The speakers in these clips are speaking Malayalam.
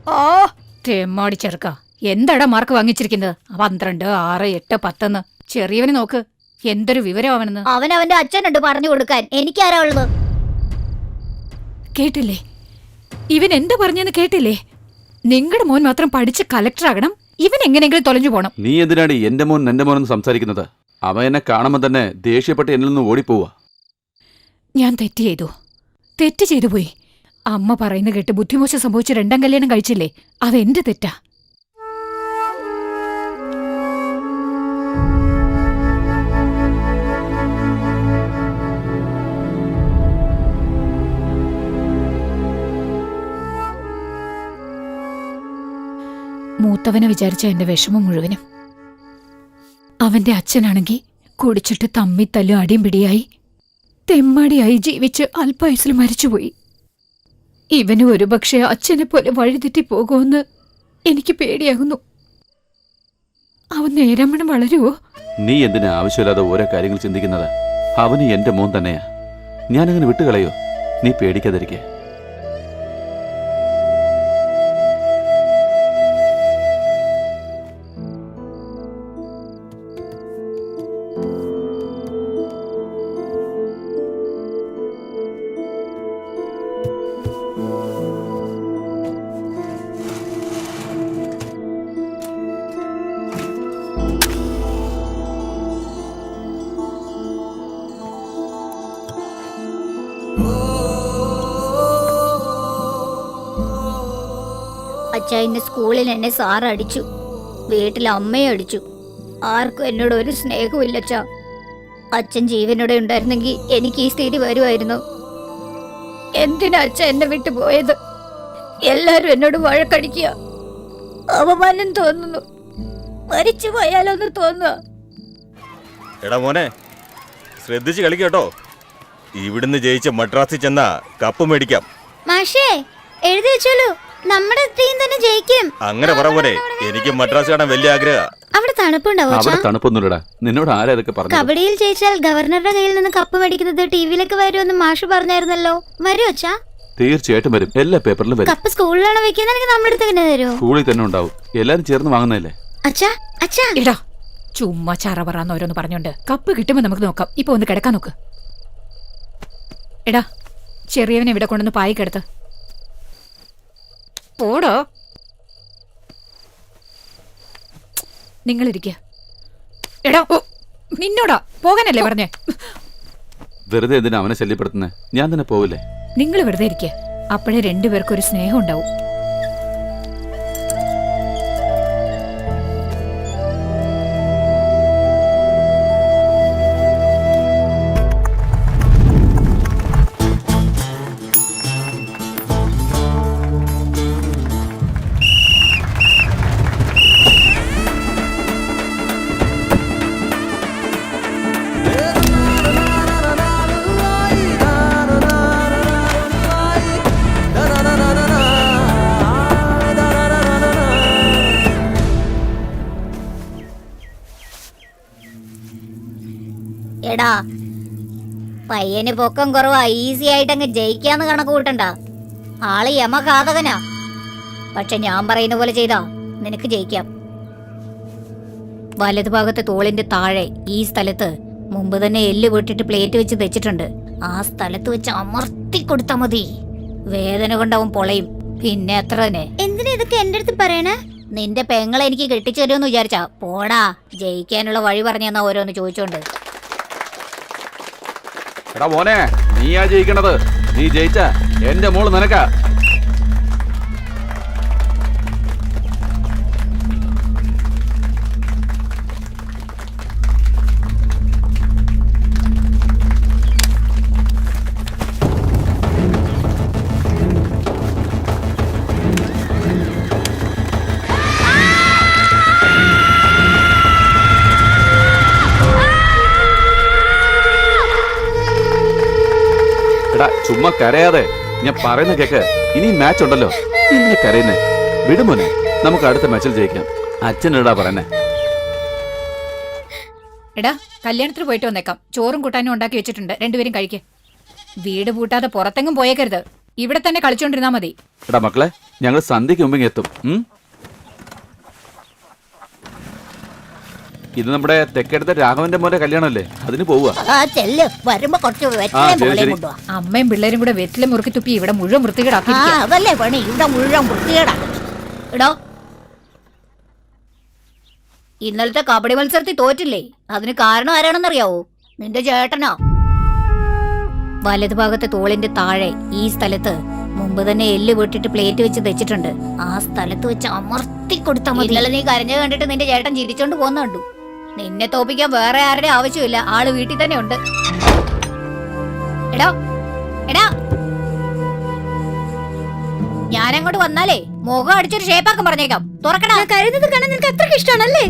ഓ തെമ്മാടി ചെറുക്ക, എന്താടാ മാർക്ക് വാങ്ങിച്ചിരിക്കുന്നത്? 12, 6, 8, 10. ചെറിയവന് നോക്ക്, എന്തൊരു വിവരമാവണെന്ന്. അവന്റെ അച്ഛനുണ്ട് പറഞ്ഞു കൊടുക്കാൻ, എനിക്കാരാ ഉള്ളത്? കേട്ടില്ലേ? ഇവൻ എന്താ പറഞ്ഞെന്ന് കേട്ടില്ലേ? നിങ്ങളുടെ മോൻ മാത്രം പഠിച്ച് കളക്ടറാകണം, ഇവൻ എങ്ങനെയെങ്കിലും തൊലഞ്ഞു പോണം. നീ എന്തിനാണ് എന്റെ മോനെന്ന് സംസാരിക്കുന്നത്? അവൻ എന്നെ കാണുമ്പോൾ തന്നെ ദേഷ്യപ്പെട്ട് എന്നിൽ നിന്ന് ഓടിപ്പോവാ. ഞാൻ തെറ്റ് ചെയ്തു പോയി. അമ്മ പറയുന്ന കേട്ട് ബുദ്ധിമോശം സംഭവിച്ച് 2ാം കല്യാണം കഴിച്ചില്ലേ, അതെന്റെ തെറ്റാ. മൂത്തവനെ വിചാരിച്ച എന്റെ വിഷമം മുഴുവനും. അവന്റെ അച്ഛനാണെങ്കിൽ കുടിച്ചിട്ട് തമ്മിത്തല്ലും അടിയും പിടിയായി തെമ്മാടിയായി ജീവിച്ച് അല്പായുസിൽ മരിച്ചുപോയി. ഇവന് ഒരുപക്ഷെ അച്ഛനെ പോലെ വഴിതെറ്റി പോകുമെന്ന് എനിക്ക് പേടിയാകുന്നു. അവൻ നേരമണം വളരുവോ? നീ എന്തിനാ ആവശ്യമില്ലാതെ ഓരോ കാര്യങ്ങൾ ചിന്തിക്കുന്നത്? അവന് എന്റെ മോൻ തന്നെയാ. ഞാനങ്ങനെ വിട്ടുകളയോ? നീ പേടിക്കാതിരിക്കേ. അച്ഛാ, ഇന്ന് സ്കൂളിൽ എന്നെ സാർ അടിച്ചു, വീട്ടിൽ അമ്മയെ അടിച്ചു. ആർക്കും എന്നോട് ഒരു സ്നേഹമില്ല അച്ഛാ. അച്ഛൻ ജീവനോടെ ഉണ്ടായിരുന്നെങ്കിൽ എനിക്ക് ഈ സ്ഥിതി വരുമായിരുന്നു. എന്തിനാ അച്ഛൻ എന്നെ വിട്ടു പോയത്? എല്ലാരും എന്നോട് വഴക്കടിക്കുക, അവമാനം തോന്നുന്നു. മരിച്ചു പോയാലോന്ന് തോന്നുക. എടാ മോനെ, ശ്രദ്ധിച്ച് കളിക്കട്ടോ. ഇവിടുന്ന് ജയിച്ച മദ്രാസിൽ ചെന്നാ കപ്പ് മേടിക്കാം. മാഷേ, എഴുതി വെച്ചോളൂ, നമ്മുടെ ടീം തന്നെ ജയിക്കും. അങ്ങനെ പറ പോലെ, എനിക്ക് മദ്രാസ് കാണാൻ വലിയ ആഗ്രഹം. അവിടെ തണുപ്പുണ്ടാവും. അവിടെ തണുപ്പൊന്നുമില്ലടാ. നിന്നോട് ആരാ ഇതൊക്കെ പറഞ്ഞു? കബഡിയിൽ ജയിച്ചാൽ ഗവർണറുടെ കയ്യിൽ നിന്ന് കപ്പ് മേടിക്കുന്നത് ടിവിയിലേക്ക് വരുമെന്ന് മാഷ് പറഞ്ഞായിരുന്നല്ലോ. വരൂ അച്ഛാ? തീർച്ചയായിട്ടും വരും. എല്ലാ പേപ്പറിലും വരും. കപ്പ് സ്കൂളിലാണ് വെക്കുന്നത്, നമ്മുടെ അടുത്ത് തന്നെ തരുമോ? സ്കൂളിൽ തന്നെ ഉണ്ടാവും. എല്ലാരും ചേർന്ന് വാങ്ങുന്നതല്ലേ. അച്ഛാ അച്ഛാ, ഇടാ ചുമ്മാ ചറപറാന്ന് ഓരോന്ന് പറഞ്ഞോണ്ട്. കപ്പ് കിട്ടുമ്പോ നമുക്ക് നോക്കാം. ഇപ്പൊ ഒന്ന് കിടക്കാൻ നോക്ക്. എടാ, ചെറിയവനെ ഇവിടെ കൊണ്ടൊന്ന് പായിക്കെടുത്ത് പോടോ. നിങ്ങളിരിക്കുക. എടാ, നിന്നോടാ പോകാനല്ലേ പറഞ്ഞേ? വെറുതെ എന്തിനാ അവനെ ശല്യപ്പെടുത്തുന്നേ? ഞാൻ തന്നെ പോവില്ലേ? നിങ്ങൾ വെറുതെ ഇരിക്കുക, അപ്പോഴേ രണ്ടുപേർക്കും ഒരു സ്നേഹം ഉണ്ടാവും. എടാ, പയ്യന് പൊക്കം കുറവാ, ഈസി ആയിട്ട് അങ്ങ് ജയിക്കാന്ന് കണക്ക് കൂട്ടണ്ട. ആള് യമഘാതകനാ. പക്ഷെ ഞാൻ പറയുന്ന പോലെ ചെയ്താ നിനക്ക് ജയിക്കാം. വലതുഭാഗത്തെ തോളിന്റെ താഴെ ഈ സ്ഥലത്ത് മുമ്പ് തന്നെ എല്ല് പൊട്ടിട്ട് പ്ലേറ്റ് വെച്ച് തെച്ചിട്ടുണ്ട്. ആ സ്ഥലത്ത് വെച്ച് അമർത്തി കൊടുത്താ മതി. വേദന കൊണ്ടവൻ പൊളയും. പിന്നെ എത്ര തന്നെ. എന്തിനാ ഇതൊക്കെ എന്റെ അടുത്ത് പറയണേ? നിന്റെ പെങ്ങളെ എനിക്ക് കെട്ടിച്ചു തരുമെന്ന് വിചാരിച്ചാ? പോടാ, ജയിക്കാനുള്ള വഴി പറഞ്ഞു തന്നാ ഓരോന്ന് ചോദിച്ചോണ്ട്. എടാ മോനെ, നീയാ ജയിക്കണത്. നീ ജയിച്ച എന്റെ മോള് നിനക്കാ. ചുമ്മാ കരയാതെ, ഞാൻ പറയുന്ന കേക്ക്. ഇനി മാച്ച് ഉണ്ടല്ലോ. ഇങ്ങനെ കരയുന്നേ വിടുമോനെ. നമുക്ക് അടുത്ത മാച്ചിൽ ജയിക്കാം. അച്ഛനെടാ പറയുന്നേ. എടാ, കല്യാണത്തിന് പോയിട്ട് വന്നേക്കാം. ചോറും കൂട്ടാനും ഉണ്ടാക്കി വെച്ചിട്ടുണ്ട്, രണ്ടുപേരും കഴിക്ക്. വീട് പൂട്ടാതെ പുറത്തെങ്ങും പോയേക്കരുത്, ഇവിടെ തന്നെ കളിച്ചോണ്ടിരുന്നാ മതി. എടാ മക്കളെ, ഞങ്ങൾ സന്ധ്യയ്ക്ക് മുമ്പ് എത്തും. ഇത് നമ്മുടെ തെക്കെടുത്ത രാഘവന്റെ മോന്റെ കല്യാണമല്ലേ, അതിന് പോവുക. വരുമ്പോ കുറച്ച് അമ്മയും പിള്ളേരും കൂടെ വെറ്റിലെ മുറുക്കി തുപ്പി ഇവിടെ മുഴുവൻ വൃത്തികേടാക്കി. അതല്ലേ പണി, ഇവിടെ മുഴുവൻ വൃത്തികേടാണ്. എടോ, ഇന്നലത്തെ കബഡി മത്സരത്തിൽ തോറ്റില്ലേ? അതിന് കാരണം ആരാണെന്നറിയാവോ? നിന്റെ ചേട്ടനോ? വലതുഭാഗത്തെ തോളിന്റെ താഴെ ഈ സ്ഥലത്ത് മുമ്പ് തന്നെ എല്ല് പൊട്ടിട്ട് പ്ലേറ്റ് വെച്ച് വെച്ചിട്ടുണ്ട്. ആ സ്ഥലത്ത് വെച്ച് അമർത്തി കൊടുത്താൽ മതി. ഇന്നലെ നീ കരഞ്ഞത് കണ്ടിട്ട് നിന്റെ ചേട്ടൻ ചിരിച്ചോണ്ട് പോന്നുണ്ടു. നിന്നെ തോപ്പിക്കാൻ വേറെ ആരുടെ ആവശ്യമില്ല, ആള് വീട്ടിൽ തന്നെ ഉണ്ട്. എടാ എടാ, ഞാനങ്ങോട്ട് വന്നാലേ മുഖം അടിച്ചൊരു ഷേപ്പാക്കാൻ പറഞ്ഞേക്കാം. തുറക്കടാ. കരുതുന്നത് കാണാൻ നിനക്ക് അത്രയ്ക്ക് ഇഷ്ടമാണല്ലേ?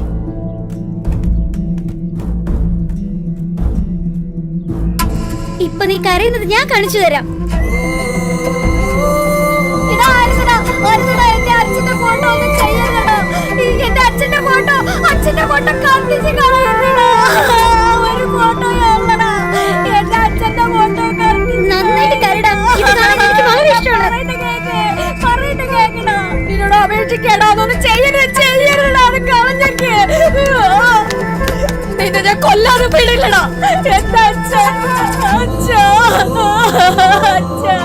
ഇപ്പൊ നീ കരയുന്നത് ഞാൻ കാണിച്ചു തരാം. അച്ഛന്റെ ഫോട്ടോ അച്ഛന്റെ ഫോട്ടോ കത്തിച്ച് കളയണ്ടടാ. ഒരു ഫോട്ടോ എന്റെ അച്ഛന്റെ ഫോട്ടോ നന്നായിട്ട് കരടാ. ഇത് കാണാൻ എനിക്ക് വളരെ ഇഷ്ടമാണ്. പറയുന്നത് കേക്കടാ. നിന്നോട് അപേക്ഷിക്കടാ, അതൊന്നും ചെയ്യരുടാ. അത് കളഞ്ഞൊക്കെ നിന്നെ ഞാൻ കൊല്ലാതെ പിടില്ലടാ. എന്റെ അച്ഛൻ അച്ഛാ അച്ഛാ.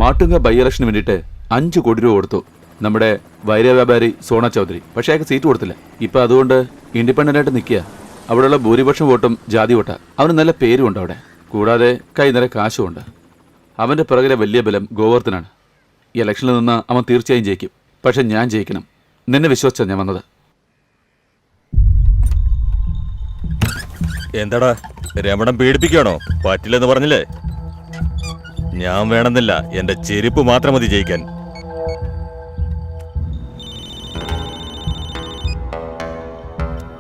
മാട്ടുങ്ക ബൈ ഇലക്ഷന് വേണ്ടിയിട്ട് 5 കോടി രൂപ കൊടുത്തു നമ്മുടെ വൈര്യവ്യാപാരി സോണ ചൗധരി. പക്ഷേ അയാൾക്ക് സീറ്റ് കൊടുത്തില്ല. ഇപ്പൊ അതുകൊണ്ട് ഇൻഡിപെൻഡന്റ് ആയിട്ട് നിൽക്കുക. അവിടെയുള്ള ഭൂരിപക്ഷം വോട്ടും ജാതി വോട്ടാ. അവന് നല്ല പേരുമുണ്ട് അവിടെ. കൂടാതെ കൈ നിറയെ കാശുമുണ്ട്. അവന്റെ പിറകിലെ വലിയ ബലം ഗോവർദ്ധനാണ്. ഈ ഇലക്ഷനിൽ നിന്ന് അവൻ തീർച്ചയായും ജയിക്കും. പക്ഷെ ഞാൻ ജയിക്കണം. നിന്നെ വിശ്വസിച്ചാ ഞാൻ വന്നത്. എന്താടാ രമണൻ പീഡിപ്പിക്കുകയാണോ? പറ്റില്ലെന്ന് പറഞ്ഞില്ലേ? ഞാൻ വേണമെന്നില്ല, എന്റെ ചെരുപ്പ് മാത്രം മതി ജയിക്കാൻ.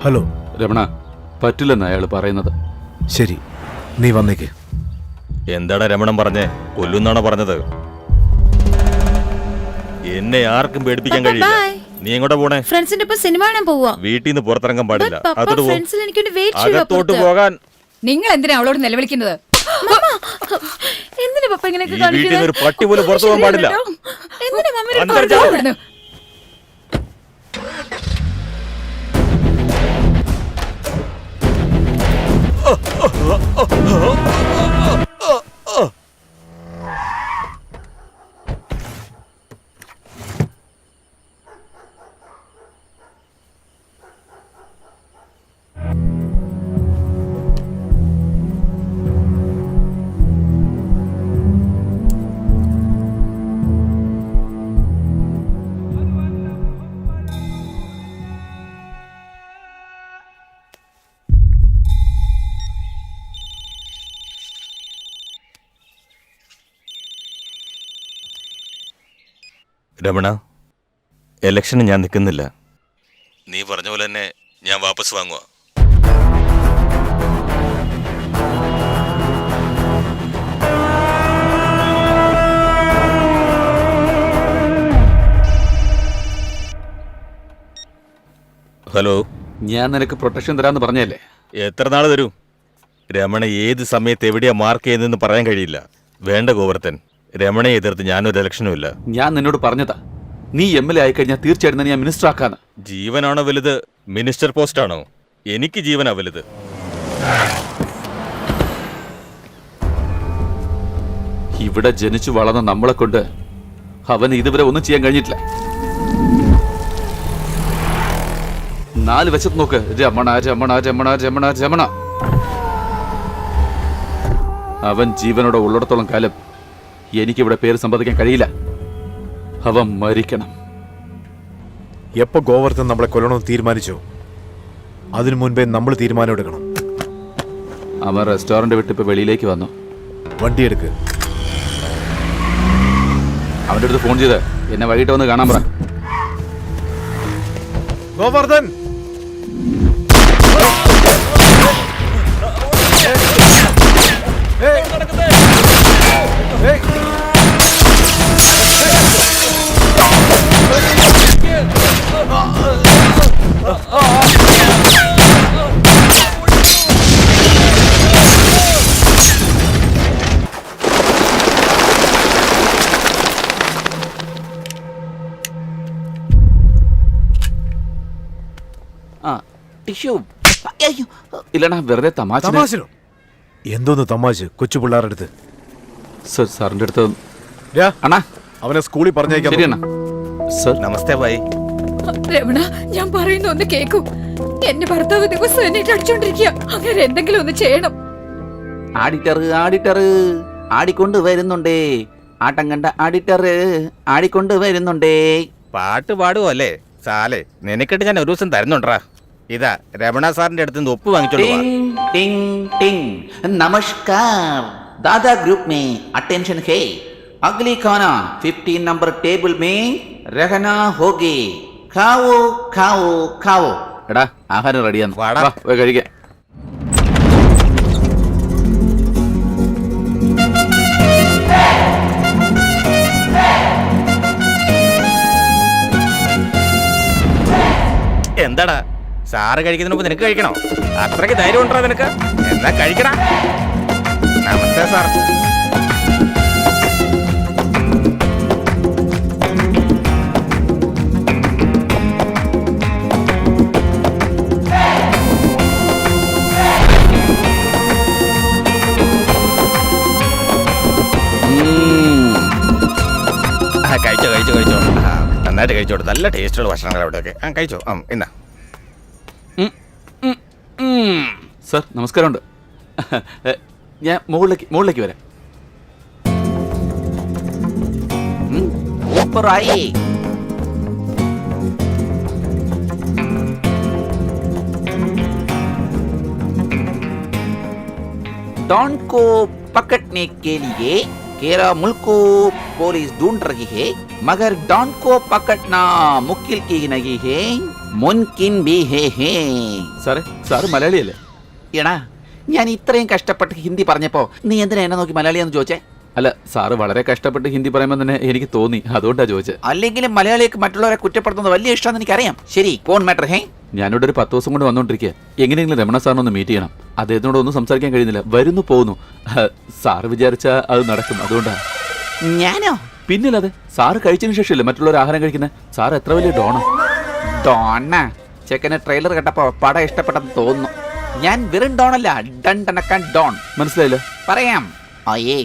ഹലോ രമണ, പറ്റില്ലെന്ന് അയാൾ പറയുന്നത്. ശരി, നീ വന്നേക്ക്. എന്താടാ രമണൻ പറഞ്ഞേ? കൊല്ലുന്നാണോ പറഞ്ഞത്? എന്നെ ആർക്കും പേടിപ്പിക്കാൻ കഴിയില്ല. നീ എങ്ങോട്ടാ പോണേ? ഫ്രണ്ട്സിന്റെ ഒപ്പം സിനിമ കാണാൻ പോവാ. വീട്ടിൽ നിന്ന് പുറത്തിറങ്ങാൻ പാടില്ല. അകത്തോട്ട് പോകാൻ. നിങ്ങൾ എന്തിനാ അവളോട് നിലവിളിക്കുന്നത്? എന്തിനാ പപ്പ ഇങ്ങനെയൊക്കെ ഈ വീട്ടിൽ നിന്ന് ഒരു പട്ടി പോലും പുറത്തു പോകാൻ പാടില്ല. എന്തിനാ മമ്മി ഇവിടുന്ന്? രമണ, എലക്ഷന് ഞാൻ നിൽക്കുന്നില്ല. നീ പറഞ്ഞ പോലെ തന്നെ ഞാൻ വാപസ് വാങ്ങുക. ഹലോ. ഞാൻ നിനക്ക് പ്രൊട്ടക്ഷൻ തരാമെന്ന് പറഞ്ഞല്ലേ? എത്ര നാൾ തരൂ? രമണ ഏത് സമയത്ത് എവിടെയാ മാർക്ക് ചെയ്യുന്നതെന്ന് പറയാൻ കഴിയില്ല. വേണ്ട ഗോവർദ്ധൻ, രമണയെ എതിർത്ത് ഞാനൊരു ഇലക്ഷനും ഇല്ല. ഞാൻ നിന്നോട് പറഞ്ഞതാ, നീ MLA ആയിക്കഴിഞ്ഞാൽ തീർച്ചയായിട്ടും നിന്നെ ഞാൻ മിനിസ്റ്റർ ആക്കാന്ന്. ജീവനാണോ വലുത്, മിനിസ്റ്റർ പോസ്റ്റാണോ? എനിക്ക് ജീവനാ വലുത്. ഇവിടെ ജനിച്ചു വളർന്ന നമ്മളെ കൊണ്ട് അവന് ഇതുവരെ ഒന്നും ചെയ്യാൻ കഴിഞ്ഞിട്ടില്ല. 4 വശത്ത് നോക്ക്, രമണ രമണ രമണ രമണ രമണ. അവൻ ജീവനോടെ ഉള്ളിടത്തോളം കാലം എനിക്കിവിടെ പേര് സമ്പാദിക്കാൻ കഴിയില്ല. അവൻ മരിക്കണം. എപ്പോ ഗോവർദ്ധൻ നമ്മളെ കൊല്ലണമെന്ന് തീരുമാനിച്ചോ അതിനു മുൻപേ നമ്മൾ തീരുമാനം എടുക്കണം. അവൻ റെസ്റ്റോറന്റ് വിട്ട് ഇപ്പൊ വെളിയിലേക്ക് വന്നു. വണ്ടി എടുക്ക്. അവന്റെ അടുത്ത് ഫോൺ ചെയ്ത് എന്നെ വൈകിട്ട് വന്ന് കാണാൻ പറ. ഗോവർദ്ധൻ, ഇല്ലടാ, വെറുതെ തമാശ. തമാശനോ? എന്തോന്ന് തമാശ? കൊച്ചു പിള്ളേരുടെ അടുത്ത്. സർ, സാറിന്റെ അടുത്ത് രാ, അണ്ണാ. അവനെ സ്കൂളിൽ പറഞ്ഞേക്കാം. ശരി അണ്ണാ. സർ, നമസ്തേ ഭായി. രമണ, ഞാൻ പറയുന്ന ഒന്ന് കേക്കൂ. എന്റെ ഭർത്താവ് ദിവസം എന്നിട്ട് അടിച്ചോണ്ടിരിക്കുക. അങ്ങനെ എന്തെങ്കിലും ഒന്ന് ചെയ്യണം. ആഡിറ്റർ ആടിക്കൊണ്ട് വരുന്നുണ്ടേ. ആട്ടം കണ്ട ആഡിറ്റർ ആടിക്കൊണ്ട് വരുന്നുണ്ടേ. പാട്ട് പാടുവല്ലേ സാലേ? നിനക്കിട്ട് ഞാൻ ഒരു ദിവസം തരുന്നുണ്ടാ. ഇതാ രമണ സാറിന്റെ അടുത്ത് നിന്ന് ഒപ്പ് വാങ്ങിച്ചോളൂ. टिंग टिंग टिंग नमस्कार दादा ग्रुप में अटेंशन है. अगली खाना 15 नंबर टेबल में रहना होगी. खाओ खाओ खाओ. എടാ, ആഹാരം റെഡിയാന്ന്. വാടാ. വാ, പോയി കഴിക്കാം. എന്താടാ സാറ് കഴിക്കുന്നതിന് മുമ്പ് നിനക്ക് കഴിക്കണോ? അത്രയ്ക്ക് ധൈര്യം ഉണ്ടോ നിനക്ക്? എന്നാ കഴിക്കടാ. നമസ്തേ സാർ. കഴിച്ചോ കഴിച്ചോ കഴിച്ചോ. നന്നായിട്ട് കഴിച്ചോട്ടെ. നല്ല ടേസ്റ്റുള്ള ഭക്ഷണങ്ങൾ അവിടെയൊക്കെ. കഴിച്ചോ. എന്നാ സർ, നമസ്കാരമുണ്ട്. ഞാൻ മുകളിലേക്ക് വരാം. ऊपर आइए. डॉन को पकड़ने के लिए केरा मुल्क को पुलिस ढूंढ रही है, मगर डॉन को पकड़ना मुश्किल की नहीं है, मुमकिन भी है. സാറേ, സാറ് മലയാളിയല്ലേ? എടാ, ഞാൻ ഇത്രയും കഷ്ടപ്പെട്ട് ഹിന്ദി പറഞ്ഞപ്പോ നീ എന്തിനാ എന്നെ നോക്കി മലയാളിയാന്ന് ചോദിച്ചേ? അല്ല, സാറ് വളരെ കഷ്ടപ്പെട്ട് ഹിന്ദി പറയുമ്പോൾ തന്നെ എനിക്ക് തോന്നി, അതുകൊണ്ടാ ചോദിച്ചത്. അല്ലെങ്കിലും മലയാളിക്ക് മറ്റുള്ളവരെ കുറ്റപ്പെടുത്തുന്നത് വലിയ ഇഷ്ടമാണെന്ന് എനിക്കറിയാം. ശരി, കോൺ മാറ്റർ ഹേ? ഞാനിവിടെ ഒരു 10 ദിവസം കൊണ്ട് വന്നോണ്ടിരിക്കുക. എങ്ങനെയെങ്കിലും രമണ സാറിനെ ഒന്ന് മീറ്റ് ചെയ്യണം. അദ്ദേഹത്തിനോട് ഒന്നും സംസാരിക്കാൻ കഴിയുന്നില്ല. വരുന്നു പോകുന്നു. സാറ് വിചാരിച്ചാൽ അത് നടക്കും, അതുകൊണ്ടാ. ഞാനോ? പിന്നില്ലാതെ. സാറ് കഴിച്ചതിന് ശേഷമല്ലേ മറ്റുള്ളവർ ആഹാരം കഴിക്കുന്നത്. സാർ എത്ര വലിയ ഡോണാ. ഡോണ? ചെക്കന് ട്രെയിലർ കേട്ടപ്പോ പടം ഇഷ്ടപ്പെട്ടെന്ന് തോന്നുന്നു. ഞാൻ വെറും ഡോണല്ല, ഡണ്ടനക്കാൻ ഡോൺ. മനസ്സിലായില്ല? പറയാം. അയ്യേ,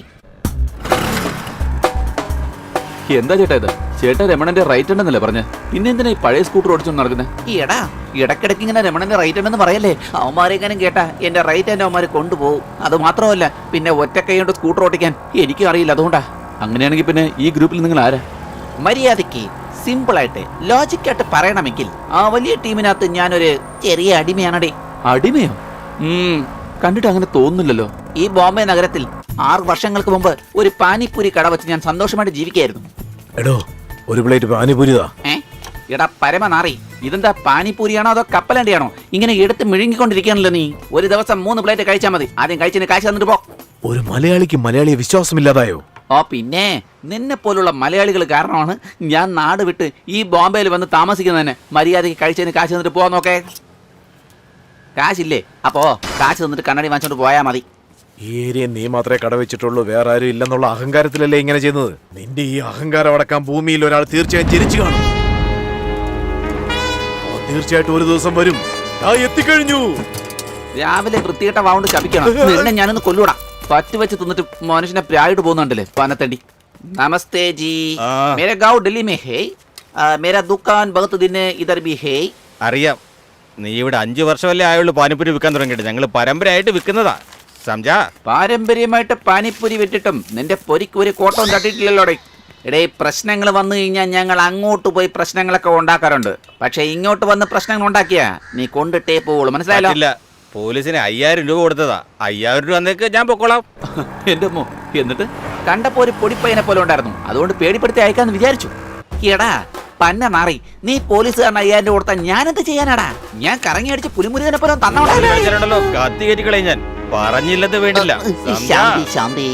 എന്താ ചേട്ടാ ഇത്? ചേട്ടാ രമണന്റെ റൈറ്റ് ഉണ്ടെന്നല്ലേ പറഞ്ഞ? പിന്നെ എന്തിനാ ഈ പഴയ സ്കൂട്ടർ ഓടിച്ചോണ്ട് നടക്കുന്നത്? ഈടാ, ഇടക്കിടക്ക് ഇങ്ങനെ രമണന്റെ റൈറ്റ് ഉണ്ടെന്ന് പറയല്ലേ. അവന്മാരെങ്ങാനും കേട്ടാ എന്റെ റൈറ്റ് എന്റെ അവന്മാര് കൊണ്ടുപോകും. അത് മാത്രമല്ല, പിന്നെ ഒറ്റക്കൈ കൊണ്ട് സ്കൂട്ടർ ഓടിക്കാൻ എനിക്കും അറിയില്ല, അതുകൊണ്ടാ. അങ്ങനെയാണെങ്കിൽ പിന്നെ ഈ ഗ്രൂപ്പിൽ നിങ്ങൾ ആരാ? മര്യാദയ്ക്ക് സിമ്പിളായിട്ട് ലോജിക്കായിട്ട് പറയണമെങ്കിൽ ആ വലിയ ടീമിനകത്ത് ഞാനൊരു ചെറിയ അടിമയാണടേ. അടിമയോ? കണ്ടിട്ട് അങ്ങനെ തോന്നുന്നില്ലല്ലോ. ഈ ബോംബെ നഗരത്തിൽ 6 വർഷങ്ങൾക്ക് മുമ്പ് ഒരു പാനിപ്പൂരി കട വെച്ച് ഞാൻ സന്തോഷമായിട്ട് ജീവിക്കായിരുന്നു. എടോ, ഒരു പ്ലേറ്റ് പാനിപൂരിതാ. എടാ പരമനാറി, ഇതെന്താ പാനിപ്പൂരിയാണോ അതോ കപ്പലണ്ടിയാണോ? ഇങ്ങനെ എടുത്ത് മിഴുങ്ങിക്കൊണ്ടിരിക്കുകയാണല്ലോ നീ. ഒരു ദിവസം 3 പ്ലേറ്റ് കഴിച്ചാൽ മതി. ആദ്യം കഴിച്ചതിന് കാശ് തന്നിട്ട് പോ. ഒരു മലയാളിക്ക് മലയാളിയെ വിശ്വാസമില്ലാതായോ? ഓ പിന്നെ നിന്നെ പോലുള്ള മലയാളികൾ കാരണമാണ് ഞാൻ നാട് വിട്ട് ഈ ബോംബെയിൽ വന്ന് താമസിക്കുന്നതന്നെ. മര്യാദയ്ക്ക് കഴിച്ചതിന് കാശ് തന്നിട്ട് പോവാൻ നോക്കേ. കാശില്ലേ? അപ്പോ കാശ് തന്നിട്ട് കണ്ണടി വാങ്ങിച്ചോണ്ട് പോയാൽ മതി. ഈ ഏരിയ നീ മാത്രമേ കടവെച്ചിട്ടുള്ളൂ, വേറെ ആരും ഇല്ലെന്നുള്ള അഹങ്കാരത്തിലല്ലേ ഇങ്ങനെ ചെയ്യുന്നത്? നിന്റെ ഈ അഹങ്കാരം അടക്കാൻ ഭൂമിയിൽ ഒരാൾ തീർച്ചയായും ജനിച്ചു കാണും. തീർച്ചയായിട്ടും ഒരു ദിവസം വരും. എത്തിക്കഴിഞ്ഞു. രാവിലെ വൃത്തികെട്ട വാവുണ്ട് ശപിക്കണം. നിന്നെ ഞാനൊന്ന് കൊല്ലൂടാ. പറ്റുവെച്ച് തിന്നിട്ട് മനുഷ്യനെ പ്രായിട്ട് പോകുന്നുണ്ടല്ലേ പനത്തണ്ടി. നമസ്തേ ജി. മേരാ ഗാവ് ഡൽഹി മേ ഹേ. മേരാ ദുക്കാൻ ബഹുത് ദിൻ ഇധർ ഭി ഹേ. അറിയാം, നീ ഇവിടെ 5 വർഷമല്ലേ ആയുള്ളൂ പാനിപ്പൂരി വിൽക്കാൻ തുടങ്ങിയിട്ട്. ഞങ്ങൾ പരമ്പരയായിട്ട് വിൽക്കുന്നതാ, സംജാ. പാരമ്പര്യമായിട്ട് പാനിപ്പൂരി വിട്ടിട്ടും നിന്റെ പൊരിക്ക് ഒരു കോട്ടം തട്ടിയിട്ടില്ലല്ലോടെ. ഇടേ പ്രശ്നങ്ങൾ വന്നു കഴിഞ്ഞാൽ ഞങ്ങൾ അങ്ങോട്ട് പോയി പ്രശ്നങ്ങളൊക്കെ ഉണ്ടാക്കാറുണ്ട്. പക്ഷെ ഇങ്ങോട്ട് വന്ന് പ്രശ്നങ്ങൾ ഉണ്ടാക്കിയാ നീ കൊണ്ടിട്ടേ പോവുള്ളൂ, മനസ്സിലായല്ലോ? ഇല്ല, പോലീസിന് 5000 രൂപ കൊടുത്തതാ. 5000 രൂപ വന്നേക്ക് ഞാൻ പൊക്കോളാം. എന്റെ അമ്മോ, എന്നിട്ട് കണ്ടപ്പോ ഒരു പൊടിപ്പയ്യനെ പോലെ ഉണ്ടായിരുന്നു, അതുകൊണ്ട് പേടിപ്പെടുത്തി അയക്കാന്ന് വിചാരിച്ചു. എടാ പന്ന നാറി, നീ പോലീസുകാരൻ 5000 രൂപ കൊടുത്താൽ ഞാനെന്ത് ചെയ്യാനാടാ? ഞാൻ കറങ്ങി അടിച്ച് പുലിമുരുകനെ പോലെ ണ്ടല്ലോ കത്തി കയറ്റി കളയും ഞാൻ. പറഞ്ഞില്ലത് വേണ്ടില്ല. ശാന്തി ശാന്തി.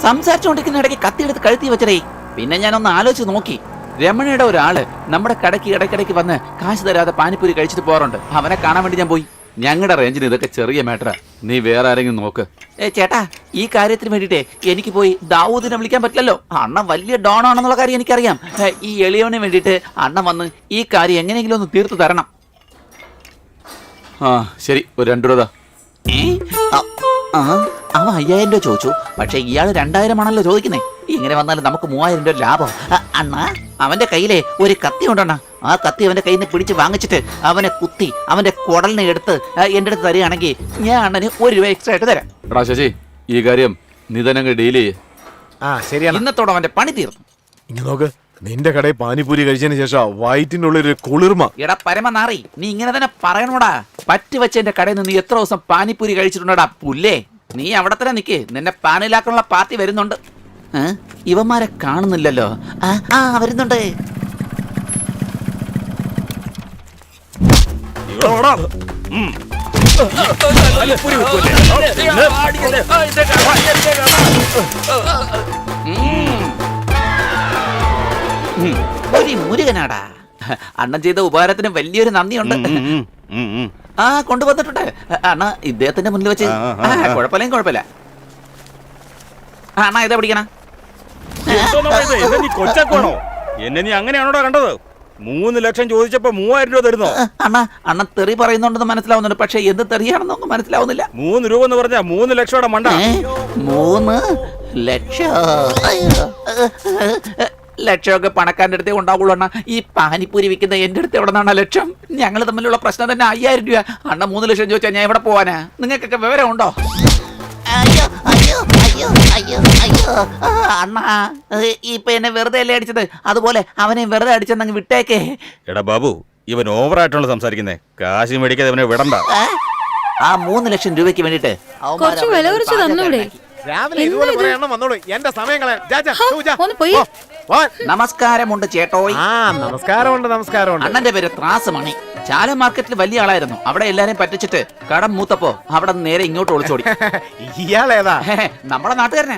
സംസാരിച്ചുകൊണ്ടിരിക്കുന്ന ഇടയ്ക്ക് കത്തിയെടുത്ത് കഴുത്തി വെച്ചടേ. പിന്നെ ഞാനൊന്ന് ആലോചിച്ച് നോക്കി. രമണയുടെ ഒരാള് നമ്മുടെ കടയ്ക്ക് ഇടയ്ക്കിടയ്ക്ക് വന്ന് കാശ് തരാതെ പാനിപ്പൂരി കഴിച്ചിട്ട് പോകാറുണ്ട്. അവനെ കാണാൻ വേണ്ടി ഞാൻ പോയി. ഞങ്ങളുടെ റേഞ്ചിന് ഇതൊക്കെ ചെറിയ മാറ്ററാ. നീ വേറെ ആരെങ്കിലും നോക്ക്. ചേട്ടാ, ഈ കാര്യത്തിന് വേണ്ടിട്ടേ എനിക്ക് പോയി ദാവൂദിനെ വിളിക്കാൻ പറ്റില്ലല്ലോ. അണ്ണൻ വലിയ ഡോൺ ആണെന്നുള്ള കാര്യം എനിക്കറിയാം. ഈ എളിയവന് വേണ്ടിയിട്ട് അണ്ണൻ വന്ന് ഈ കാര്യം എങ്ങനെയെങ്കിലും ഒന്ന് തീർത്തു തരണം. ആ ശരി, ഒരു 2 രൂപ. അവൻ 5000 രൂപ ചോദിച്ചു, പക്ഷെ ഇയാള് 2000 ആണല്ലോ ചോദിക്കുന്നേ. ഇങ്ങനെ വന്നാലും നമുക്ക് 3000 രൂപ ലാഭം. അണ്ണാ, അവന്റെ കയ്യിലെ ഒരു കത്തി ഉണ്ടണ്ണ. ആ കത്തി അവന്റെ കയ്യിൽ നിന്ന് പിടിച്ച് വാങ്ങിച്ചിട്ട് അവനെ കുത്തി അവന്റെ കുടലിനെ എടുത്ത് എന്റെ അടുത്ത് തരികയാണെങ്കിൽ ഞാൻ അണ്ണന് 1 രൂപ എക്സ്ട്രാ ആയിട്ട് തരാം. എടാ ശശി, ഈ കാര്യം നീ തന്നെ ഡീൽ ചെയ്യേ. ശരിയാണ്. ഇന്നത്തോടെ അവന്റെ പണി തീർന്നു. ഇങ്ങ് നോക്ക്, നിന്റെ കടയിൽ പാനിപ്പൂരി കഴിച്ചതിന് ശേഷം വയറ്റിനുള്ളിൽ ഒരു കുളിർമ. എടാ പരമനാറി, നീ ഇങ്ങനെ തന്നെ പറയണോടാ. പറ്റി വെച്ച എന്റെ കടയിൽ നിന്ന് നീ എത്ര ദിവസം പാനിപ്പൂരി കഴിച്ചിട്ടുണ്ടോടാ പുല്ലേ? നീ അവിടെ തന്നെ നിക്ക്, നിന്നെ പാനിലാക്കാനുള്ള പാർട്ടി വരുന്നുണ്ട്. ഇവന്മാരെ കാണുന്നില്ലല്ലോ. വരുന്നുണ്ട്. ഒരു മുരുകനാടാ. അണ്ണൻ ചെയ്ത ഉപകാരത്തിന് വലിയൊരു നന്ദിയുണ്ട്. കൊണ്ടുവന്നിട്ടുണ്ട് അണ്ണ. ഇദ്ദേഹത്തിന്റെ മുന്നിൽ വെച്ച് കുഴപ്പമില്ല. അണ്ണ ഇതാ പിടിക്കണ. നീ കൊച്ചാക്കോണോ? എന്നെ നീ അങ്ങനെയാണോടാ കണ്ടത്? 3 ലക്ഷം ചോദിച്ചപ്പോ 3000 രൂപ തരുന്നോ? അണ്ണ തെറി പറയുന്നുണ്ടെന്ന് മനസ്സിലാവുന്നുണ്ട്, പക്ഷെ എന്ത് തെറിയാണെന്നൊന്നും മനസ്സിലാവുന്നില്ല. 3 രൂപ എന്ന് പറഞ്ഞാ 3 ലക്ഷോടെ മണ്ട. 3 ലക്ഷം ലക്ഷമൊക്കെ പണക്കാരൻ്റെ അടുത്തേ ഉണ്ടാവുള്ളൂ അണ്ണ. ഈ പാനിപ്പൂരി വിൽക്കുന്ന എന്റെ അടുത്ത് എവിടെ നിന്നാണ് ലക്ഷം? ഞങ്ങൾ തമ്മിലുള്ള പ്രശ്നം തന്നെ 5000 രൂപ. അണ്ണ 3 ലക്ഷം ചോദിച്ചാൽ ഞാൻ എവിടെ പോവാനാ? നിങ്ങൾക്കൊക്കെ വിവരം ഉണ്ടോ? അണ്ണ ഇപ്പൊ എന്നെ വെറുതെ അല്ലേ അടിച്ചത്, അതുപോലെ അവനെ വെറുതെ അടിച്ചെന്നങ്ങ് വിട്ടേക്കേ. എടാ ബാബു, ഇവൻ ഓവറായിട്ടുള്ള സംസാരിക്കുന്നേ. കാശ് മേടിക്കാതെ ഇവനെ വിടണ്ട. ആ 3 ലക്ഷം രൂപയ്ക്ക് വേണ്ടിട്ട് കുറച്ച് വില കുറച്ച് തന്നൂടെ? രാവിലെ ഇതുപോലെ പറയണം വന്നോളൂ. എന്റെ സമയം ഒന്ന് പോയി. നമസ്കാരമുണ്ട് ചേട്ടോയ്. നമസ്കാരമുണ്ട്. അണ്ണന്റെ പേര് ത്രാസ് മണി. ചാല മാർക്കറ്റിൽ വലിയ ആളായിരുന്നു. അവിടെ എല്ലാരെയും പറ്റിച്ചിട്ട് കടം മൂത്തപ്പോ അവിടെ നേരെ ഇങ്ങോട്ട് ഒളിച്ചോടി. ഇയാളേതാ? നമ്മുടെ നാട്ടുകാരനെ.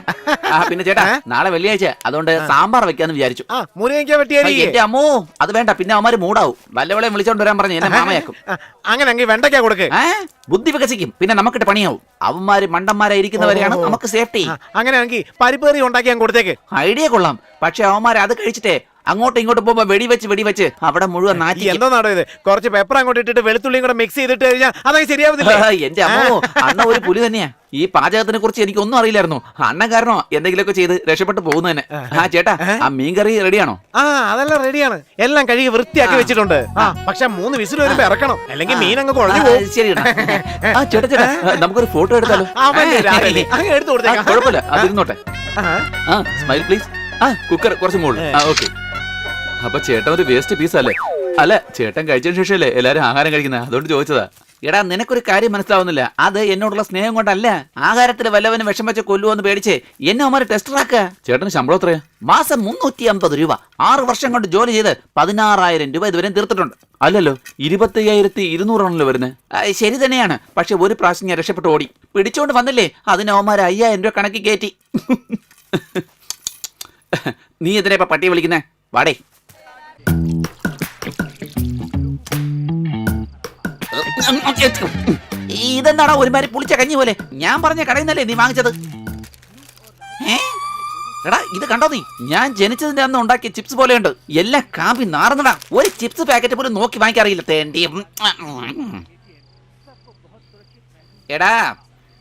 പിന്നെ ചേട്ടാ, നാളെ വെള്ളിയാഴ്ച, അതുകൊണ്ട് സാമ്പാർ വെക്കാന്ന് വിചാരിച്ചു. എന്റെ അമ്മോ, അത് വേണ്ട, പിന്നെ അവന്മാര് മൂടാവും. വല്ലവളെയും വിളിച്ചോണ്ട് വരാൻ പറഞ്ഞു എന്നെ മാമയാക്കും. അങ്ങനെ വെണ്ടയ്ക്ക കൊടുക്ക്. ബുദ്ധി വികസിക്കും, പിന്നെ നമുക്കിട്ട് പണിയാവും. അവന്മാര് മണ്ടന്മാരായിരിക്കുന്നവരെയാണ് നമുക്ക് സേഫ്റ്റി. അങ്ങനെയാണെങ്കിൽ പരിപ്പേറി ഉണ്ടാക്കി ഞാൻ കൊടുത്തേക്ക്. ഐഡിയ കൊള്ളാം, പക്ഷെ അവന്മാർ അത് കഴിച്ചിട്ടേ അങ്ങോട്ടും ഇങ്ങോട്ടും പോകുമ്പോ വെടിവെച്ച് അവിടെ മുഴുവൻ നാട്ടി. എന്തോ നാടോ ഇത്? കുറച്ച് പെപ്പർ അങ്ങോട്ട് ഇട്ടിട്ട് വെളുത്തുള്ളിയും കൂടെ മിക്സ് ചെയ്തിട്ട് കഴിഞ്ഞാൽ അതൊക്കെ ശരിയാവുന്നില്ല. എന്റെ അമ്മോ, അണ്ണ ഒരു പുലി തന്നെയാ. ഈ പാചകത്തിനെ കുറിച്ച് എനിക്ക് ഒന്നും അറിയില്ലായിരുന്നു. അണ്ണൻ കാരണോ എന്തെങ്കിലുമൊക്കെ ചെയ്ത് രക്ഷപ്പെട്ടു പോകുന്നു തന്നെ. ചേട്ടാ, ആ മീൻകറി റെഡിയാണോ? അതെല്ലാം റെഡിയാണ്. എല്ലാം കഴുകി വൃത്തിയാക്കി വെച്ചിട്ടുണ്ട്. പക്ഷെ 3 വിസിൽ വരുമ്പോ ഇറക്കണം, അല്ലെങ്കിൽ മീൻ അങ്ങ് കുഴഞ്ഞു പോകും. ശരി ചേട്ടാ, നമുക്കൊരു ഫോട്ടോ എടുത്താലോ? എടുത്തു കൊടുത്തേക്കാം. കുഴപ്പമില്ല, അതിരുന്നോട്ടെ. Smile please. കുക്കർ കുറച്ച് മുകളിൽ. ഓക്കെ. അപ്പൊ ചേട്ടൻ ഒരു വേസ്റ്റ് പീസ് അല്ലേ? അല്ല, ചേട്ടൻ കഴിച്ചതിന് ശേഷമല്ലേ എല്ലാരും ആഹാരം കഴിക്കുന്നത്, അതുകൊണ്ട് ചോദിച്ചതാ. എടാ നിനക്കൊരു കാര്യം മനസ്സിലാവുന്നില്ല. അത് എന്നോടുള്ള സ്നേഹം കൊണ്ടല്ല. ആഹാരത്തിൽ വല്ലവനും വിഷം വെച്ച് കൊല്ലുവെന്ന് പേടിച്ച് എന്നെ അവന്മാര് ടെസ്റ്ററാക്കുക. ചേട്ടന് ശമ്പളം എത്രയാ? മാസം 350 രൂപ. 6 വർഷം കൊണ്ട് ജോലി ചെയ്ത് 16,000 രൂപ ഇതുവരെ തീർത്തിട്ടുണ്ട്. അല്ലല്ലോ, 25,200 വരുന്നത്. ശരി തന്നെയാണ്. പക്ഷെ ഒരു പ്രാവശ്യം ഞാൻ രക്ഷപ്പെട്ട് ഓടി. പിടിച്ചോണ്ട് വന്നില്ലേ, അതിന് അവന്മാര് 5,000 രൂപ കണക്കി കയറ്റി. നീ എന്തിനാ ഇപ്പൊ പട്ടിയെ വിളിക്കുന്നേ? വാടേ. ഇതെന്താണോ ഒരുമാതിരി പുളിച്ച കഞ്ഞി പോലെ? ഞാൻ പറഞ്ഞ കടയിന്നല്ലേ നീ വാങ്ങിച്ചത്? എടാ ഇത് കണ്ടോ നീ? ഞാൻ ജനിച്ചതിന്റെ അന്ന് ഉണ്ടാക്കിയ ചിപ്സ് പോലെയുണ്ട്. എല്ലാം കാമ്പി നാറുന്നടാ. ഒരു ചിപ്സ് പാക്കറ്റ് പോലും നോക്കി വാങ്ങിക്കാറിയില്ല തേണ്ടി. എടാ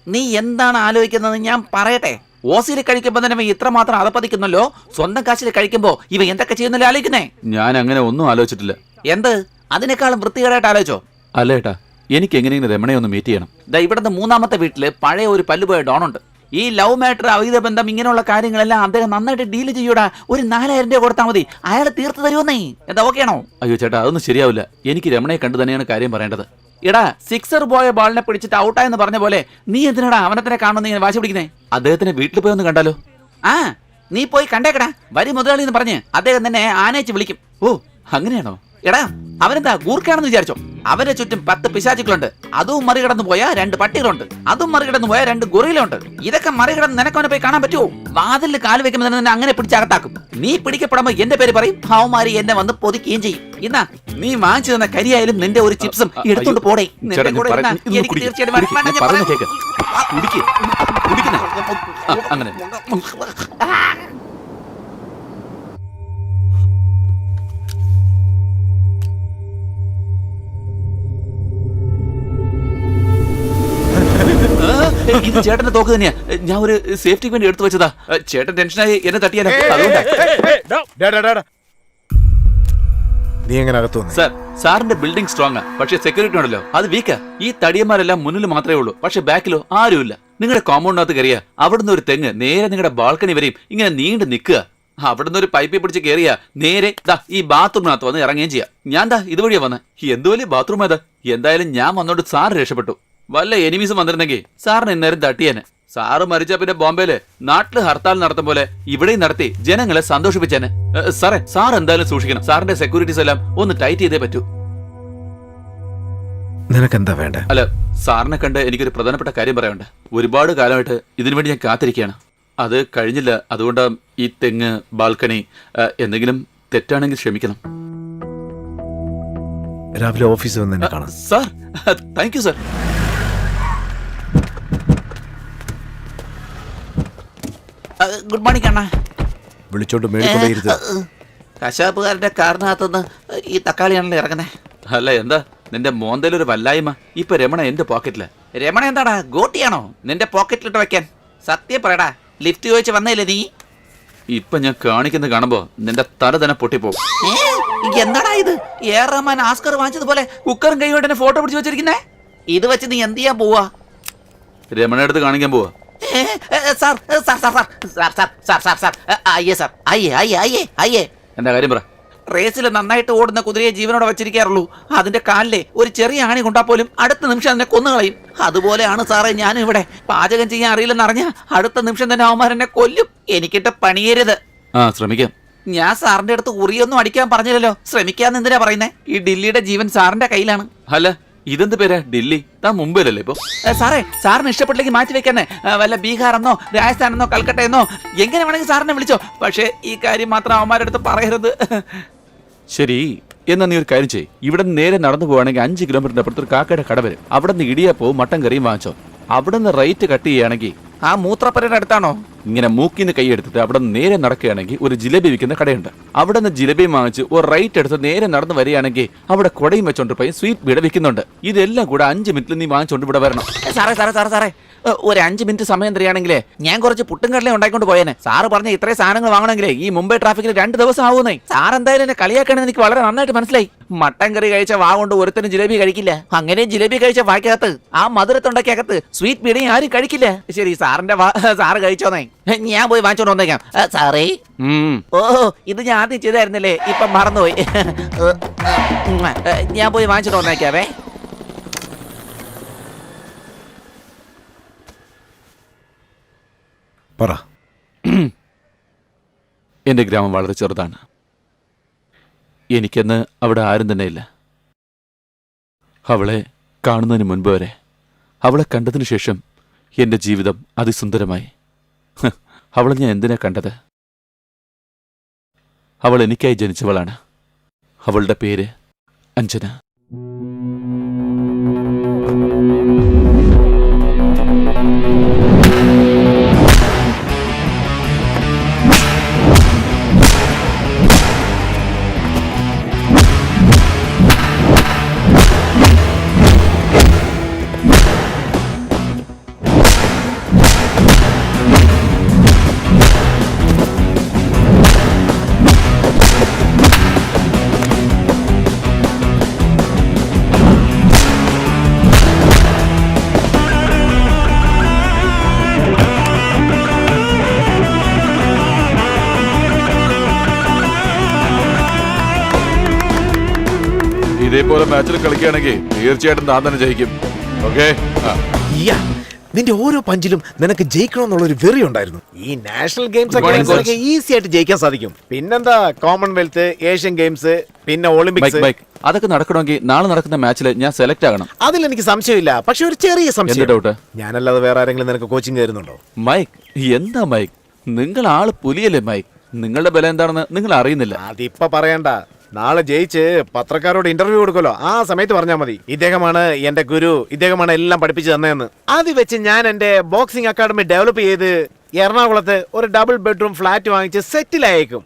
നീ എന്താണ് ആലോചിക്കുന്നത് ഞാൻ പറയട്ടെ. ഓസിയിൽ കഴിക്കുമ്പോ തന്നെ ഇവ ഇത്രമാത്രം അതപ്പതിക്കുന്നല്ലോ. സ്വന്തം കാശിൽ കഴിക്കുമ്പോ ഇവ എന്തൊക്കെ ചെയ്യുന്നല്ലോ ആലോചിക്കുന്നേ. ഞാൻ അങ്ങനെ ഒന്നും ആലോചിച്ചിട്ടില്ല. എന്ത്? അതിനേക്കാളും വൃത്തികേടായിട്ട് ആലോചിച്ചോ? അല്ല ഏട്ടാ, എനിക്ക് എങ്ങനെയെങ്കിലും രമണയെ ഒന്ന് മീറ്റ് ചെയ്യണം. ഇവിടുന്ന് 3ാമത്തെ വീട്ടില് പഴയ ഒരു പല്ലുപോയ ഡോണുണ്ട്. ഈ ലവ് മാറ്റർ, അവിഹിത ബന്ധം, ഇങ്ങനെയുള്ള കാര്യങ്ങളെല്ലാം അദ്ദേഹം നന്നായിട്ട് ഡീൽ ചെയ്യൂടാ. ഒരു 4,000 രൂപ കൊടുത്താൽ മതി, അയാൾ തീർത്ത് തരുമെന്നേ. എന്താ ഓക്കെ ആണോ? അയ്യോ ചേട്ടാ, അതൊന്നും ശരിയാവില്ല. എനിക്ക് രമണയെ കണ്ടു തന്നെയാണ് കാര്യം പറയേണ്ടത്. എടാ സിക്സർ പോയ ബാളിനെ പിടിച്ചിട്ട് ഔട്ടായെന്ന് പറഞ്ഞ പോലെ നീ എന്തിനാടാ അവനത്തിനെ കാണുന്ന ഇങ്ങനെ വാശി പിടിക്കുന്നേ? അദ്ദേഹത്തിന് വീട്ടിൽ പോയി ഒന്ന് കണ്ടാലോ? ആ നീ പോയി കണ്ടേക്കടാ. വരി മുതലാളി എന്ന് പറഞ്ഞ് അദ്ദേഹം തന്നെ ആനയിച്ച് വിളിക്കും. ഓ അങ്ങനെയാണോ? എടാ അവനെന്താ ഗൂർഖയാണെന്ന് വിചാരിച്ചോ? അവന്റെ ചുറ്റും 10 പിശാചുക്കളുണ്ട്. അതും മറികടന്നു പോയ 2 പട്ടികളുണ്ട്. അതും മറികടന്നു പോയ 2 ഗൊറിയിലുണ്ട്. ഇതൊക്കെ മറികടന്ന് നിനക്കവനെ പോയി കാണാൻ പറ്റുമോ? വാതിലിൽ കാല് വെക്കുമ്പോൾ തന്നെ അങ്ങനെ പിടിച്ചകത്താക്കും. നീ പിടിക്കപ്പെടുമ്പോ എന്റെ പേര് പറയും, അവന്മാര് എന്നെ വന്ന് പൊതിക്കുകയും ചെയ്യും. ഇന്നാ നീ വാങ്ങിച്ചു തന്ന കരിയായാലും നിന്റെ ഒരു ചിപ്സും എടുത്തോണ്ട് പോടേ. ചേട്ടാ, എനിക്ക് തീർച്ചയായിട്ടും അങ്ങനെ ഇത് ചേട്ടന്റെ തോക്ക് തന്നെയാ. ഞാൻ ഒരു സേഫ്റ്റിക്ക് വേണ്ടി എടുത്തു വെച്ചതാ. ചേട്ടൻ ടെൻഷനായി എന്നെ തട്ടിയാലോ, അതുകൊണ്ടാ. നീ എങ്ങനെ അകത്തു വന്നേ? സാർ, സാറിന്റെ ബിൽഡിംഗ് സ്ട്രോങ് ആ, പക്ഷെ സെക്യൂരിറ്റി ഉണ്ടല്ലോ അത് വീക്കാ. ഈ തടിയന്മാരെല്ലാം മുന്നിൽ മാത്രമേ ഉള്ളൂ, പക്ഷെ ബാക്കിലോ ആരുമില്ല. നിങ്ങളുടെ കോമ്പൗണ്ടിനകത്ത് കയറിയ അവിടുന്ന് ഒരു തെങ്ങ് നേരെ നിങ്ങളുടെ ബാൽക്കണി വരെയും ഇങ്ങനെ നീണ്ടു നിൽക്കുക. അവിടുന്ന് ഒരു പൈപ്പിൽ പിടിച്ച് കയറിയ നേരെ ദാ ഈ ബാത്റൂമിനകത്ത് വന്ന് ഇറങ്ങുകയും ചെയ്യാം. ഞാൻ ദാ ഇതുവഴിയാ വന്ന്. എന്ത് വലിയ ബാത്റൂം ഏതാ? എന്തായാലും ഞാൻ വന്നോണ്ട് സാർ രക്ഷപ്പെട്ടു. വല്ല എനിമീസും വന്നിരുന്നെങ്കിൽ സാറിന് ഇന്നേരം തട്ടിയേനെ. സാറ് മരിച്ച പിന്നെ ബോംബെയില് നാട്ടില് ഹർത്താൽ നടത്തും പോലെ ഇവിടെയും നടത്തി ജനങ്ങളെ സന്തോഷിപ്പിച്ചേനെ. സാറേ, സാർ എന്തായാലും സൂക്ഷിക്കണം. സാറിന്റെ സെക്യൂരിറ്റീസ് എല്ലാം ഒന്ന് ടൈറ്റ് ചെയ്തേ പറ്റൂ. നിനക്കെന്താ വേണ്ട? അല്ല, സാറിനെ കണ്ട് എനിക്കൊരു പ്രധാനപ്പെട്ട കാര്യം പറയാനുണ്ട്. ഒരുപാട് കാലമായിട്ട് ഇതിനുവേണ്ടി ഞാൻ കാത്തിരിക്കുകയാണ്. അത് കഴിഞ്ഞില്ല. അതുകൊണ്ട് ഈ തെങ്ങ്, ബാൽക്കണി, എന്തെങ്കിലും തെറ്റാണെങ്കിൽ ക്ഷമിക്കണം. രാവിലെ ഓഫീസിൽ വന്ന് എന്നെ കാണാം. Sir, thank you sir. Good morning അണ്ണാ. വിളിച്ചോണ്ട് മേടിക്കൊണ്ടേയിരുത്. കശാപ്പുകാരന്റെ കാറിനകത്തുനിന്ന് ഈ തക്കാളിയാണല്ലോ ഇറങ്ങുന്നേ. അല്ല, എന്താ നിന്റെ മോന്തയിലൊരു വല്ലായ്മ? ഇപ്പൊ രമണ എന്റെ പോക്കറ്റില്. രമണ എന്താടാ ഗോട്ടിയാണോ നിന്റെ പോക്കറ്റിലിട്ട് വെക്കാൻ? സത്യം പറയടാ, ലിഫ്റ്റ് ചോദിച്ച് വന്നേല്ലേ നീ? ഇപ്പൊ ഞാൻ കാണിക്കുന്നത് കാണുമ്പോ നിന്റെ തല തന്നെ പൊട്ടിപ്പോകും. എന്താടാ ഇത്? എ.ആർ. റഹ്മാൻ ആസ്കർ വാങ്ങിച്ചതുപോലെ കുക്കറും കൈകൊണ്ട് തന്നെ ഫോട്ടോ പിടിച്ച് വെച്ചിരിക്കുന്നേ. ഇത് വെച്ച് നീ എന്ത് ചെയ്യാൻ പോവാ? രമണ എടുത്ത് കാണിക്കാൻ പോവാ. Sir sir sir sir sir sir sir sir അയ്യേ സാർ, അയ്യേ അയ്യേ അയ്യേ അയ്യേ. എന്താ കാര്യം പറ. റേസിൽ നന്നായിട്ട് ഓടുന്ന കുതിരയെ ജീവനോടെ വെച്ചിരിക്കാറുള്ളൂ. അതിന്റെ കാലിലെ ഒരു ചെറിയ ആണി കൊണ്ടാ പോലും അടുത്ത നിമിഷം അതിനെ കൊന്നുകളയും. അതുപോലെയാണ് സാറേ ഞാനും ഇവിടെ. പാചകം ചെയ്യാൻ അറിയില്ലെന്ന് അറിഞ്ഞാൽ അടുത്ത നിമിഷം തന്നെ അവന്മാരെന്നെ കൊല്ലും. എനിക്കിട്ട് പണിയരുത്. ശ്രമിക്കാം. ഞാൻ സാറിന്റെ അടുത്ത് ഉറിയൊന്നും അടിക്കാൻ പറഞ്ഞില്ലല്ലോ. ശ്രമിക്കാന്ന് എന്തിനാ പറയുന്നേ? ഈ ഡില്ലിയുടെ ജീവൻ സാറിന്റെ കയ്യിലാണ്. അല്ല, ഇതെന്ത് പേരാ? ഡില്ലി? താൻ മുംബൈയിലല്ലേ ഇപ്പൊ? സാറേ, സാറിന് ഇഷ്ടപ്പെട്ടില്ലെങ്കിൽ മാറ്റി വെക്കാന്നെ. വല്ല ബീഹാറെന്നോ രാജസ്ഥാനെന്നോ കൽക്കട്ടയെന്നോ എങ്ങനെ വേണമെങ്കിൽ സാറിനെ വിളിച്ചോ. പക്ഷേ ഈ കാര്യം മാത്രം അവന്മാരുടെ അടുത്ത് പറയരുത്. ശരി, എന്നാ നീ ഒരു കാര്യം ചെയ്യ്. ഇവിടെ നിന്ന് നേരെ നടന്നു പോവാണെങ്കിൽ 5 കിലോമീറ്ററിന്റെ അപ്പുറത്തൊരു കാക്കയുടെ കട വരും. അവിടെ നിന്ന് ഇടിയപ്പവും മട്ടൻ കറിയും വാങ്ങിച്ചോ. അവിടെ നിന്ന് റേറ്റ് കട്ട് ചെയ്യുകയാണെങ്കിൽ ആ മൂത്രപ്പരയുടെ അടുത്താണോ? ഇങ്ങനെ മൂക്കിന്ന് കൈ എടുത്തിട്ട് അവിടെ നിന്ന് നേരെ നടക്കുകയാണെങ്കിൽ ഒരു ജിലേബി വിൽക്കുന്ന കടയുണ്ട്. അവിടെ നിന്ന് ജിലേബി വാങ്ങിച്ച് ഒരു റൈറ്റ് എടുത്ത് നേരെ നടന്ന് വരികയാണെങ്കിൽ അവിടെ കൊടയും വെച്ചോണ്ട് പോയി സ്വീറ്റ് ബീഡ വിൽക്കുന്നുണ്ട്. ഇതെല്ലാം കൂടെ 5 മിനിറ്റിൽ നീ വാങ്ങിച്ചോണ്ട് ഇവിടെ വരണം. സാറേ സാറേ സാറേ സാറേ ഒരു 5 മിനിറ്റ് സമയം തരികയാണെങ്കിലേ ഞാൻ കുറച്ച് പുട്ടും കടലേ ഉണ്ടായിക്കൊണ്ട് പോയേനെ. സാറ് പറഞ്ഞ ഇത്രയും സാധനങ്ങൾ വാങ്ങണമെങ്കിലേ ഈ മുംബൈ ട്രാഫിക്കിൽ 2 ദിവസം ആവുന്നേ. സാർ എന്തായാലും എന്നെ കളിയാക്കണമെന്ന് എനിക്ക് വളരെ നന്നായിട്ട് മനസ്സിലായി. മട്ടൻ കറി കഴിച്ച വാ കൊണ്ട് ഒരുത്തനും ജിലേബി കഴിക്കില്ല. അങ്ങനെ ജിലേബി കഴിച്ച വാക്കകത്ത് ആ മധുരത്തുണ്ടാക്കിയകത്ത് സ്വീറ്റ് ബീഡയും ആരും കഴിക്കില്ല. ശരി, സാറിന്റെ സാറ് കഴിച്ചോന്നേ. ഞാൻ പോയി വാങ്ങിച്ചോണ്ട് വന്നേക്കാം. സാറേ, ഓഹോ ഇത് ഞാൻ ആദ്യം ചെയ്തായിരുന്നല്ലേ, ഇപ്പം മറന്നുപോയി. ഞാൻ പോയി വാങ്ങിച്ചോണ്ട് വന്നേക്കാവേ. പറ. എൻ്റെ ഗ്രാമം വളരെ ചെറുതാണ്. എനിക്കെന്ന് അവിടെ ആരും തന്നെ ഇല്ല. അവളെ കാണുന്നതിന് മുൻപ് വരെ, അവളെ കണ്ടതിനു ശേഷം എൻ്റെ ജീവിതം അതിസുന്ദരമായി. അവളെ ഞാൻ എന്തിനാ കണ്ടത്? അവൾ എനിക്കായി ജനിച്ചവളാണ്. അവളുടെ പേര് അഞ്ജന. ഇതേപോലെ മാച്ചിൽ കളിക്കുകയാണെങ്കിൽ തീർച്ചയായിട്ടും താൻ തന്നെ ജയിക്കും. ഓക്കെ? ഇയ്യാ, നിന്റെ ഓരോ പഞ്ചിലും നിനക്ക് ജയിക്കണമെന്നുള്ള ഒരു വെറി ഉണ്ടായിരുന്നു. ഈ നാഷണൽ ഗെയിംസ് Good morning, ഒക്കെ ഈസി ആയിട്ട് ജയിക്കാൻ സാധിക്കും. പിന്നെന്താ കോമൺവെൽത്ത്, ഏഷ്യൻ ഗെയിംസ്, പിന്നെ ഒളിമ്പിക്സ്. അതൊക്കെ നടക്കണമെങ്കിൽ നാളെ നടക്കുന്ന മാച്ചിൽ ഞാൻ സെലക്ട് ആകണം. അതിൽ എനിക്ക് സംശയമില്ല. പക്ഷെ ഒരു ചെറിയ എന്ത് സംശയം. ഡൗട്ട്? ഞാനല്ലാതെ വേറെ ആരെങ്കിലും നിനക്ക് കോച്ചിങ് തരുന്നുണ്ടോ? മൈക്ക്, എന്താ മൈക്ക്? നിങ്ങൾ ആള് പുലിയല്ലേ മൈക്ക്? നിങ്ങളുടെ ബലം എന്താണെന്ന് നിങ്ങൾ അറിയുന്നില്ല. അതിപ്പോ പറയണ്ട. നാളെ ജയിച്ച് പത്രക്കാരോട് ഇന്റർവ്യൂ കൊടുക്കല്ലോ, ആ സമയത്ത് പറഞ്ഞാൽ മതി. ഇദ്ദേഹമാണ് എന്റെ ഗുരു, ഇദ്ദേഹമാണ് എല്ലാം പഠിപ്പിച്ചു തന്നതെന്ന്. അത് വെച്ച് ഞാൻ എന്റെ ബോക്സിംഗ് അക്കാഡമി ഡെവലപ്പ് ചെയ്ത് എറണാകുളത്ത് ഒരു ഡബിൾ ബെഡ്റൂം ഫ്ലാറ്റ് വാങ്ങിച്ച് സെറ്റിലായേക്കും.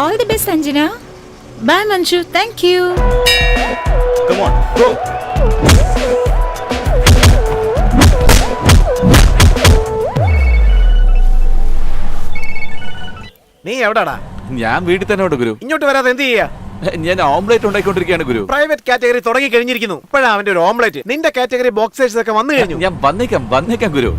All the best Anjana. Bye Manju, thank you. Come on, go. നീ എവിടാടാ? ഞാൻ വീട്ടിൽ തന്നെ ഉണ്ട് ഗുരു. ഇങ്ങോട്ട് വരാതെ എന്ത് ചെയ്യാ? ഞാൻ ഓംലേറ്റ് ഉണ്ടാക്കിക്കൊണ്ടിരിക്കുകയാണ് ഗുരു. പ്രൈവറ്റ് കാറ്റഗറി തുടങ്ങി കഴിഞ്ഞിരിക്കുന്നു. ഇപ്പോഴാ അവന്റെ ഒരു ഓംലെറ്റ്. നിന്റെ കാറ്റഗറി ബോക്സേഴ്സ് ഒക്കെ വന്നു കഴിഞ്ഞു. ഞാൻ വന്നേക്കാം ഗുരു.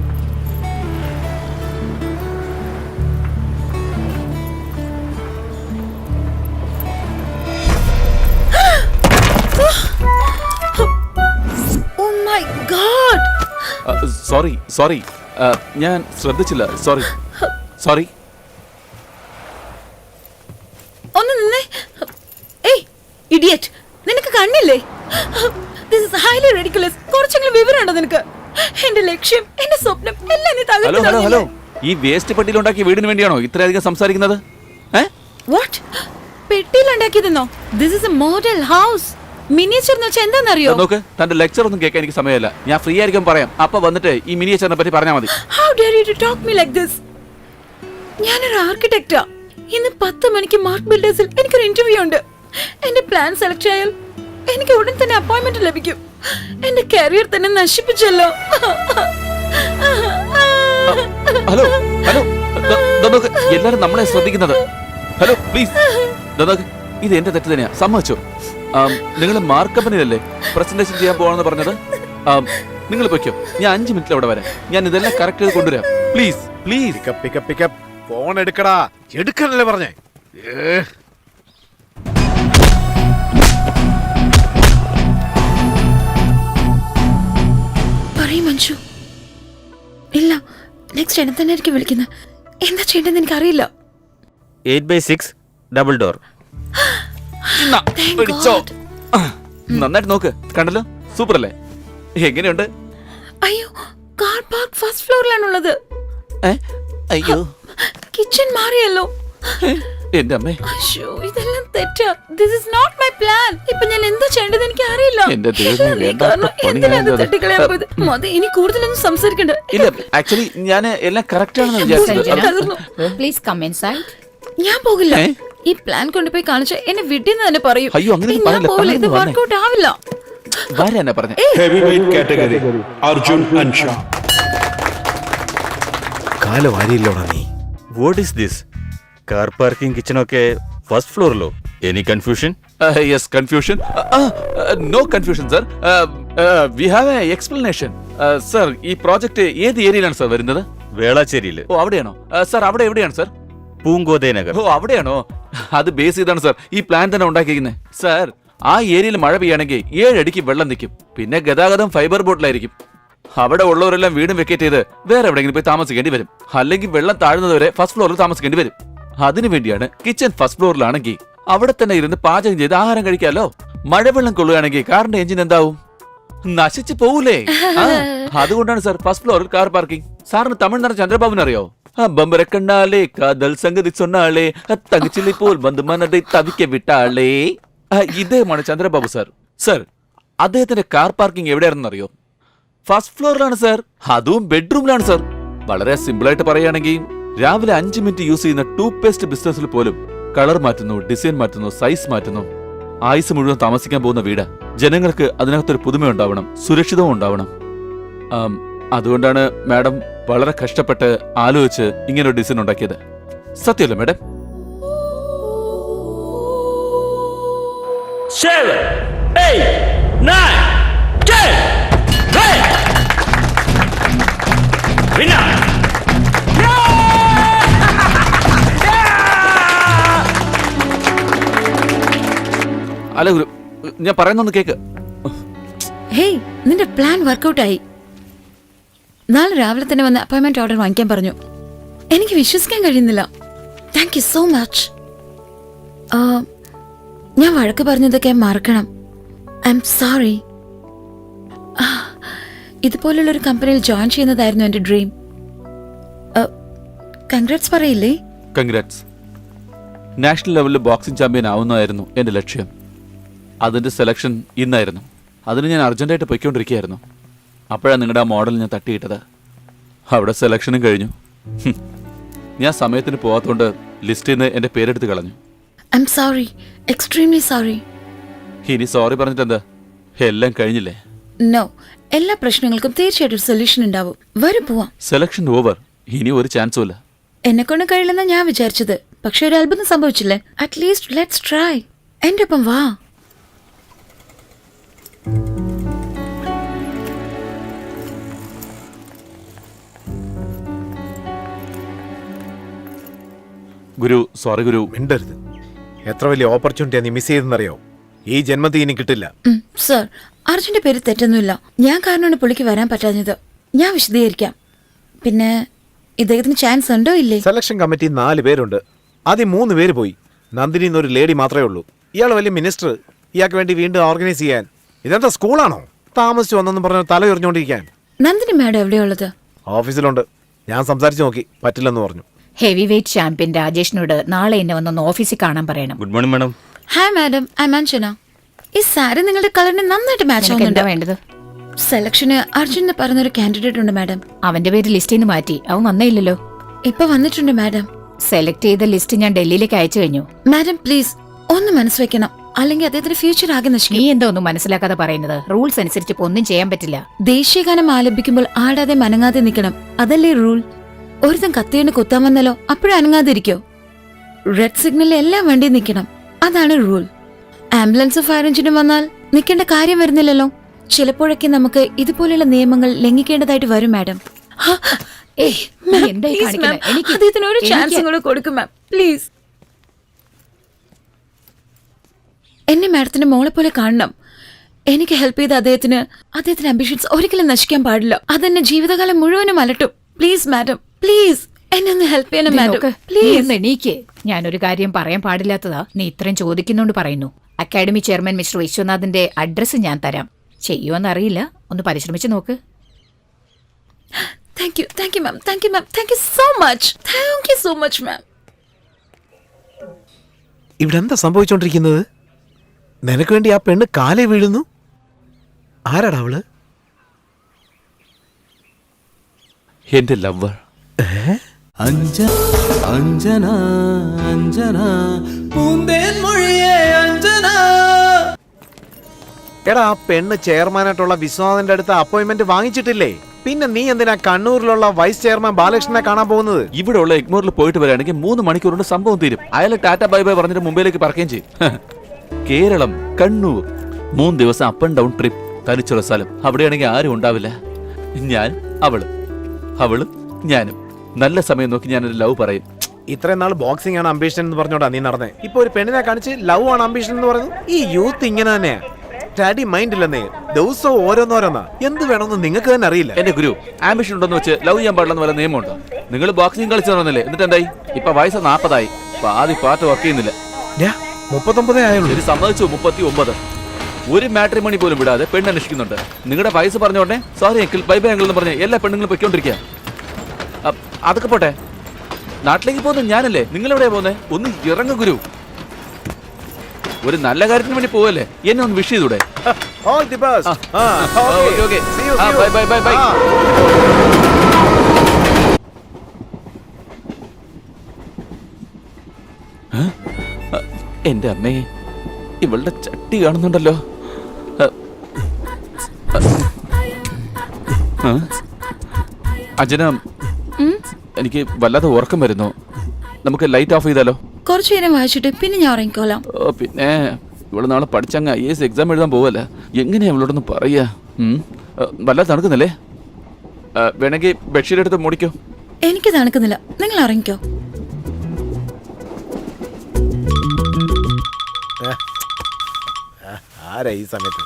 Oh my god. സോറി, ഞാൻ ശ്രദ്ധിച്ചില്ല. സോറി. ഒന്ന് നിന്നേ. ഏയ് ഇഡിയറ്റ്, നിനക്ക് കണ്ണില്ലേ? This is highly ridiculous. കുറച്ചെങ്കിലും വിവരമുണ്ടോ നിനക്ക്? എന്റെ ലക്ഷ്യം, എന്റെ സ്വപ്നം എല്ലാം നീ ഹലോ തകർത്ത്. ഈ വേസ്റ്റ് പെട്ടിയിലുണ്ടാക്കിയ വീടിന് വേണ്ടിയാണോ ഇത്രയധികം സംസാരിക്കുന്നത്? വാട്ട്? പെട്ടിയിലുണ്ടാക്കിയതെന്നോ? This is a model house. Miniature എന്ന് വെച്ചാൽ എന്താണെന്നറിയോ? നോക്ക്, തന്റെ ലെക്ചർ ഒന്നും കേൾക്കാൻ എനിക്ക് സമയമില്ല. ഞാൻ ഫ്രീ ആയിരിക്കും പറയാം. അപ്പൊ വന്നിട്ട് ഈ മിനിയേച്ചറിനെ പറ്റി പറഞ്ഞാൽ മതി. How dare you to talk me like this? ഞാനൊരു ആർക്കിടെക്റ്റാ. ഇന്ന് 10 മണിക്ക് മാർക്ക് ബിൽഡേഴ്സിൽ എനിക്കൊരു ഇന്റർവ്യൂ ഉണ്ട്. എന്റെ പ്ലാൻ സെലക്ട് ആയാൽ എനിക്ക് ഉടൻ തന്നെ അപ്പോയിന്റ്മെന്റ് ലഭിക്കും. എന്റെ കരിയർ തന്നെ നശിപ്പിച്ചല്ലോ. ഹലോ, നോക്ക്, എല്ലാരും നമ്മളെ ശ്രദ്ധിക്കുന്നത്. ഹലോ പ്ലീസ്, നോക്ക്, ഇത് എന്റെ തെറ്റ് തന്നെയാ, സമ്മതിച്ചു. നിങ്ങൾ മാർക്ക് കമ്പനിയിലല്ലേ പ്രസന്റേഷൻ ചെയ്യാൻ പോവാണെന്ന് പറഞ്ഞത്? നിങ്ങൾ പൊയ്ക്കോ, ഞാൻ 5 മിനിറ്റിൽ അവിടെ വരാം. ഞാൻ ഇതെല്ലാം കറക്റ്റ് ചെയ്ത് കൊണ്ടുവരാം. പ്ലീസ്. പിക്കപ്പ്. ഫോൺ എടുക്കടാ. എടുക്കാനല്ലേ പറഞ്ഞേ? പറയൂ മഞ്ജു. ഇല്ല, നെക്സ്റ്റ് എന്നെ തന്നെ ആയിരിക്കും വിളിക്കുന്നത്. എന്താ ചെയ്യേണ്ടതെന്ന് എനിക്കറിയില്ല. 8x6 double door. നന്നായിട്ട് നോക്ക്, കണ്ടല്ലോ, സൂപ്പർ അല്ലേ? എങ്ങനെയുണ്ട്? അയ്യോ, കാർ പാർക്ക് ഫസ്റ്റ് ഫ്ലോറിലാണുള്ളത്. അയ്യോ, കിച്ചൺ മാറിയല്ലോ. എന്റെ അമ്മേ, അയ്യോ, ഇതെല്ലാം തെറ്റാ. This is not my plan. ഇപ്പൊ ഞാൻ എന്താ ചെയ്യേണ്ടത് എനിക്ക് അറിയില്ല. എന്റെ ദൈവമേ, വേണ്ടാത്ത പണിയായത് അത്. മതി, ഇനി കൂടുതലൊന്നും സംസാരിക്കണ്ട. ഇല്ല, ആക്ച്വലി ഞാൻ എല്ലാം കറക്റ്റ് ആണെന്ന് വിചാരിച്ചത്. Please come inside. ഞാൻ പോകില്ല. ഈ പ്ലാൻ കൊണ്ടുപോയി കാണിച്ച എന്നെ വിട്ടിന്ന് തന്നെ പറയൂ. അയ്യോ, അങ്ങനെ ഞാൻ പറയില്ല. പോകില്ല. ഇത് വർക്കൗട്ട് ആവില്ല. വരാനാ പറഞ്ഞേ. Heavyweight category Arjun Ansha. കാലം ആരില്ലോടാ നീ. What is this? Car parking കിച്ചണൊക്കെ ഫസ്റ്റ് ഫ്ലോറിലോ? Any confusion? Yes, confusion. No confusion sir. We have an explanation. Sir, ഈ പ്രോജക്റ്റ് ഏത് ഏരിയയിലാണ് സർ വരുന്നത്? വേളാച്ചേരിയില്. ഓ, അവിടെയാണോ സർ? അവിടെ എവിടെയാണ് സർ? പൂങ്കോതേ നഗർ. ഓ, അവിടെയാണോ? അത് ബേസ് ചെയ്താണ് സർ ഈ പ്ലാൻ തന്നെ ഉണ്ടാക്കിയിരിക്കുന്നത്. സർ, ആ ഏരിയയിൽ മഴ പെയ്യാണെങ്കിൽ 7 അടിക്ക് വെള്ളം നിൽക്കും. പിന്നെ ഗതാഗതം ഫൈബർ ബോട്ടിലായിരിക്കും. അവിടെ ഉള്ളവരെല്ലാം വീടും വെക്കേറ്റ് ചെയ്ത് വേറെ എവിടെയെങ്കിലും പോയി താമസിക്കേണ്ടി വരും. അല്ലെങ്കിൽ വെള്ളം താഴുന്നതുവരെ ഫസ്റ്റ് ഫ്ലോറിൽ താമസിക്കേണ്ടി വരും. അതിനുവേണ്ടിയാണ് കിച്ചൺ ഫസ്റ്റ് ഫ്ലോറിലാണെങ്കിൽ അവിടെ തന്നെ ഇരുന്ന് പാചകം ചെയ്ത് ആഹാരം കഴിക്കാമല്ലോ. മഴവെള്ളം കൊള്ളുകയാണെങ്കിൽ കാറിന്റെ എഞ്ചിൻ എന്താവും? നശിച്ചു പോവൂലേ? അതുകൊണ്ടാണ് സാർ ഫസ്റ്റ് ഫ്ലോറിൽ കാർ പാർക്കിംഗ്. സാറിന് തമിഴ്നാട് ചന്ദ്രബാബുവിന് അറിയോ? ബമ്പര കണ്ണാലേ കാതൽ സംഗതി സൊന്നാളേ തകച്ചില്ലി പോൽ ബന്ധു മനதை തവിക്ക വിട്ടാളേ. ഇദ്ദേഹമാണ് ചന്ദ്രബാബു സാർ. സാർ, അദ്ദേഹത്തിന്റെ കാർ പാർക്കിംഗ് എവിടെയാണെന്ന് അറിയോ? ഫസ്റ്റ് ഫ്ലോറിലാണ് സാർ. അതും ബെഡ്റൂമിലാണ് സാർ. വളരെ സിമ്പിൾ ആയിട്ട് പറയുകയാണെങ്കിൽ രാവിലെ 5 മിനിറ്റ് യൂസ് ചെയ്യുന്ന ടൂത്ത് പേസ്റ്റ് ബിസിനസ്സിൽ പോലും കളർ മാറ്റുന്നു, ഡിസൈൻ മാറ്റുന്നു, സൈസ് മാറ്റുന്നു. ആയുസ് മുഴുവൻ താമസിക്കാൻ പോകുന്ന വീട്. ജനങ്ങൾക്ക് അതിനകത്തൊരു പുതുമയുണ്ടാവണം, സുരക്ഷിതവും ഉണ്ടാവണം. അതുകൊണ്ടാണ് മാഡം വളരെ കഷ്ടപ്പെട്ട് ആലോചിച്ച് ഇങ്ങനൊരു ഡിസൈൻ ഉണ്ടാക്കിയത്. സത്യമല്ലേ മാഡം? 7, 8, 9, 10. Hey! Winner! അല്ല ഗുരു, ഞാൻ പറയുന്നൊന്ന് കേക്ക്. ഹേയ്, നിന്റെ പ്ലാൻ വർക്കൗട്ട് ആയി. നാളെ രാവിലെ തന്നെ വന്ന് അപ്പോയിന്റ്മെന്റ് ഓർഡർ വാങ്ങിക്കാൻ പറഞ്ഞു. എനിക്ക് വിശ്വസിക്കാൻ കഴിയുന്നില്ല. Thank you so much. ഞാൻ വഴക്ക് പറഞ്ഞതൊക്കെ മറക്കണം. I am sorry. ഇതുപോലുള്ളൊരു കമ്പനിയിൽ ജോയിൻ ചെയ്യുന്നതായിരുന്നു എന്റെ ഡ്രീം. കൺഗ്രാറ്റ്സ് പറയില്ലേ? കൺഗ്രാറ്റ്സ്. നാഷണൽ ലെവലിൽ ബോക്സിംഗ് ചാമ്പ്യൻ ആവുന്നതായിരുന്നു എന്റെ ലക്ഷ്യം. അതിന്റെ സെലക്ഷൻ ഇന്നായിരുന്നു. അതിന് ഞാൻ അർജന്റായിട്ട് പൊയ്ക്കൊണ്ടിരിക്കുകയായിരുന്നു. അപ്പോഴാണ് നിങ്ങളുടെ ആ മോഡൽ ഞാൻ തട്ടിയിട്ടത്. അവിടെ സെലക്ഷനും കഴിഞ്ഞു. ഞാൻ സമയത്തിന് പോകാത്തോണ്ട് ലിസ്റ്റിൽ നിന്ന് എന്റെ പേരെടുത്ത് കളഞ്ഞു. I am sorry, extremely sorry. ഇനി സോറി പറഞ്ഞിട്ട് എന്താ? എല്ലാം കഴിഞ്ഞില്ലേ? നോ, എല്ലാ പ്രശ്നങ്ങൾക്കും തീർച്ചയായിട്ടും സൊല്യൂഷൻ ഉണ്ടാവും. വരും പോവാം. Selection over. ഇനി ഒരു ചാൻസും ഇല്ല. എന്നെ കൊണ്ട് കഴിയില്ലെന്നാ ഞാൻ വിചാരിച്ചത്. പക്ഷെ ഒരു അത്ഭുതം സംഭവിച്ചില്ലേ? At least let's try. എന്റെ ഒപ്പം വാ. ഗുരു, സോറി ഗുരു. മിണ്ടരുത്. എത്ര വലിയ ഓപ്പർച്യൂണിറ്റിയാ നീ മിസ് ചെയ്തെന്നറിയോ? ഈ ജന്മത്തിൽ ഇനി കിട്ടില്ല. സർ, അർജുന്റെ പേര് തെറ്റൊന്നുമില്ല. ഞാൻ കാരണമാണ് പുള്ളിക്ക് വരാൻ പറ്റാഞ്ഞത്. ഞാൻ വിശദീകരിക്കാം. പിന്നെ ഇദ്ദേഹത്തിന് ചാൻസ് ഉണ്ടോ ഇല്ലേ? സെലക്ഷൻ കമ്മിറ്റി 4 പേരുണ്ട്. ആദ്യം 3 പേര് പോയി. നന്ദിനി എന്നൊരു ലേഡി മാത്രമേ ഉള്ളൂ. ഇയാൾ വലിയ മിനിസ്റ്റർ. ഇയാൾക്ക് വേണ്ടി വീണ്ടും ഓർഗനൈസ് ചെയ്യാൻ. ഇതെന്താ സ്കൂളാണോ? താമസിച്ചു വന്നെന്ന് പറഞ്ഞ തല എറിഞ്ഞുകൊണ്ടിരിക്കാൻ. നന്ദിനി മാഡം എവിടെയുള്ളത്? ഓഫീസിലുണ്ട്. ഞാൻ സംസാരിച്ചു നോക്കി, പറ്റില്ലെന്ന് പറഞ്ഞു. ഹെവി വെയിറ്റ് ചാമ്പ്യൻ രാജേഷിനോട് നാളെ എന്നെ വന്നൊന്ന് ഓഫീസിൽ കാണാൻ പറയണം. Good morning madam. Hi madam, I am Anjana. ഈ സാരി നിങ്ങളുടെ കളറിന് നന്നായിട്ട് മാച്ച് എന്താ ആവുന്നുണ്ട്. വേണ്ടത്? സെലക്ഷന് അർജുൻ എന്ന് പറഞ്ഞൊരു കാൻഡിഡേറ്റ് ഉണ്ട് മാഡം. അവന്റെ പേര് ലിസ്റ്റിൽ നിന്ന് മാറ്റി. അവൻ വന്നേയില്ലല്ലോ. ഇപ്പൊ വന്നിട്ടുണ്ട് മാഡം. സെലക്ട് ചെയ്ത ലിസ്റ്റ് ഞാൻ ഡൽഹിയിലേക്ക് അയച്ചു കഴിഞ്ഞു. മാഡം പ്ലീസ് ഒന്ന് മനസ്സ് വെക്കണം, അല്ലെങ്കിൽ അദ്ദേഹത്തിന്റെ ഫ്യൂച്ചർ ആകെ നീ നശിക്കും. എന്താ ഒന്നും മനസ്സിലാക്കാതെ പറയുന്നത്? റൂൾസ് അനുസരിച്ച് ഇപ്പൊ ഒന്നും ചെയ്യാൻ പറ്റില്ല. ദേശീയഗാനം ആലപിക്കുമ്പോൾ ആടാതെ മനങ്ങാതെ നിൽക്കണം. അതല്ലേ റൂൾ? ഒരുത്തൻ കത്തിയോണ്ട് കുത്താൻ വന്നല്ലോ, അപ്പോഴും അനങ്ങാതിരിക്കോ? റെഡ് സിഗ്നലിൽ എല്ലാം വണ്ടി നിൽക്കണം. അതാണ് റൂൾ. ആംബുലൻസും ഫയർ എഞ്ചിനും വന്നാൽ നിൽക്കേണ്ട കാര്യം വരുന്നില്ലല്ലോ. ചിലപ്പോഴൊക്കെ നമുക്ക് ഇതുപോലെയുള്ള നിയമങ്ങൾ ലംഘിക്കേണ്ടതായിട്ട് വരും മാഡം. എന്തായി കാണിക്കുന്നെ? എനിക്ക് അദ്ദേഹത്തിന് ഒരു ചാൻസ് കൂടെ കൊടുക്കും മാം, പ്ലീസ്. എന്നെ മാഡത്തിന്റെ മോളെ പോലെ കാണണം. എനിക്ക് ഹെൽപ്പ് ചെയ്ത അദ്ദേഹത്തിന്റെ അംബിഷൻസ് ഒരിക്കലും നശിക്കാൻ പാടില്ല. അതെന്നെ ജീവിതകാലം മുഴുവനും അലട്ടും. പ്ലീസ് മാഡം, പ്ലീസ് എന്നെ ഒന്ന് ഹെൽപ്പ് ചെയ്യണം മാഡം, പ്ലീസ്. എണീക്ക്. ഞാനൊരു കാര്യം പറയാൻ പാടില്ലാത്തതാ. നീ ഇത്രയും ചോദിക്കുന്നോണ്ട് പറയുന്നു. അക്കാഡമി ചെയർമാൻ മിസ്റ്റർ വിശ്വനാഥിന്റെ അഡ്രസ്സ് ഞാൻ തരാം. ചെയ്യുമെന്നറിയില്ല, ഒന്ന് പരിശ്രമിച്ചു നോക്ക്. Thank you, thank you ma'am, thank you ma'am, thank you so much, thank you so much ma'am. ഇവിടെ എന്താ സംഭവിച്ചോണ്ടിരിക്കുന്നത്? നിനക്ക് വേണ്ടി ആ പെണ്ണ് കാലേ വീഴുന്നു. ആരാടാ അവള്? എന്റെ ലവർ. എടാ, ആ പെണ്ണ് ചെയർമാനായിട്ടുള്ള വിശ്വനാഥന്റെ അടുത്ത് അപ്പോയിന്റ്മെന്റ് വാങ്ങിച്ചിട്ടില്ലേ? പിന്നെ നീ എന്തിനാ കണ്ണൂരിലുള്ള വൈസ് ചെയർമാൻ ബാലകൃഷ്ണനെ കാണാൻ പോകുന്നത്? ഇവിടെ ഉള്ള എഗ്മോറിൽ പോയിട്ട് വരികയാണെങ്കിൽ 3 മണിക്കൂർ കൊണ്ട് സംഭവം തീരും. അയാൾ ടാറ്റ ബൈ ബൈ പറഞ്ഞിട്ട് മുംബൈയിലേക്ക് പറക്കുകയും ചെയ്യും. കേരളം, കണ്ണൂർ, 3 ദിവസം അപ്പ് ആൻഡ് ഡൗൺ ട്രിപ്പ്. തനിച്ചുള്ള സ്ഥലം. അവിടെയാണെങ്കിൽ ആരും ഉണ്ടാവില്ല. ഞാൻ, അവളും ഞാനും. നല്ല സമയം നോക്കി ഞാൻ ഒരു ലവ് പറയും. ഇത്രയും നാൾ ബോക്സിംഗ് ആണ് അംബീഷൻ എന്ന് പറഞ്ഞോടാ നീ നടന്നേ. ഇപ്പൊ ഒരു പെണ്ണിനെ കാണിച്ച് ലവ് ആണ് അംബീഷൻ എന്ന് പറയുന്നു. ഈ യൂത്ത് ഇങ്ങനെ തന്നെയാ, സ്റ്റഡി മൈൻഡ് ഇല്ലെന്നേ. ദിവസവും ഓരോന്നോരോന്നാ. എന്ത് വേണമെന്ന് നിങ്ങൾക്ക് തന്നെ അറിയില്ല. എന്റെ ഗുരു, ആംബിഷൻ ഉണ്ടെന്ന് വെച്ച് ലവ് ചെയ്യാൻ പാടില്ലെന്ന് വല്ല നിയമമുണ്ടോ? നിങ്ങൾ ബോക്സിംഗ് കളിച്ചു തന്നില്ലേ, എന്നിട്ട് എന്തായി? ഇപ്പൊ വയസ്സ് 40 പാതി പാർട്ട് വർക്ക് ചെയ്യുന്നില്ല. 39 ആയുള്ളൂ. ശരി, സമ്മതിച്ചു 39. ഒരു മാട്രിമണി പോലും വിടാതെ പെണ്ണ് അന്വേഷിക്കുന്നുണ്ട്. നിങ്ങളുടെ വയസ്സ് പറഞ്ഞോടനെ sorry uncle, bye bye uncle എന്ന് പറഞ്ഞ് എല്ലാ പെണ്ണുങ്ങളും പൊയ്ക്കൊണ്ടിരിക്കുക. അതൊക്കെ പോട്ടെ, നാട്ടിലേക്ക് പോകുന്നത് ഞാനല്ലേ, നിങ്ങൾ എവിടെയാ പോകുന്നത്? ഒന്ന് ഇറങ്ങ ഗുരു. ഒരു നല്ല കാര്യത്തിന് വേണ്ടി പോവല്ലേ, എന്നെ ഒന്ന് വിഷ് ചെയ്തൂടെ? All the best. Okay. See you. Bye. എന്റെ അമ്മേ, ഇവളുടെ ചട്ടി കാണുന്നുണ്ടല്ലോ. അജന, എനിക്ക് വല്ലാതെ ഉറക്കം വരുന്നു. നമുക്ക് ലൈറ്റ് ഓഫ് ചെയ്താലോ? കുറച്ചു നേരം വായിച്ചിട്ട് പിന്നെ ഞാൻ ഉറങ്ങിക്കോളാം. പിന്നെ ഇവള് നാളെ പഠിച്ചങ്ങ് IAS എക്സാം എഴുതാൻ പോവല്ല. എങ്ങനെയാ ഇവളോടൊന്ന് പറയാ? വല്ലാതെ തണുക്കുന്നില്ലേ? വേണമെങ്കിൽ ബെഡ്ഷീറ്റ് എടുത്ത് മൂടിക്കോ. എനിക്ക് തണുക്കുന്നില്ല, നിങ്ങൾ ഇറങ്ങിക്കോ. ആരാ ഈ സമയത്ത്?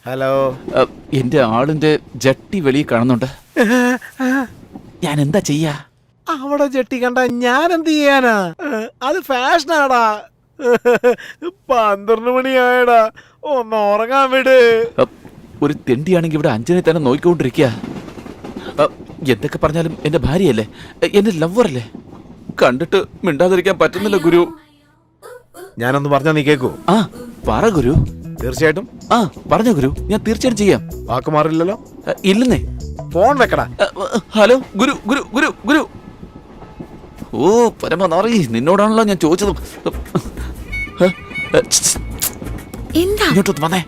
ഹലോ. എന്റെ ആളിന്റെ ജട്ടി വെളിയിൽ കാണുന്നുണ്ട്. ഞാൻ എന്താ ചെയ്യാ? അവിടെ ജെട്ടി കണ്ട ഞാൻ എന്ത് ചെയ്യാനാ? അത് ഫാഷനാടാ. 12 മണിയായടാ, ഒന്ന് ഉറങ്ങാൻ വിട്. ഒരു തെണ്ടിയാണെങ്കിൽ ഇവിടെ അഞ്ജനെ തന്നെ നോക്കിക്കൊണ്ടിരിക്കുക. എന്തൊക്കെ പറഞ്ഞാലും എന്റെ ഭാര്യയല്ലേ, എന്റെ ലവറല്ലേ. കണ്ടിട്ട് മിണ്ടാതിരിക്കാൻ പറ്റുന്നില്ല ഗുരു. ഞാനൊന്ന് പറഞ്ഞാ നീ കേക്കൂ? ആ പറ ഗുരു. തീർച്ചയായിട്ടും. ആ പറഞ്ഞ ഗുരു, ഞാൻ തീർച്ചയായിട്ടും ചെയ്യാം. വാക്ക് മാറില്ലല്ലോ? ഇല്ലെന്നേ. ഫോൺ വെക്കടാ. ഹലോ ഗുരു ഗുരു ഗുരു ഗുരു. ഓ പരമനാറി, നിന്നോടാണല്ലോ ഞാൻ ചോദിച്ചത്. എന്താ ഇങ്ങോട്ടൊന്ന് വന്നേ.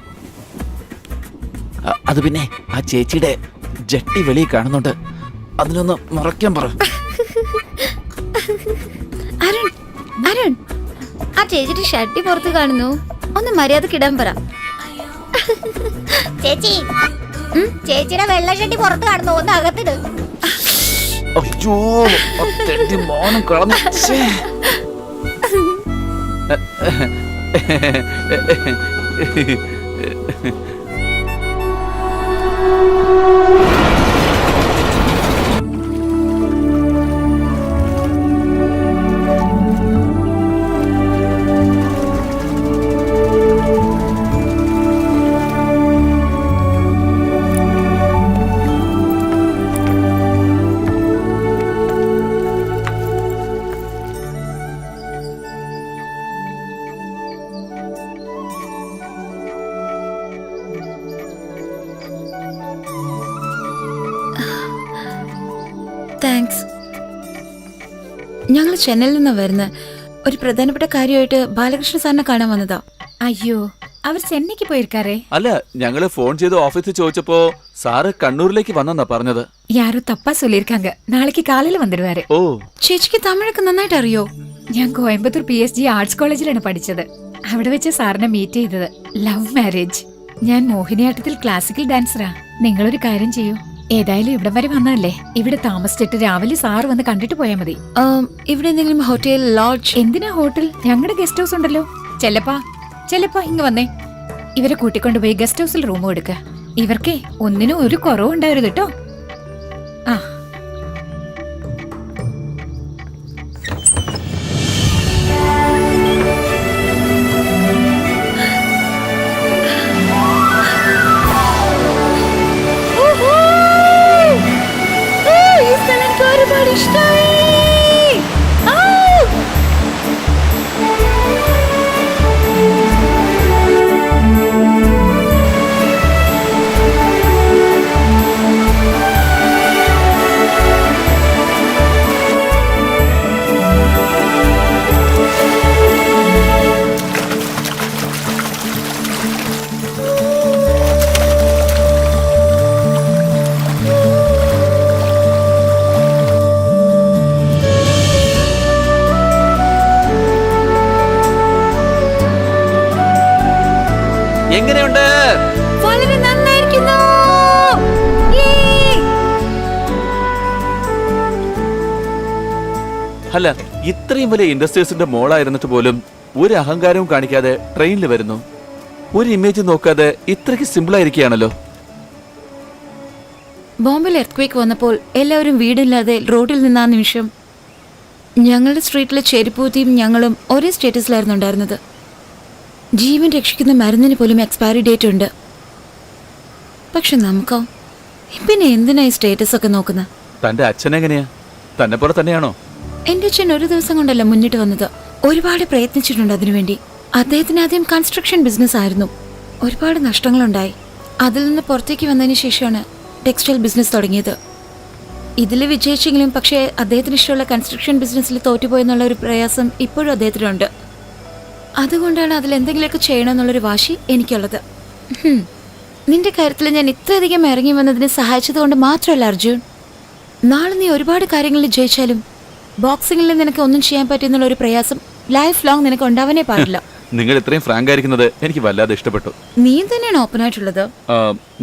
അത് പിന്നെ ആ ചേച്ചിയുടെ ജട്ടി വെളിയിൽ കാണുന്നുണ്ട്, അതിനൊന്ന് മറയ്ക്കാൻ പറ. അരുൺ, അരുൺ, ആ ചേച്ചിയുടെ ഷർട്ടി പുറത്ത് കാണുന്നു, ഒന്ന് മര്യാദക്ക് ഇടാൻ പറ. ചേച്ചി, ചേച്ചിയുടെ വെള്ള ഷർട്ടി പുറത്ത് കാണുന്നു, ഒന്ന് അകത്തിട്. അയ്യോ, മോനം കളഞ്ഞു. താങ്ക്സ്. ഞങ്ങൾ ചെന്നൈയിൽ നിന്ന് വരുന്ന ഒരു പ്രധാനപ്പെട്ട കാര്യമായിട്ട് ബാലകൃഷ്ണ സാറിനെ കാണാൻ വന്നതാ. അയ്യോ, അവർ ചെന്നൈക്ക് പോയിരിക്കാറേ? അല്ല, ഞങ്ങള് ഫോൺ ചെയ്ത് ഓഫീസിൽ ചോദിച്ചപ്പോ സാറ് കണ്ണൂരിലേക്ക് വന്നെന്നാ പറഞ്ഞത്. யாரோ தப்பா சொல்லிருக்காங்க. நாளைக்கு காலையில வந்துடுவாரு. ഓ, ചേച്ചിക്ക് തമിഴൊക്കെ നന്നായിട്ട് അറിയോ? ഞാൻ കോയമ്പത്തൂർ PSG ആർട്സ് കോളേജിലാണ് പഠിച്ചത്. അവിടെ വെച്ച് സാറിനെ മീറ്റ് ചെയ്തത്. Love marriage. ഞാൻ മോഹിനിയാട്ടത്തിൽ ക്ലാസിക്കൽ ഡാൻസറാ. നിങ്ങളൊരു കാര്യം ചെയ്യൂ, ഏതായാലും ഇവിടം വരെ വന്നതല്ലേ, ഇവിടെ താമസിച്ചിട്ട് രാവിലെ സാറ് വന്ന് കണ്ടിട്ട് പോയാൽ മതി. ഇവിടെ എന്തെങ്കിലും ഹോട്ടൽ, ലോഡ്ജ്? എന്തിനാ ഹോട്ടൽ? ഞങ്ങളുടെ ഗസ്റ്റ് ഹൗസ് ഉണ്ടല്ലോ. ചെല്ലപ്പാ ഇങ്ങ് വന്നേ. ഇവരെ കൂട്ടിക്കൊണ്ടുപോയി ഗസ്റ്റ് ഹൗസിൽ റൂം എടുക്ക. ഇവർക്കേ ഒന്നിനും ഒരു കുറവുണ്ടാവരുത് കേട്ടോ. ആ ഒരുപാട് ഇഷ്ടമായി. എങ്ങനെയുണ്ട്? വളരെ നന്നായിരിക്കുന്നു. അല്ല, ഇത്രയും വലിയ ഇൻഡസ്ട്രീസിന്റെ മോളായിരുന്നിട്ട് പോലും ഒരു അഹങ്കാരവും കാണിക്കാതെ ട്രെയിനിൽ വരുന്നു. ഒരു ഇമേജ് നോക്കാതെ ഇത്രയ്ക്ക് സിമ്പിൾ ആയിരിക്കുകയാണല്ലോ. ബോംബെയിൽ എർത്ത്ക്വേക്ക് വന്നപ്പോൾ എല്ലാവരും വീടില്ലാതെ റോഡിൽ നിന്ന ആ നിമിഷം ഞങ്ങളുടെ സ്ട്രീറ്റിലെ ചെരുപ്പൂത്തിയും ഞങ്ങളും ഒരേ സ്റ്റേറ്റസിലായിരുന്നു ഉണ്ടായിരുന്നത്. ജീവൻ രക്ഷിക്കുന്ന മരുന്നിന് പോലും എക്സ്പയറി ഡേറ്റ് ഉണ്ട്. പക്ഷെ നമുക്കോ പിന്നെ എന്തിനാ ഈ സ്റ്റേറ്റസ് ഒക്കെ നോക്കുന്നത്? തന്റെ അച്ഛൻ എങ്ങനെയാ? തന്നെ പോലെ തന്നെയാണോ? എന്റെ അച്ഛൻ ഒരു ദിവസം കൊണ്ടല്ല മുന്നിട്ട് വന്നത്. ഒരുപാട് പ്രയത്നിച്ചിട്ടുണ്ട് അതിനുവേണ്ടി. അദ്ദേഹത്തിന് ആദ്യം കൺസ്ട്രക്ഷൻ ബിസിനസ് ആയിരുന്നു. ഒരുപാട് നഷ്ടങ്ങളുണ്ടായി. അതിൽ നിന്ന് പുറത്തേക്ക് വന്നതിന് ശേഷമാണ് ടെക്സ്റ്റൈൽ ബിസിനസ് തുടങ്ങിയത്. ഇതിൽ വിജയിച്ചെങ്കിലും പക്ഷേ അദ്ദേഹത്തിന് ഇഷ്ടമുള്ള കൺസ്ട്രക്ഷൻ ബിസിനസ്സിൽ തോറ്റുപോയെന്നുള്ള ഒരു പ്രയാസം ഇപ്പോഴും അദ്ദേഹത്തിനുണ്ട്. അതുകൊണ്ടാണ് അതിൽ എന്തെങ്കിലുമൊക്കെ ചെയ്യണമെന്നുള്ളൊരു വാശി എനിക്കുള്ളത്. നിന്റെ കാര്യത്തിൽ ഞാൻ ഇത്രയധികം ഇറങ്ങി വന്നതിന് സഹായിച്ചത് കൊണ്ട് മാത്രമല്ല അർജുൻ. നാളെ നീ ഒരുപാട് കാര്യങ്ങളിൽ ജയിച്ചാലും ബോക്സിംഗിൽ നിനക്ക് ഒന്നും ചെയ്യാൻ പറ്റുന്നുള്ള ഒരു പ്രയാസം ലൈഫ് ലോങ് നിനക്ക് ഉണ്ടാവാനേ പാടില്ല. നിങ്ങൾ ഇത്രയും ഫ്രാങ്ക് ആയിരിക്കുന്നത് എനിക്ക് വല്ലാതെ ഇഷ്ടപ്പെട്ടു. നീ തന്നെയാണ് ഓപ്പൺ ആയിട്ടുള്ളത്.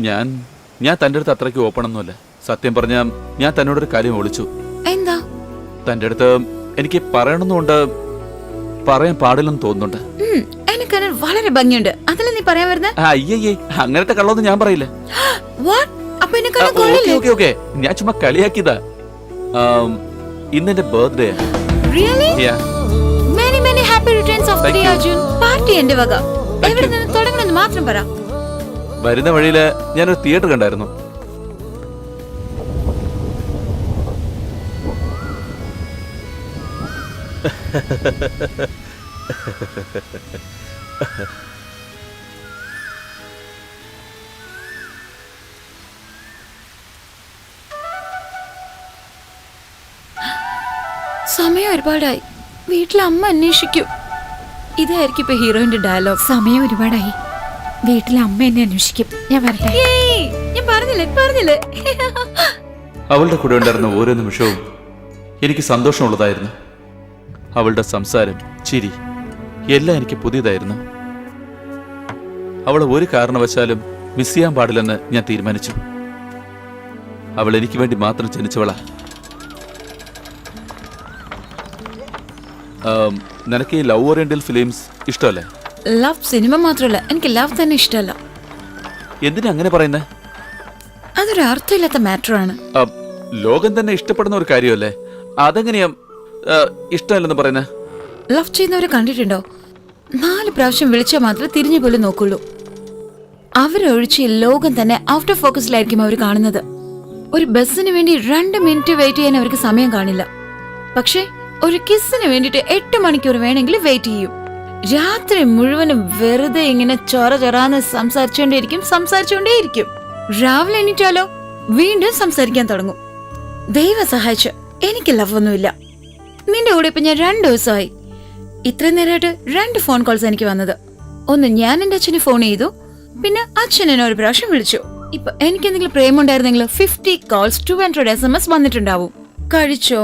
ഞാൻ തന്റെ അടുത്ത് അത്രയ്ക്ക് ഓപ്പൺ ഒന്നുമല്ല. സത്യം പറഞ്ഞ ഞാൻ തന്നോടൊരു കാര്യം ഒളിച്ചു. എന്താ? തന്റെ അടുത്ത് എനിക്ക് പറയണമെന്നുണ്ട്, പറയാൻ പാടില്ലെന്ന് തോന്നുന്നുണ്ട്. എനിക്കത് വളരെ ഭംഗിയുണ്ട്. അതല്ല നീ പറയാൻ വരുന്നത്? അയ്യേ, അങ്ങനത്തെ കള്ളൊന്നും ഞാൻ പറയില്ല. ഓക്കെ, ഞാൻ ചുമ്മാ കളിയാക്കിയതാ. ഇന്നെന്റെ ബർത്ത്ഡേ. മാത്രം പറ. വരുന്ന വഴിയില് ഞാനൊരു തിയേറ്റർ കണ്ടായിരുന്നു. സമയം ഒരുപാടായി. വീട്ടിൽ അമ്മ അന്വേഷിക്കും. ഇതായിരിക്കും ഇപ്പൊ ഹീറോയിന്റെ ഡയലോഗ്. സമയം ഒരുപാടായി. വീട്ടിലെ അമ്മ എന്നെ അന്വേഷിക്കും. ഞാൻ വരട്ടെ. ഞാൻ പറഞ്ഞില്ലേ. അവളുടെ കൂടെ ഉണ്ടായിരുന്ന ഓരോ നിമിഷവും എനിക്ക് സന്തോഷമുള്ളതായിരുന്നു. അവളുടെ സംസാരം, ചിരി എല്ലാം എനിക്ക് പുതിയതായിരുന്നു. അവളെ ഒരു കാരണവശാലും മിസ് ചെയ്യാൻ പാടില്ലെന്ന് ഞാൻ തീരുമാനിച്ചു. അവൾ എനിക്ക് വേണ്ടി മാത്രം ജനിച്ചവളാ. നിനക്ക് ഈ ലവ് ഓറിയന്റൽ ഫിലിംസ് ഇഷ്ടമല്ലേ? ലവ് സിനിമ മാത്രമല്ല, എനിക്ക് ലവ് തന്നെ ഇഷ്ടമല്ല. എന്തിനാ അങ്ങനെ പറയുന്നേ? അതൊരു അർത്ഥമില്ലാത്ത മാറ്റർ ആണ്. ലോകം തന്നെ ഇഷ്ടപ്പെടുന്ന ഒരു കാര്യമല്ലേ, അതെങ്ങനെയാ ഇഷ്ടമല്ലെന്ന് പറയുന്നേ? ലവ് ചെയ്യുന്നവരെ കണ്ടിട്ടുണ്ടോ? 4 പ്രാവശ്യം വിളിച്ചാൽ മാത്രമേ തിരിഞ്ഞു പോലും നോക്കുള്ളൂ. അവരൊഴിച്ച് ലോകം തന്നെ ഔട്ട് ഓഫ് ഫോക്കസിലായിരിക്കും അവർ കാണുന്നത്. ഒരു ബസ്സിന് വേണ്ടി 2 മിനിറ്റ് വെയിറ്റ് ചെയ്യാൻ അവർക്ക് സമയം കാണില്ല. പക്ഷേ ഒരു കിസ്സിന് വേണ്ടിട്ട് 8 മണിക്കൂർ വേണമെങ്കിൽ വെയിറ്റ് ചെയ്യും. രാത്രി മുഴുവനും വെറുതെ ഇങ്ങനെ ചൊറന്ന് സംസാരിച്ചുകൊണ്ടേയിരിക്കും. രാവിലെ എണീറ്റാലോ വീണ്ടും സംസാരിക്കാൻ തുടങ്ങും. ദൈവം സഹായിച്ചു എനിക്ക് ലവ് ഒന്നുമില്ല. നിന്റെ കൂടെ ഇപ്പൊ ഞാൻ 2 ദിവസമായി. ഇത്രയും നേരമായിട്ട് 2 ഫോൺ കോൾസ് എനിക്ക് വന്നത്. ഒന്ന് ഞാൻ എന്റെ അച്ഛന് ഫോൺ ചെയ്തു, പിന്നെ അച്ഛൻ എന്നെ ഒരു പ്രാവശ്യം വിളിച്ചു. ഇപ്പൊ എനിക്ക് എന്തെങ്കിലും പ്രേമം ഉണ്ടായിരുന്നെങ്കിൽ 50 കോൾസ് 200 SMS വന്നിട്ടുണ്ടാവും. കഴിച്ചോ,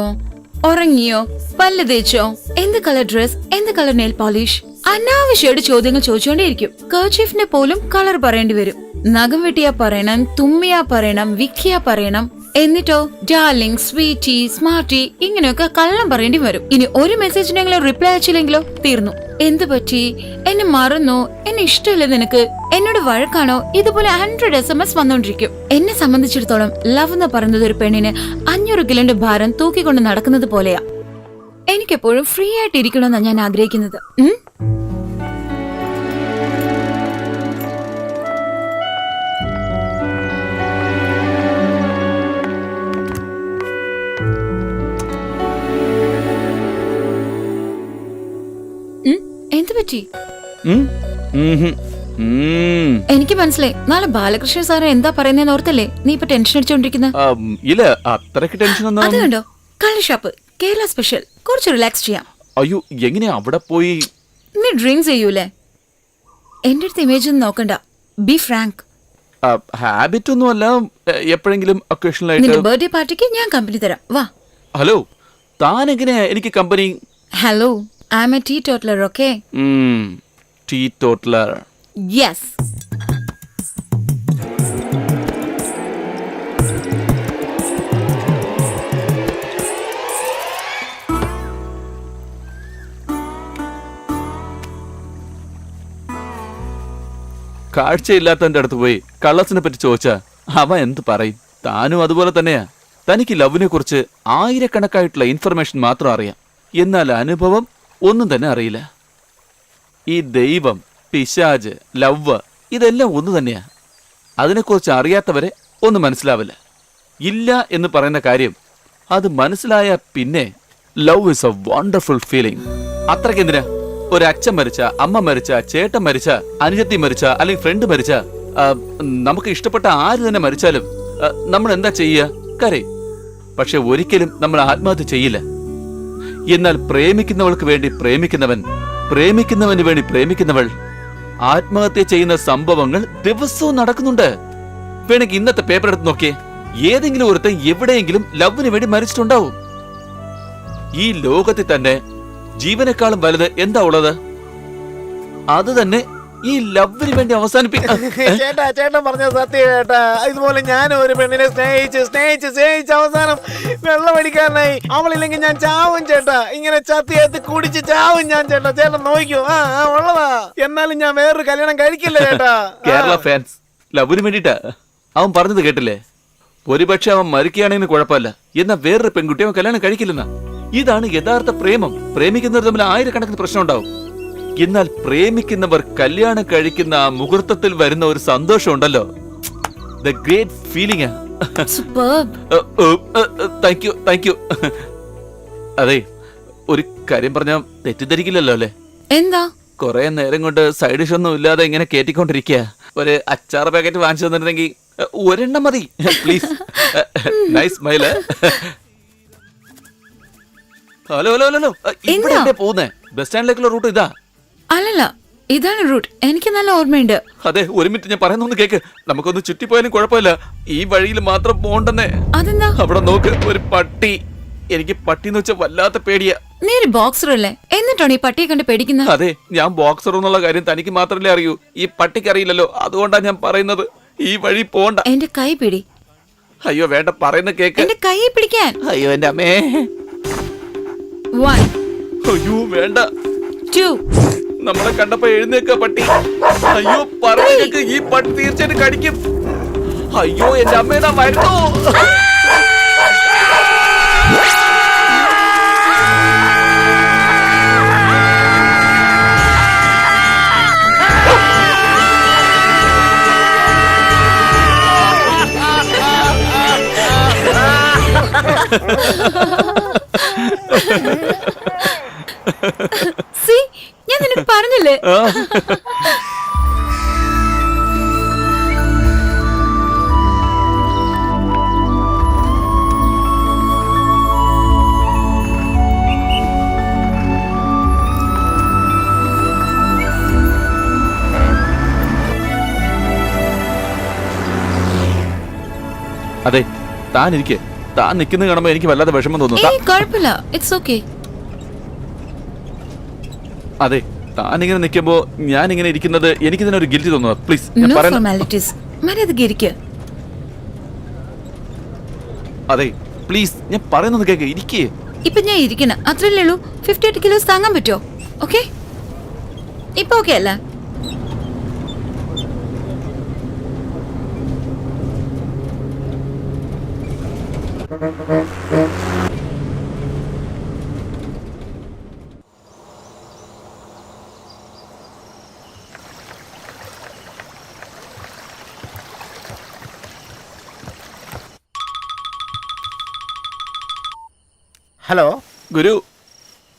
ഉറങ്ങിയോ, പല്ല് തേച്ചോ, എന്ത് കളർ ഡ്രസ്, എന്ത് കളർ നെയിൽ പോളിഷ്, അനാവശ്യമായിട്ട് ചോദ്യങ്ങൾ ചോദിച്ചുകൊണ്ടേയിരിക്കും. കർച്ചീഫിന്റെ പോലും കളർ പറയേണ്ടി വരും. നഖം വെട്ടിയാ പറയണം, തുമ്മിയാ പറയണം, വിക്കിയാ പറയണം. എന്നിട്ടോ ഡാർലിംഗ്, സ്വീറ്റി, സ്മാർട്ടി ഇങ്ങനെയൊക്കെ കള്ളം പറയേണ്ടി വരും. ഇനി ഒരു മെസ്സേജിനെങ്കിലും റിപ്ലൈ അയച്ചില്ലെങ്കിലോ തീർന്നു. എന്ത് പറ്റി, എന്നെ മറന്നോ, എന്നെ ഇഷ്ടമല്ല നിനക്ക്, എന്നോട് വഴക്കാണോ, ഇതുപോലെ 100 SMS വന്നോണ്ടിരിക്കും. എന്നെ സംബന്ധിച്ചിടത്തോളം ലവ് എന്ന് പറയുന്നത് ഒരു പെണ്ണിന് 500 കിലോന്റെ ഭാരം തൂക്കിക്കൊണ്ട് നടക്കുന്നത് പോലെയാ. എനിക്കെപ്പോഴും ഫ്രീ ആയിട്ട് ഇരിക്കണമെന്നാണ് ഞാൻ ആഗ്രഹിക്കുന്നത്. എന്ത് പറ്റി? എനിക്ക് മനസ്സിലായി. നാളെ ബാലകൃഷ്ണൻ സാറ് എന്താ പറയുന്നതെന്ന് ഓർത്തല്ലേ നീ ഇപ്പൊ ടെൻഷൻ അടിച്ചോണ്ടിരിക്കുന്നത്? ഇല്ല, അത്രയ്ക്ക് ടെൻഷൻ ഒന്നും. അത് കണ്ടോ, കള്ള് ഷാപ്പ്, കേരള സ്പെഷ്യൽ. കുറച്ച് റിലാക്സ് ചെയ്യാം. അയ്യോ, എങ്ങനെയാ അവിടെ പോയി? നീ ഡ്രിങ്ക്സ് ചെയ്യൂലേ? എന്റെ അടുത്ത് ഇമേജ് ഒന്നും നോക്കണ്ട. Be frank. ഹാബിറ്റ് ഒന്നുമല്ല, എപ്പോഴെങ്കിലും ഒക്കേഷണൽ നിന്റെ ആയിട്ട്. ബർത്ത്ഡേ പാർട്ടിക്ക് ഞാൻ കമ്പനി തരാം, വാ. ഹലോ, താൻ എങ്ങനെയാ എനിക്ക് company? Hello, I am a teetotaler, okay? Teetotaler. Yes. കാഴ്ചയില്ലാത്തവന്റെ അടുത്ത് പോയി കള്ളസിനെ പറ്റി ചോദിച്ചാ അവൻ എന്ത് പറയും? താനും അതുപോലെ തന്നെയാ. തനിക്ക് ലവിനെ കുറിച്ച് ആയിരക്കണക്കായിട്ടുള്ള ഇൻഫർമേഷൻ മാത്രം അറിയാം, എന്നാൽ അനുഭവം ഒന്നും തന്നെ അറിയില്ല. ഈ ദൈവം, പിശാജ്, ലവ് ഇതെല്ലാം ഒന്ന് തന്നെയാ. അതിനെക്കുറിച്ച് അറിയാത്തവരെ ഒന്നും മനസ്സിലാവില്ല. ഇല്ല എന്ന് പറയുന്ന കാര്യം അത് മനസ്സിലായ പിന്നെ love is a wonderful feeling. അത്രയ്ക്കെന്തിനാ ഒരു അച്ഛൻ മരിച്ച, അമ്മ മരിച്ച, ചേട്ടൻ മരിച്ച, അനുജത്തി മരിച്ച, അല്ലെങ്കിൽ ഫ്രണ്ട് മരിച്ച, നമുക്ക് ഇഷ്ടപ്പെട്ട ആര് തന്നെ മരിച്ചാലും നമ്മൾ എന്താ ചെയ്യുക? കരയും. പക്ഷെ ഒരിക്കലും നമ്മൾ ആത്മഹത്യ ചെയ്യില്ല. എന്നാൽ പ്രേമിക്കുന്നവൾക്ക് വേണ്ടി പ്രേമിക്കുന്നവൻ, പ്രേമിക്കുന്നവന് വേണ്ടി പ്രേമിക്കുന്നവൾ ആത്മഹത്യ ചെയ്യുന്ന സംഭവങ്ങൾ ദിവസവും നടക്കുന്നുണ്ട്. വേണമെങ്കിൽ ഇന്നത്തെ പേപ്പർ എടുത്ത് നോക്കിയേ. ഏതെങ്കിലും ഒരുത്തൻ എവിടെയെങ്കിലും ലവിന് വേണ്ടി മരിച്ചിട്ടുണ്ടാവും. ഈ ലോകത്തിൽ തന്നെ ജീവനേക്കാളും വലുത് എന്താ ഉള്ളത്? അത് തന്നെ ഈ ലവിന് വേണ്ടി ചേട്ടാ, ചേട്ടൻ പറഞ്ഞ സത്യം ചേട്ടാ. ഇതുപോലെ ഞാൻ ഒരു പെണ്ണിനെ സ്നേഹിച്ച് അവസാനം വെള്ളമടിക്കാരനായി. അവളില്ലെങ്കിൽ ഞാൻ ചാവും ചേട്ടാ. ഇങ്ങനെ ചത്തിയത്ത് കുടിച്ച് ചാവും ഞാൻ ചേട്ടാ. ചേട്ടൻ നോക്കിയോ? ഉള്ളതാ. എന്നാലും ഞാൻ വേറൊരു കല്യാണം കഴിക്കില്ല ചേട്ടാ. കേരള ഫാൻസ് ലവിന് വേണ്ടിട്ടാ. അവൻ പറഞ്ഞത് കേട്ടില്ലേ? ഒരുപക്ഷെ അവൻ മരിക്കുകയാണെങ്കിൽ കുഴപ്പമില്ല, എന്നാൽ വേറൊരു പെൺകുട്ടി അവൻ കല്യാണം കഴിക്കില്ലെന്ന. ഇതാണ് യഥാർത്ഥ പ്രേമം. പ്രേമിക്കുന്നവർ തമ്മിൽ ആയിരക്കണക്കിന് പ്രശ്നം ഉണ്ടാവും. എന്നാൽ പ്രേമിക്കുന്നവർ കല്യാണം കഴിക്കുന്ന ആ മുഹൂർത്തത്തിൽ വരുന്ന ഒരു സന്തോഷം ഉണ്ടല്ലോ, the great feeling. Thank you. അതെ, ഒരു കാര്യം പറഞ്ഞാ തെറ്റിദ്ധരിക്കില്ലല്ലോ അല്ലേ? എന്താ? കൊറേ നേരം കൊണ്ട് സൈഡ് ഡിഷ് ഒന്നും ഇല്ലാതെ ഇങ്ങനെ കേട്ടിക്കൊണ്ടിരിക്കുക. ഒരു അച്ചാർ പാക്കറ്റ് വാങ്ങിച്ചു തന്നിട്ടുണ്ടെങ്കിൽ ഒരെണ്ണം മതി please. Nice smile. Hello hello hello, ഇവിടെ പോകുന്നേ? ബസ് സ്റ്റാൻഡിലേക്കുള്ള റൂട്ട് ഇതാ? അല്ലല്ല, ഇതാണ് റൂട്ട്. എനിക്ക് നല്ല ഓർമ്മയുണ്ട്. അതെ, ഒരു മിനിറ്റ് ഞാൻ പറയുന്നൊന്ന് കേക്ക്. നമുക്കൊന്ന് ചുറ്റിപ്പോയാലും കുഴപ്പമില്ല, ഈ വഴിയിൽ മാത്രം പോണ്ടെന്നേ. അതെന്താ? അവിടെ നോക്ക്, ഒരു പട്ടി. എനിക്ക് പട്ടിന്ന് വെച്ചാൽ വല്ലാത്ത പേടിയാ. നീ ഒരു ബോക്സർ അല്ലേ, എന്നിട്ടാണ് ഈ പട്ടിയെ കണ്ട് പേടിക്കുന്നത്? അതെ, ഞാൻ ബോക്സർ എന്നുള്ള കാര്യം തനിക്ക് മാത്രമല്ലേ അറിയൂ, ഈ പട്ടിക്ക് അറിയില്ലല്ലോ. അതുകൊണ്ടാ ഞാൻ പറയുന്നത് ഈ വഴി പോണ്ട. എന്റെ കൈ പിടി. അയ്യോ വേണ്ട, പറയുന്ന കേക്ക്. എന്റെ കൈ പിടിക്കാൻ. അയ്യോ എന്റെ അമ്മേ. 1 അയ്യോ വേണ്ട. 2 നമ്മളെ കണ്ടപ്പോ എഴുന്നേക്ക പട്ടി. അയ്യോ പറഞ്ഞേക്ക്, ഈ പട്ടി തീർച്ചയായിട്ടും കടിക്കും. അയ്യോ എന്റെ അമ്മേതാ വരുന്നു. ഞാൻ നിനക്ക് പറഞ്ഞില്ലേ? അതെ, താൻ ഇരിക്കെ. താൻ നിൽക്കുന്ന കാണുമ്പോ എനിക്ക് വല്ലാതെ വിഷമം തോന്നുന്നു. കുഴപ്പമില്ല, ഇറ്റ്സ് ഓക്കേ. അതെ, താൻ ഇങ്ങനെ നിൽക്കുമ്പോ ഞാൻ ഇങ്ങനെ ഇരിക്കുന്നത് എനിക്ക് തന്നെ ഒരു ഗിൽറ്റി തോന്നുന്നു. പ്ലീസ് ഞാൻ പറയുന്നത്. അതെ പ്ലീസ് ഞാൻ പറയുന്നത് കേക്ക്. ഇരിക്കേ. ഇപ്പൊ ഞാൻ ഇരിക്കണ അത്രയല്ലേ ഉള്ളൂ. 58 കിലോസ് താങ്ങാൻ പറ്റുമോ? ഓക്കെ, ഇപ്പൊ ഓക്കെ അല്ല? ഹലോ ഗുരു,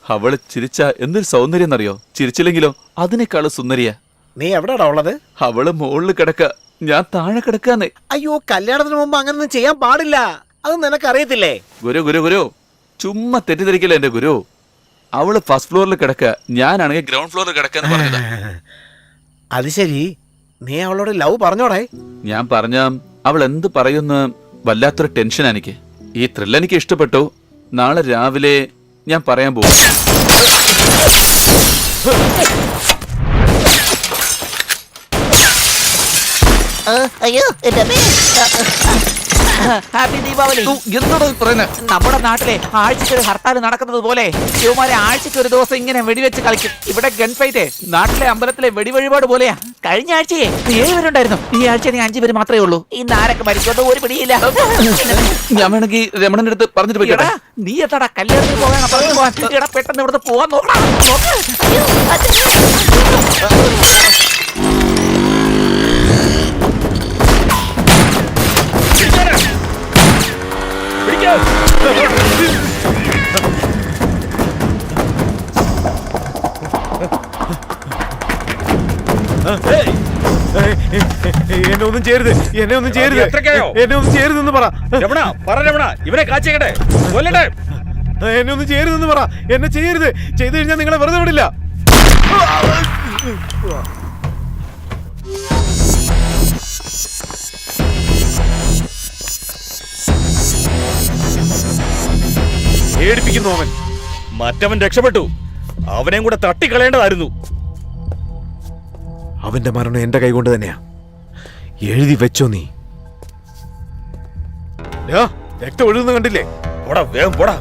അവള് ചിരിച്ച എന്തൊരു സൗന്ദര്യം എന്നറിയോ? ചിരിച്ചില്ലെങ്കിലോ അതിനേക്കാള് സുന്ദരിയാ. നീ എവിടെയാടാ ഉള്ളത്? അവള് മുകളിൽ കിടക്ക, ഞാൻ താഴെ കിടക്കാന്നേ. അയ്യോ, കല്യാണത്തിന് മുമ്പ് അങ്ങനൊന്നും ചെയ്യാൻ പാടില്ല. അത് നിനക്കറിയത്തില്ലേ? ഗുരു ഗുരു ഗുരു, ചുമ്മാ തെറ്റിദ്ധരിക്കില്ല എന്റെ ഗുരു. അവള് ഫസ്റ്റ് ഫ്ലോറിൽ കിടക്ക, ഞാനാണെങ്കിൽ ഗ്രൗണ്ട് ഫ്ലോറിൽ കിടക്കാന്ന് പറഞ്ഞതാ. അത് ശരി, നീ അവളോട് ലവ് പറഞ്ഞോടേ? ഞാൻ പറഞ്ഞ അവൾ എന്ത് പറയുന്ന വല്ലാത്തൊരു ടെൻഷനാ എനിക്ക്. ഈ ത്രില്ല് എനിക്ക് ഇഷ്ടപ്പെട്ടു. നാളെ രാവിലെ ഞാൻ പറയാൻ പോകും. അയ്യോ ഹാപ്പി ദീപാവലി. എന്നോട് പറയുന്നത് നമ്മുടെ നാട്ടിലെ ആഴ്ചക്ക് ഒരു ഹർത്താൽ നടക്കുന്നത് പോലെ ശിവമാരെ ആഴ്ചക്ക് ഒരു ദിവസം ഇങ്ങനെ വെടിവെച്ച് കളിക്കും. ഇവിടെ ഗൺ ഫൈറ്റ് നാട്ടിലെ അമ്പലത്തിലെ വെടിവഴിപാട് പോലെയാ. കഴിഞ്ഞ ആഴ്ചയെ 7 പേരുണ്ടായിരുന്നു. ഈ ആഴ്ച 5 പേര് മാത്രമേ ഉള്ളൂ. ഇന്ന് ആരൊക്കെ മരിക്കുമെന്ന് ഒരു പിടിയില്ല. ഞാൻ വേണമെങ്കിൽ രമണന്റെ അടുത്ത് പറഞ്ഞിട്ട് പോയി. എടാ, നീ എത്താടാ കല്യാണത്തിന് പോകാൻ പറഞ്ഞു പോവാൻ. എടാ പെട്ടെന്ന് ഇവിടുന്ന് പോവാൻ നോക്കണം. എന്നെ ഒന്നും ചെയ്യരുത്, എന്നെ ഒന്നും ചെയ്യരുത്, എത്രയ്ക്കായോ? എന്നെ ഒന്നും ചെയ്യരുതെന്ന് പറ. രമണ പറ രമണ, ഇവനെ കാച്ചേക്കട്ടെ, കൊല്ലട്ടെ. എന്നെ ഒന്നും ചെയ്യരുതെന്ന് പറ. എന്നെ ചെയ്യരുത്. ചെയ്തു കഴിഞ്ഞാൽ നിങ്ങളെ വെറുതെ വിടില്ല. പേടിപ്പിക്കുന്നു അവൻ. മറ്റവൻ രക്ഷപ്പെട്ടു. അവനെയും കൂടെ തട്ടിക്കളയേണ്ടതായിരുന്നു. അവന്റെ മരണം എന്റെ കൈകൊണ്ട് തന്നെയാ. എഴുതി വെച്ചോ നീ. രക്തം ഒഴുകുന്ന കണ്ടില്ലേ? പോടാ, വേഗം പോടാ,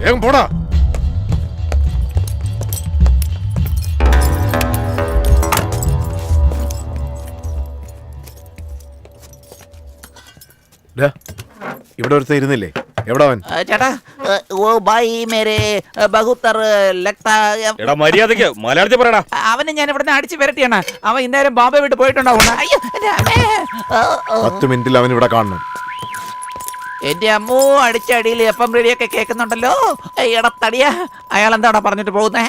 വേഗം പോടാ. ഇവിടെ ഒരുത്ത ഇരുന്നില്ലേ? എവിടെ അവൻ? ചേട്ടാ ഓ ബൈ മേരെ ബഹുത്തർ ലഗ്താ. എടാ മര്യാദയ്ക്ക് മലയാളത്തിൽ പറയടാ. അവനെ ഞാൻ ഇവിടെ അടിച്ചു വരട്ടിയാണ്. അവൻ ഇന്നേരം ബാബെ വിട്ട് പോയിട്ടുണ്ടാവും. അയ്യോ, രാമേ. 10 മിനിറ്റിൽ അവൻ ഇവിടെ കാണണം. എന്റെ അമ്മോ, അടിച്ചടിയിൽ എപ്പം റേഡിയൊക്കെ കേൾക്കുന്നുണ്ടല്ലോ. എടാ തടിയാ, അയാൾ എന്താടാ പറഞ്ഞിട്ട് പോകുന്നേ?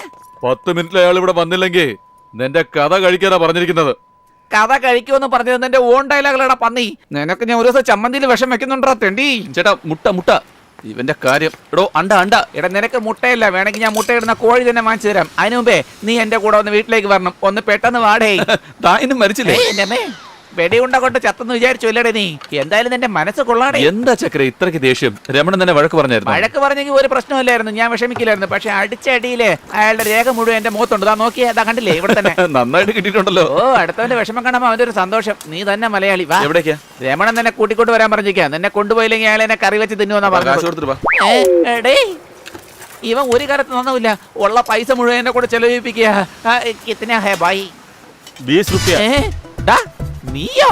10 മിനിറ്റിൽ അയാൾ ഇവിടെ വന്നില്ലെങ്കിൽ നിന്റെ കഥ കഴിക്കാനാ പറഞ്ഞിരിക്കുന്നത്. കഥ കഴിക്കുമെന്ന് പറഞ്ഞത് എന്റെ ഓൺ ഡയലോഗുകളാ പന്നി. നിനക്ക് ഞാൻ ഒരു ദിവസം ചമ്മന്തിയിൽ വിഷം വെക്കുന്നുണ്ടോ തെണ്ടി? ചേട്ടാ മുട്ട മുട്ട ഇവന്റെ കാര്യം. എടോ അണ്ട അണ്ട. എടാ നിനക്ക് മുട്ടയില്ല, വേണമെങ്കിൽ ഞാൻ മുട്ടയിടുന്ന കോഴി തന്നെ വാങ്ങിച്ചു തരാം. അതിനു മുമ്പേ നീ എന്റെ കൂടെ ഒന്ന് വീട്ടിലേക്ക് വരണം. ഒന്ന് പെട്ടെന്ന് വാടേ. താനും മരിച്ചില്ലേ? വെടിയുണ്ട കൊണ്ട് ചത്തെന്ന് വിചാരിച്ചു അല്ലേടെ നീ? എന്തായാലും നിന്റെ മനസ്സ് കൊള്ളാടേ. എന്താ ചക്ര ഇത്രയ്ക്ക് ദേഷ്യം? രമണൻ തന്നെ വഴക്ക് പറഞ്ഞായിരുന്നു. വഴക്ക് പറഞ്ഞെങ്കിൽ ഒരു പ്രശ്നമില്ലായിരുന്നു, ഞാൻ വിഷമിക്കില്ലായിരുന്നു. പക്ഷെ അടിച്ചടിയില് അയാളുടെ രേഖ മുഴുവൻ എന്റെ മുഖത്തുണ്ട്. താ നോക്കിയാ, അതാ കണ്ടില്ലേ ഇവിടെ തന്നെ. നന്നായിട്ട് കിട്ടിയിട്ടുണ്ടല്ലോ. ഓ, അടുത്തവന്റെ വിഷമം കാണുമ്പോ അവന്റെ ഒരു സന്തോഷം. നീ തന്നെ മലയാളി. വാ. എവിടേക്കാ? രമണൻ തന്നെ കൂട്ടിക്കൊണ്ട് വരാൻ പറഞ്ഞിരിക്കാ. നിന്നെ കൊണ്ടുപോയില്ലെങ്കിൽ അയാൾ എന്നെ കറി വെച്ച് തിന്നുവെന്നാ കാശ് പറഞ്ഞത്. കൊടുത്തിട്ട് വാ. ഇവൻ ഒരു കാലത്ത് നന്നില്ല. ഉള്ള പൈസ മുഴുവൻ എന്നെ കൂടെ ചെലവിപ്പിക്കുക. കിത്തന ഹേ ഭായി? 20 റുപ്യ. നീയോ?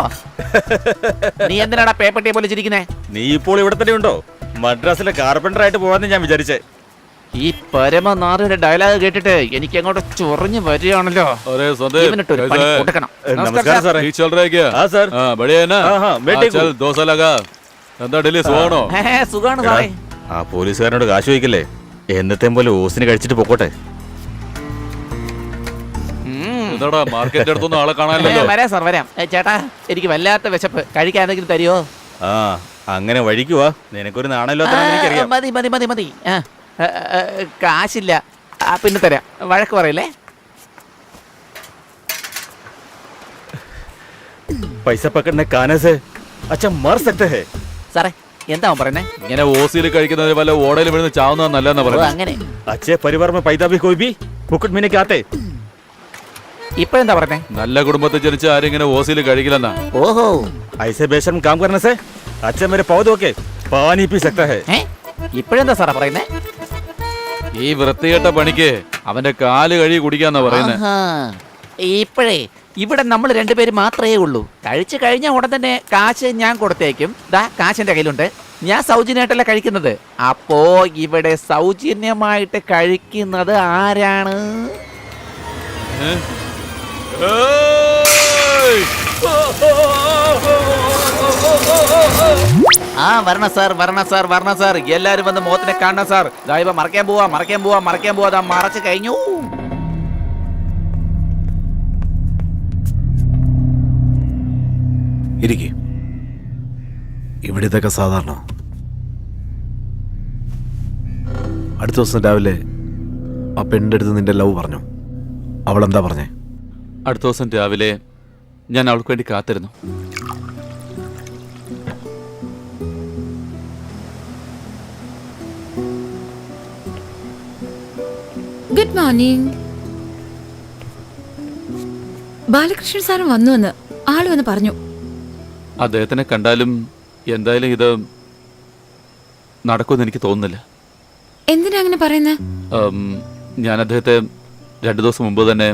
നീ എന്തിനാടാ പേപ്പട്ടിയെ പോലെ ചിരിക്കുന്നേ? നീ ഇപ്പോൾ ഇവിടെ തന്നെ ഉണ്ടോ? മദ്രാസിലെ കാർപ്പൻറ്റർ ആയിട്ട് പോവാന്ന് ഞാൻ വിചാരിച്ചേ. ഈ പരമനാറിന്റെ ഡയലോഗ് കേട്ടിട്ട് എനിക്ക് അങ്ങോട്ട് ചൊറിഞ്ഞു വരികയാണല്ലോ. अरे संदीप ഇവനിട്ടൊരു പണി കൊടുക്കണം. നമസ്കാരം സാറേ. ठीक चल रहा है क्या? हाँ सर। हाँ बढ़िया है ना? हाँ, हाँ, मैं ठीक चल हूँ। 2 साल लगा എന്താ ഡൽഹി സുഖമാണോ? സുഖാണ് എടാ, സാറേ. ആ പോലീസുകാരനോട് കാശ് ചോദിക്കല്ലേ. എന്നത്തെ പോലെ ഓസിന് കഴിച്ചിട്ട് പൊക്കോട്ടെ. എന്താടാ മാർക്കറ്റിന്റെ അടുത്തൊന്നും ആളെ കാണാനില്ലല്ലോ. വരാം സാർ വരാം. ചേട്ടാ എനിക്ക് വല്ലാത്ത വിശപ്പ്, കഴിക്കാൻ എന്തെങ്കിലും തരുമോ? ആ അങ്ങനെ വഴിക്കുവാ. നിനക്കൊരു നാണല്ലോ എനിക്കറിയാം. മതി മതി മതി മതി. കാശില്ല. പിന്നെ തരാം. വഴക്ക് പറയില്ലേ? പൈസ പക്കടനെ കാനസേ അച്ഛാ മാർ സക്തേ ഹേ. സാറേ എന്താ പറയുന്നേ? ഇങ്ങനെ ഓസിയിൽ കഴിക്കുന്നത് വല്ല ഓടയിൽ വീഴുന്ന ചാവുന്ന നല്ലതെന്നാ ഓ, പറയുന്നത്. അങ്ങനെ. अच्छे परिवार में पैदा भी कोई भी मुकुट में नहीं आते. ഇപ്പഴെന്താ പറഞ്ഞേ? നല്ല കുടുംബത്തിൽ ജനിച്ച ആരും ഇങ്ങനെ ഓസിയിൽ കഴിക്കില്ലെന്നാ. ഓഹോ, ऐसे बेशर्म काम करने से अच्छा मेरे पौधों के पानी पी सकता है. ഇപ്പഴെന്താ സാറാ പറയുന്നേ? ഈ വൃത്തികെട്ട പണിക്ക് അവന്റെ കാല് കഴുകി കുടിക്കാന്നാ പറയുന്നത്. ആഹാ. ഇപ്പഴേ ഇവിടെ നമ്മൾ രണ്ടുപേര് മാത്രമേ ഉള്ളൂ. കഴിച്ചു കഴിഞ്ഞ ഉടൻ തന്നെ കാശ് ഞാൻ കൊടുത്തേക്കും. ദാ കാശ് എന്റെ കയ്യിലുണ്ട്. ഞാൻ സൗജന്യമായിട്ടല്ല കഴിക്കുന്നത്. അപ്പോ ഇവിടെ സൗജന്യമായിട്ട് കഴിക്കുന്നത് ആരാണ്? ആ വരണ സാർ, വരണ സാർ, വരണ സാർ. എല്ലാരും വന്ന് മുഖത്തിനെ കാണണം സാർ. ദാ ഇവ മറക്കാൻ പോവാ, മറക്കാൻ പോവാ, മറക്കാൻ പോവാ. ദാ മറച്ചു കഴിഞ്ഞു. ഇരിക്കെ. ഇവിടെ ഇതൊക്കെ സാധാരണ. അടുത്ത ദിവസം രാവിലെ ആ പെണ്ണിന്റെ അടുത്ത് നിന്റെ ലവ് പറഞ്ഞു. അവൾ എന്താ പറഞ്ഞേ? അടുത്ത ദിവസം രാവിലെ ഞാൻ അവൾക്ക് വേണ്ടി കാത്തിരുന്നു. Good morning. ബാലകൃഷ്ണൻ സാറും വന്നു എന്ന് ആള് വന്ന് പറഞ്ഞു. അദ്ദേഹത്തിനെ കണ്ടാലും എന്തായാലും ഇത് നടക്കുമെന്ന് എനിക്ക് തോന്നുന്നില്ല. എന്തിനാ അങ്ങനെ പറയുന്നത്? ഞാൻ അദ്ദേഹത്തെ 2 ദിവസം മുമ്പ് തന്നെ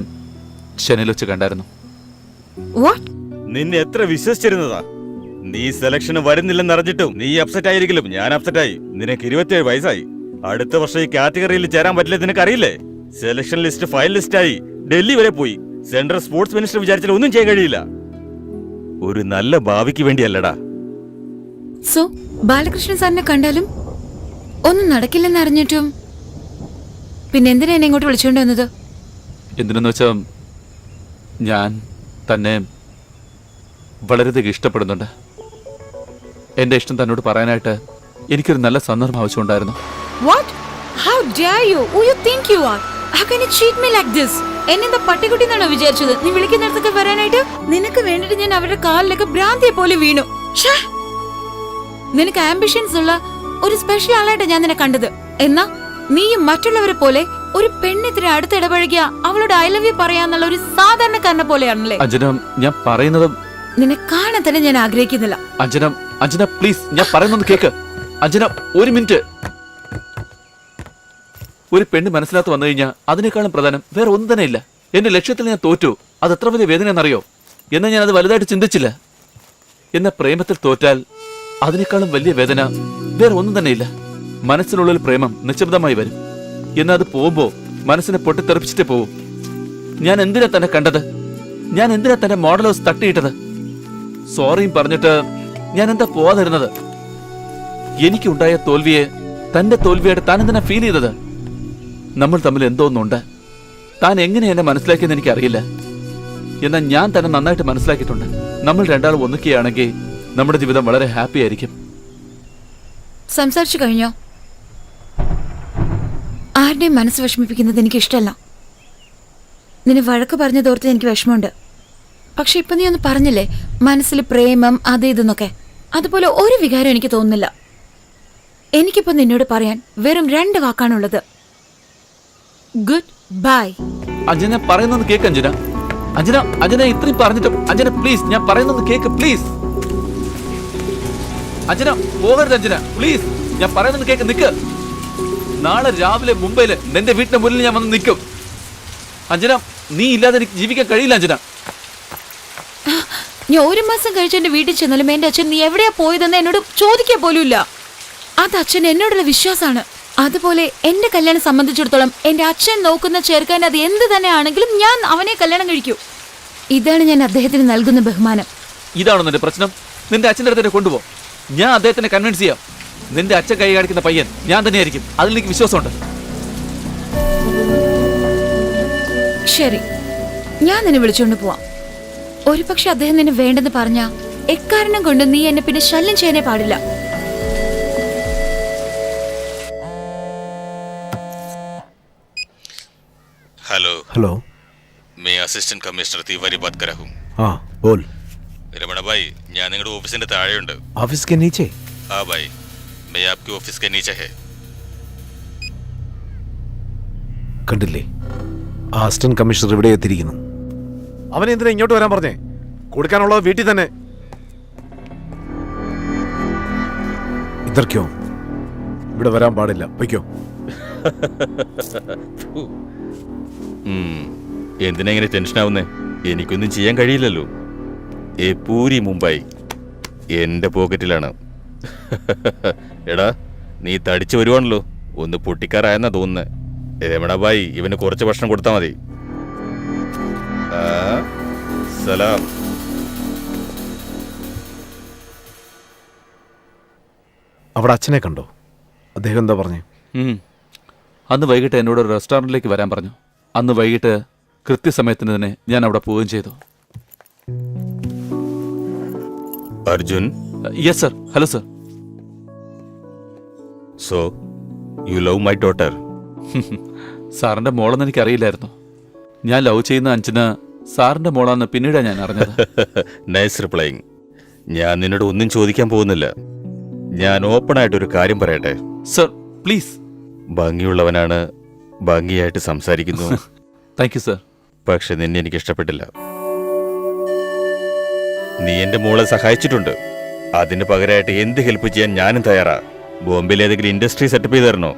ചെന്നൈയിൽ വെച്ച് കണ്ടായിരുന്നു. വാട്ട്? നിന്നെ എത്ര വിശ്വസിച്ചിരുന്നതാ? നീ സെലക്ഷന് വരുന്നില്ലെന്ന് അറിഞ്ഞിട്ടും നീ അപ്സെറ്റ് ആയിരിക്കലും. ഞാൻ അപ്സെറ്റ് ആയി. നിനക്ക് 27 വയസ്സായി. അടുത്ത വർഷം ഈ കാറ്റഗറിയിൽ ചേരാൻ പറ്റില്ല. നിനക്ക് അറിയില്ലേ? സെലക്ഷൻ ലിസ്റ്റ് ഫൈനൽ ലിസ്റ്റായി ഡൽഹി വരെ പോയി. സെൻട്രൽ സ്പോർട്സ് മിനിസ്റ്റർ വിചാരിച്ചാൽ ഒന്നും ചെയ്യാൻ കഴിയില്ല. ഒരു നല്ല ഭാവിക്ക് വേണ്ടിയല്ലടാ. സോ ബാലകൃഷ്ണൻ സാറിനെ കണ്ടാലും ഒന്നും നടക്കില്ലെന്ന് അറിഞ്ഞിട്ടും പിന്നെ എന്തിനാ എന്നെ ഇങ്ങോട്ട് വിളിച്ചുകൊണ്ട് വന്നത്? എന്തിനെന്ന് വെച്ചാൽ ഞാൻ തന്നെ വളരെയധികം ഇഷ്ടപ്പെടുന്നുണ്ട്. എൻ്റെ ഇഷ്ടം തന്നോട് പറയാനായിട്ട് എനിക്കൊരു നല്ല സന്ദർഭം ആവശ്യമുണ്ടായിരുന്നു. What? How dare you? Who you think you are? How can you treat me like this? എന്നെന്താ പട്ടിക്കുട്ടി എന്നാണോ വിചാരിച്ചത്? നീ വിളിക്കുന്നിടത്തൊക്കെ വരാനായിട്ട്? നിനക്ക് വേണ്ടിട്ട് ഞാൻ അവരുടെ കാലിലൊക്കെ ഭ്രാന്തിയെ പോലെ വീണു. നിനക്ക് ആംബിഷൻസ് ഉള്ള ഒരു സ്പെഷ്യൽ ആളായിട്ട് ഞാൻ നിന്നെ കണ്ടത്. എന്നാ നീയും മറ്റുള്ളവരെ പോലെ ഒരു പെണ്ണിത്തിരി അടുത്ത് ഇടപഴകിയ അവളോട് ഐ ലവ് യു പറയാന്നുള്ള ഒരു സാധാരണക്കാരനെ പോലെയാണല്ലേ? അഞ്ജന, ഞാൻ പറയുന്നത് നിന്നെ കാണാൻ തന്നെ ഞാൻ ആഗ്രഹിക്കുന്നില്ല. അഞ്ജന പ്ലീസ്, ഞാൻ പറയുന്നത് കേക്ക്. അഞ്ജന, ഒരു മിനിറ്റ്. ഒരു പെണ്ണ് മനസ്സിലാത്ത് വന്നു കഴിഞ്ഞാൽ അതിനേക്കാളും പ്രധാനം വേറെ ഒന്നും തന്നെ ഇല്ല. എന്റെ ലക്ഷ്യത്തിൽ ഞാൻ തോറ്റു. അത് എത്ര വലിയ വേദന എന്നറിയോ? എന്നാൽ ഞാൻ അത് വലുതായിട്ട് ചിന്തിച്ചില്ല. എന്ന പ്രേമത്തിൽ തോറ്റാൽ അതിനേക്കാളും വലിയ വേദന വേറെ ഒന്നും തന്നെ ഇല്ല. മനസ്സിനുള്ളിൽ പ്രേമം നിശബ്ദമായി വരും. എന്നാൽ അത് പോകുമ്പോ മനസ്സിനെ പൊട്ടിത്തെറിപ്പിച്ചിട്ട് പോവും. ഞാൻ എന്തിനാ തന്നെ കണ്ടത്? ഞാൻ എന്തിനാ തന്നെ മോഡൽ ഹൗസ് തട്ടിയിട്ടത്? സോറിയും പറഞ്ഞിട്ട് ഞാൻ എന്താ പോവാതിരുന്നത്? എനിക്കുണ്ടായ തോൽവിയെ തന്റെ തോൽവിയായിട്ട് താൻ എന്തിനാ ഫീൽ ചെയ്തത്? നമ്മൾ തമ്മിൽ എന്തോന്നുണ്ട്. താൻ എങ്ങനെ എന്നെ മനസ്സിലാക്കിയെന്ന് എനിക്കറിയില്ല. എന്നാൽ ഞാൻ തന്നെ നന്നായിട്ട് മനസ്സിലാക്കിയിട്ടുണ്ട്. നമ്മൾ രണ്ടാളും ഒന്നിക്കുകയാണെങ്കിൽ നമ്മുടെ ജീവിതം വളരെ ഹാപ്പി ആയിരിക്കും. സംസാരിച്ചു കഴിഞ്ഞോ? ആരുടെയും മനസ്സ് വിഷമിപ്പിക്കുന്നത് എനിക്ക് ഇഷ്ടമല്ല. നിന്നെ വഴക്ക് പറഞ്ഞതോർത്ത് എനിക്ക് വിഷമമുണ്ട്. പക്ഷെ ഇപ്പൊ നീ ഒന്ന് പറഞ്ഞില്ലേ മനസ്സിൽ പ്രേമം അത് ഇതെന്നൊക്കെ, അതുപോലെ ഒരു വികാരം എനിക്ക് തോന്നുന്നില്ല. എനിക്കിപ്പോ നിന്നോട് പറയാൻ വെറും 2 വാക്കാണുള്ളത്. Good bye. അഞ്ജന, പറയുന്നത് കേക്ക്. അഞ്ജന ഇത്രയും പറഞ്ഞിട്ടും അഞ്ജന പ്ലീസ്, ഞാൻ പറയുന്നത് കേക്ക് പ്ലീസ്. അഞ്ജന പോകരുത്. അഞ്ജന പ്ലീസ്, ഞാൻ പറയുന്നത് കേക്ക്. നിക്ക്. നാളെ രാവിലെ മുംബൈയില് നിന്റെ വീട്ടിന്റെ മുന്നിൽ ഞാൻ വന്ന് നിൽക്കും. അഞ്ജന, നീ ഇല്ലാതെ എനിക്ക് ജീവിക്കാൻ കഴിയില്ല. അഞ്ജന, ഞാൻ 1 മാസം കഴിച്ച് എന്റെ വീട്ടിൽ ചെന്നാലും എന്റെ അച്ഛൻ നീ എവിടെയാ പോയതെന്ന് എന്നോട് ചോദിക്കാൻ പോലും ഇല്ല. അത് അച്ഛൻ എന്നോടുള്ള വിശ്വാസമാണ്. അതുപോലെ എന്റെ കല്യാണം സംബന്ധിച്ചിടത്തോളം എന്റെ അച്ഛൻ നോക്കുന്ന ചേർക്കാൻ അത് എന്ത് തന്നെ ആണെങ്കിലും ഞാൻ അവനെ കല്യാണം കഴിക്കൂ. ഇതാണ് ഞാൻ അദ്ദേഹത്തിന് നൽകുന്ന ബഹുമാനം. ഇതാണോ നിന്റെ പ്രശ്നം? നിന്റെ അച്ഛൻ്റെ അടുത്ത് കൊണ്ടുപോ. ഞാൻ അദ്ദേഹത്തിനെ കൺവിൻസ് ചെയ്യാം. നിന്റെ അച്ഛൻ കൈ കാണിക്കുന്ന പയ്യൻ ഞാൻ തന്നെയായിരിക്കും. അതിൽ എനിക്ക് വിശ്വാസമുണ്ട്. ശരി, ഞാൻ നിന്നെ വിളിച്ചുകൊണ്ട് പോവാം. ഒരു പക്ഷെ അദ്ദേഹം നിന്നെ വേണ്ടെന്ന് പറഞ്ഞാ എക്കാരണം കൊണ്ട് നീ എന്നെ പിന്നെ ശല്യം ചെയ്യാനേ പാടില്ല. हेलो हेलो, मैं असिस्टेंट कमिश्नर तिवारी बात कर रहा हूँ. हाँ बोल. रमण भाई, ഞാൻ നിങ്ങളുടെ ഓഫീസിന്റെ താഴെയുണ്ട്. ऑफिस के नीचे? हाँ भाई, मैं आपके ऑफिस के नीचे है. കണ്ടില്ലേ, അസിസ്റ്റന്റ് കമ്മീഷണർ ഇവിടെ എത്തിയിരിക്കുന്നു. അവൻ എന്തിനാ ഇങ്ങോട്ട് വരാൻ പറഞ്ഞേ? കൊടുക്കാനുള്ളത് വീട്ടിൽ തന്നെ. ഇതർക്കോ ഇവിടെ വരാൻ പാടില്ല. പൊയ്ക്കോ. എന്തിനാ ഇങ്ങനെ ടെൻഷനാവുന്നേ? എനിക്കൊന്നും ചെയ്യാൻ കഴിയില്ലല്ലോ. ഏ പൂരി മുംബൈ എന്റെ പോക്കറ്റിലാണ്. എടാ, നീ തടിച്ചു വരുവാണല്ലോ. ഒന്ന് പൊട്ടിക്കാറായെന്നാ തോന്നുന്നേ. രമണഭായി, ഇവന് കുറച്ച് ഭക്ഷണം കൊടുത്താൽ മതി. സലാം. അവിടെ അച്ഛനെ കണ്ടോ? അദ്ദേഹം എന്താ പറഞ്ഞേ? അന്ന് വൈകിട്ട് എന്നോട് ഒരു റെസ്റ്റോറൻറ്റിലേക്ക് വരാൻ പറഞ്ഞു. അന്ന് വൈകിട്ട് കൃത്യസമയത്തിന് തന്നെ ഞാൻ അവിടെ പോവുകയും ചെയ്തു. Arjun? Yes sir. Hello sir. So you love my daughter? സാറിന്റെ മോളെന്ന് എനിക്കറിയില്ലായിരുന്നു. ഞാൻ ലവ് ചെയ്യുന്ന അഞ്ജന സാറിന്റെ മോളാന്ന് പിന്നീടാണ് ഞാൻ അറിഞ്ഞത്. Nice replying. ഞാൻ നിന്നോട് ഒന്നും ചോദിക്കാൻ പോകുന്നില്ല. ഞാൻ ഓപ്പണായിട്ടൊരു കാര്യം പറയട്ടെ? Sir please. ഭംഗിയുള്ളവനാണ്, ഭംഗിയായിട്ട് സംസാരിക്കുന്നു. Thank you sir. പക്ഷെ നിന്നെ എനിക്ക് ഇഷ്ടപ്പെട്ടില്ല. നീ എന്റെ മോളെ സഹായിച്ചിട്ടുണ്ട്. അതിന് പകരമായിട്ട് എന്ത് ഹെൽപ്പ് ചെയ്യാൻ ഞാനും തയ്യാറാ. ബോംബെയിൽ ഏതെങ്കിലും ഇൻഡസ്ട്രി സെറ്റപ്പ് ചെയ്ത് തരണോ,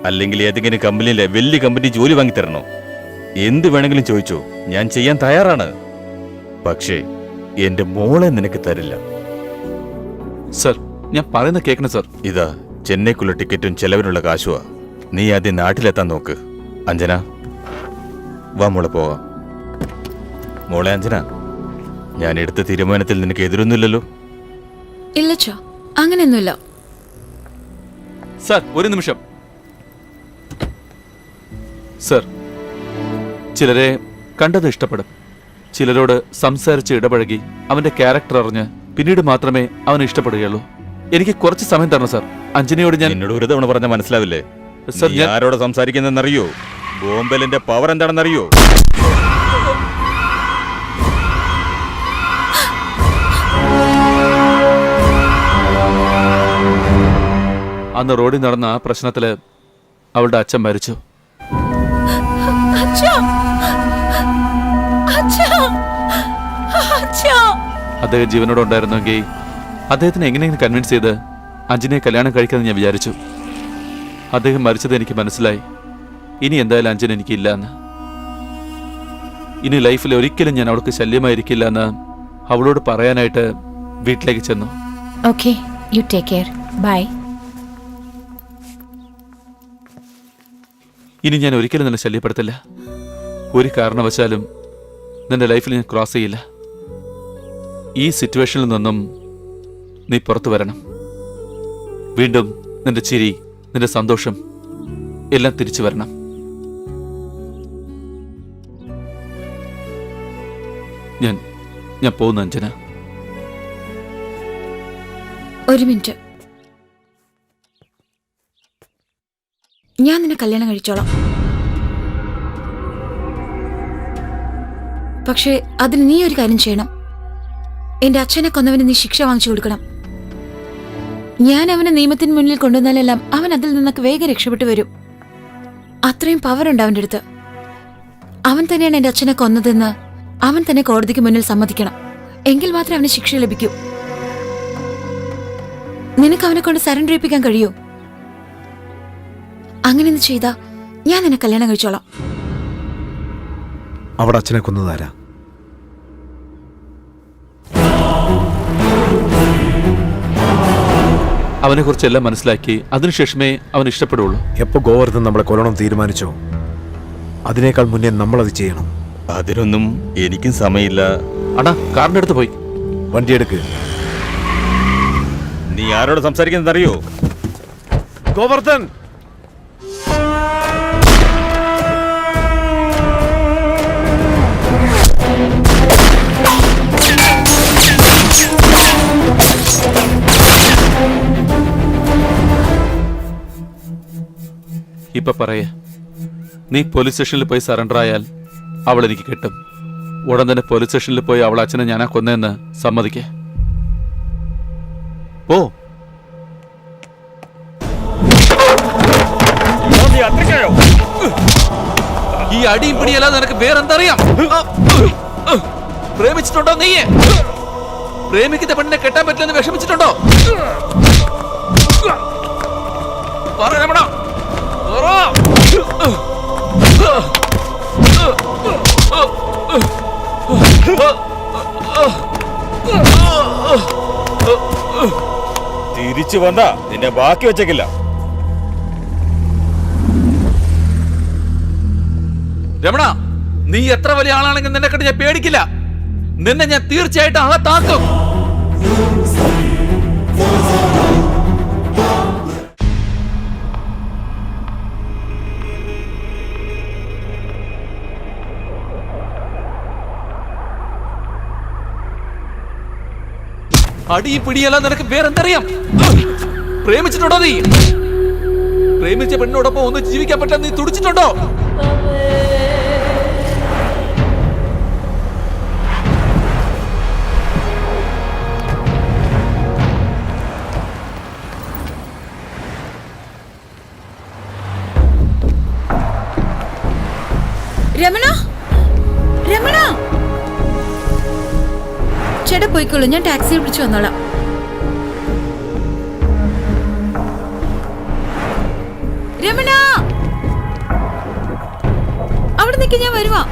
അല്ലെങ്കിൽ ഏതെങ്കിലും കമ്പനിയിലെ വലിയ കമ്പനി ജോലി വാങ്ങി തരണോ? എന്ത് വേണമെങ്കിലും ചോദിച്ചോ, ഞാൻ ചെയ്യാൻ തയ്യാറാണ്. പക്ഷേ എന്റെ മോളെ നിനക്ക് തരില്ല. സർ, ഞാൻ പറയുന്ന കേൾക്കണം സർ. ഇതാ ചെന്നൈക്കുള്ള ടിക്കറ്റും ചെലവിനുള്ള കാശുവാ. നീ ആദ്യം നാട്ടിലെത്താൻ നോക്ക്. അഞ്ജന, വാ മോളെ പോവാം. മോളെ അഞ്ജന, ഞാൻ എടുത്ത തീരുമാനത്തിൽ നിനക്ക് എതിരൊന്നുമില്ലല്ലോ? ഇല്ലച്ചാ, അങ്ങനെയൊന്നുമില്ല. സർ, ഒരു നിമിഷം. സർ, ചിലരെ കണ്ടത് ഇഷ്ടപ്പെടും. ചിലരോട് സംസാരിച്ച് ഇടപഴകി അവന്റെ ക്യാരക്ടർ അറിഞ്ഞ് പിന്നീട് മാത്രമേ അവന് ഇഷ്ടപ്പെടുകയുള്ളൂ. എനിക്ക് കുറച്ച് സമയം തരണം സർ. അഞ്ജനയോട് ഞാൻ എന്നോട് ഒരു തവണ പറഞ്ഞാൽ മനസ്സിലാവില്ലേ? സർ, നീ ആരോട് സംസാരിക്കുന്നറിയോ? ബോംബെലിന്റെ പവർ എന്താണെന്നറിയോ? അന്ന് റോഡിൽ നടന്ന ആ പ്രശ്നത്തില് അവളുടെ അച്ഛൻ മരിച്ചു. അച്ഛാ! അച്ഛാ! അച്ഛാ! അദ്ദേഹം ജീവനോടെ ഉണ്ടായിരുന്നെങ്കിൽ അദ്ദേഹത്തിന് എങ്ങനെയെങ്കിലും കൺവിൻസ് ചെയ്ത് അഞ്ജനയെ കല്യാണം കഴിക്കാമെന്ന് ഞാൻ വിചാരിച്ചു. അദ്ദേഹം മരിച്ചത് എനിക്ക് മനസ്സിലായി. ഇനി എന്തായാലും അഞ്ജന എനിക്കില്ല എന്ന്. ഇനി ലൈഫിൽ ഒരിക്കലും ഞാൻ അവൾക്ക് ശല്യമായിരിക്കില്ല എന്ന് അവളോട് പറയാനായിട്ട് വീട്ടിലേക്ക് ചെന്നു. Okay, you take care. Bye. ഇനി ഞാൻ ഒരിക്കലും നിന്നെ ശല്യപ്പെടുത്തില്ല. ഒരു കാരണവശാലും നിന്റെ ലൈഫിൽ ഞാൻ ക്രോസ് ചെയ്യില്ല. ഈ സിറ്റുവേഷനിൽ നിന്നും നീ പുറത്തു വരണം. വീണ്ടും നിന്റെ ചിരി, നിന്റെ സന്തോഷം എല്ലാം തിരിച്ചു വരണം. ഞാൻ പോകുന്നു അഞ്ജന. ഒരു മിനിറ്റ്. ഞാൻ നിന്നെ കല്യാണം കഴിച്ചോളാം. പക്ഷേ അതിന് നീ ഒരു കാര്യം ചെയ്യണം. എന്റെ അച്ഛനെ കൊന്നവന് നീ ശിക്ഷ വാങ്ങിച്ചു കൊടുക്കണം. ഞാൻ അവനെ നിയമത്തിന് മുന്നിൽ കൊണ്ടുവന്നാലെല്ലാം അവൻ അതിൽ നിന്നൊക്കെ വേഗം രക്ഷപ്പെട്ടു വരും. അത്രയും പവർ ഉണ്ട് അവന്റെ അടുത്ത്. അവൻ തന്നെയാണ് എന്റെ അച്ഛനെ കൊന്നതെന്ന് അവൻ തന്നെ കോടതിക്ക് മുന്നിൽ സമ്മതിക്കണം. എങ്കിൽ മാത്രമേ അവന് ശിക്ഷ ലഭിക്കൂ. നിനക്ക് അവനെ കൊണ്ട് സറണ്ടർ ചെയ്യിപ്പിക്കാൻ കഴിയോ? അങ്ങനെ ചെയ്താ ഞാൻ നിന്നെ കല്യാണം കഴിച്ചോളാം. അവിടെ അച്ഛനെ കൊന്നതാരാ? അവനെ കുറിച്ചെല്ലാം മനസ്സിലാക്കി അതിനുശേഷമേ അവൻ ഇഷ്ടപ്പെടുള്ളൂ. എപ്പോ ഗോവർദ്ധൻ നമ്മളെ കൊല്ലണം തീരുമാനിച്ചോ അതിനേക്കാൾ മുന്നേ നമ്മളത് ചെയ്യണം. അതിനൊന്നും എനിക്കും സമയമില്ല. അണ്ണാ, കാറിന്റെ അടുത്ത് പോയി വണ്ടി എടുക്ക്. നീ ആരോട് സംസാരിക്കുന്നറിയോ? ഗോവർദ്ധൻ, ഇപ്പൊ പറയേ, നീ പോലീസ് സ്റ്റേഷനിൽ പോയി സറണ്ടർ ആയാൽ അവൾ എനിക്ക് കിട്ടും. ഉടൻ തന്നെ പോലീസ് സ്റ്റേഷനിൽ പോയി അവൾ അച്ഛനെ ഞാനാ കൊന്നതെന്ന് സമ്മതിക്കേ. പോ. ഈ അടിയും പിടിയല്ലാതെ നിനക്ക് വേറെന്തറിയാം? പ്രേമിച്ചിട്ടുണ്ടോ നീ? പ്രേമിക്കുന്ന പെണ്ണിനെ കെട്ടാൻ പറ്റില്ലെന്ന് വിഷമിച്ചിട്ടുണ്ടോ? പറയണോ? തിരിച്ചു വന്നാ നിന്നെ ബാക്കി വെച്ചേക്കില്ല. രമണ, നീ എത്ര വലിയ ആളാണെങ്കിൽ നിന്നെ കണ്ട് ഞാൻ പേടിക്കില്ല. നിന്നെ ഞാൻ തീർച്ചയായിട്ടും അകത്താക്കും. അടി പിടിയല്ല നിനക്ക് വേറെന്തറിയാം? പ്രേമിച്ചിട്ടുണ്ടോ നീ? പ്രേമിച്ച പെണ്ണോടൊപ്പം ഒന്ന് ജീവിക്കാൻ പറ്റാൻ നീ തുടിച്ചിട്ടുണ്ടോ? രമണ, രമണ, ചേട്ടാ പോയിക്കോളൂ, ഞാൻ ടാക്സി വിളിച്ചു വന്നോളാം. രമണ, അവിടെ നിൽക്ക്, ഞാൻ വരുവാ.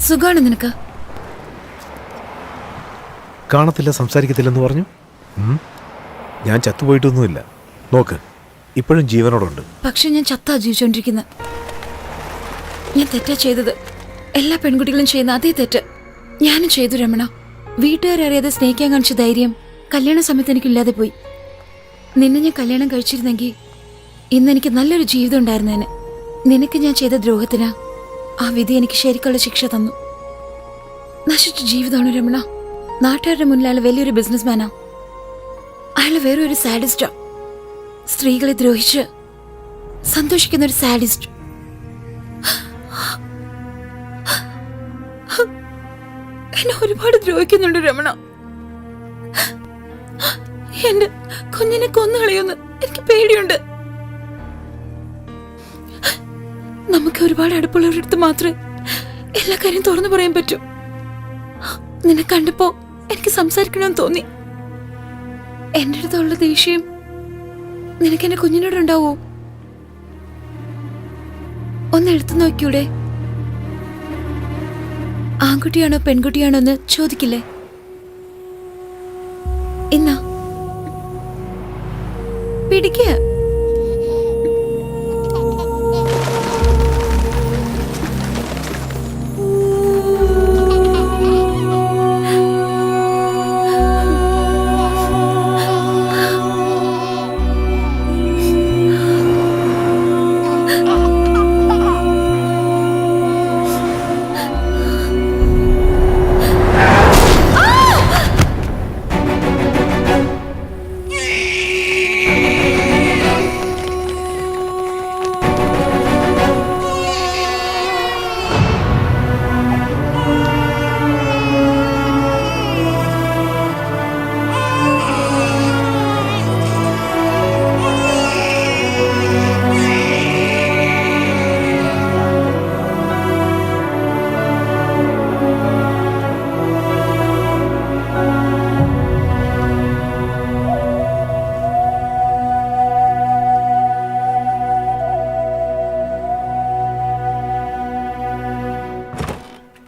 സുഖാണ് നിനക്ക്? കാണത്തില്ല, സംസാരിക്കത്തില്ലെന്ന് പറഞ്ഞു. ഞാൻ ചത്തുപോയിട്ടൊന്നുമില്ല. നോക്ക്, ഇപ്പോഴും ജീവനോടുണ്ട്. പക്ഷെ ഞാൻ ചത്താ ജീവിച്ചോണ്ടിരിക്കുന്നത്. ഞാൻ തെറ്റാ ചെയ്തത്. എല്ലാ പെൺകുട്ടികളും ചെയ്യുന്ന അതേ തെറ്റ് ഞാനും ചെയ്തു രമണ. വീട്ടുകാരറിയാതെ സ്നേഹിക്കാൻ കാണിച്ച ധൈര്യം കല്യാണ സമയത്ത് എനിക്കില്ലാതെ പോയി. നിന്നെ ഞാൻ കല്യാണം കഴിച്ചിരുന്നെങ്കിൽ ഇന്ന് എനിക്ക് നല്ലൊരു ജീവിതം ഉണ്ടായിരുന്നേനെ. നിനക്ക് ഞാൻ ചെയ്ത ദ്രോഹത്തിന് ആ വിധി എനിക്ക് ശരിക്കുള്ള ശിക്ഷ തന്നു. നശിച്ച ജീവിതമാണ് രമണ. നാട്ടുകാരുടെ മുന്നിൽ അയാൾ വലിയൊരു ബിസിനസ്മാനാ. അയാൾ വേറെ ഒരു സാഡിസ്റ്റാ. സ്ത്രീകളെ ദ്രോഹിച്ച് സന്തോഷിക്കുന്ന ഒരു സാഡിസ്റ്റ്. എന്നെ ഒരുപാട് ദ്രോഹിക്കുന്നുണ്ട് രമണ. എന്റെ കുഞ്ഞിനെ കൊന്നുകളയുമെന്ന് എനിക്ക് പേടിയുണ്ട്. നമുക്ക് ഒരുപാട് അടുപ്പുള്ളവരടുത്ത് മാത്രമേ എല്ലാ കാര്യം തുറന്നു പറയാൻ പറ്റൂ. നിന്നെ കണ്ടപ്പോ എനിക്ക് സംസാരിക്കണമെന്ന് തോന്നി. എന്റെ അടുത്തുള്ള ദേഷ്യം നിനക്ക് എന്റെ കുഞ്ഞിനോടുണ്ടാവോ? ഒന്ന് എടുത്തു നോക്കിയൂടെ? ആൺകുട്ടിയാണോ പെൺകുട്ടിയാണോ എന്ന് ചോദിക്കില്ലേ? എന്നാ പിടിക്ക.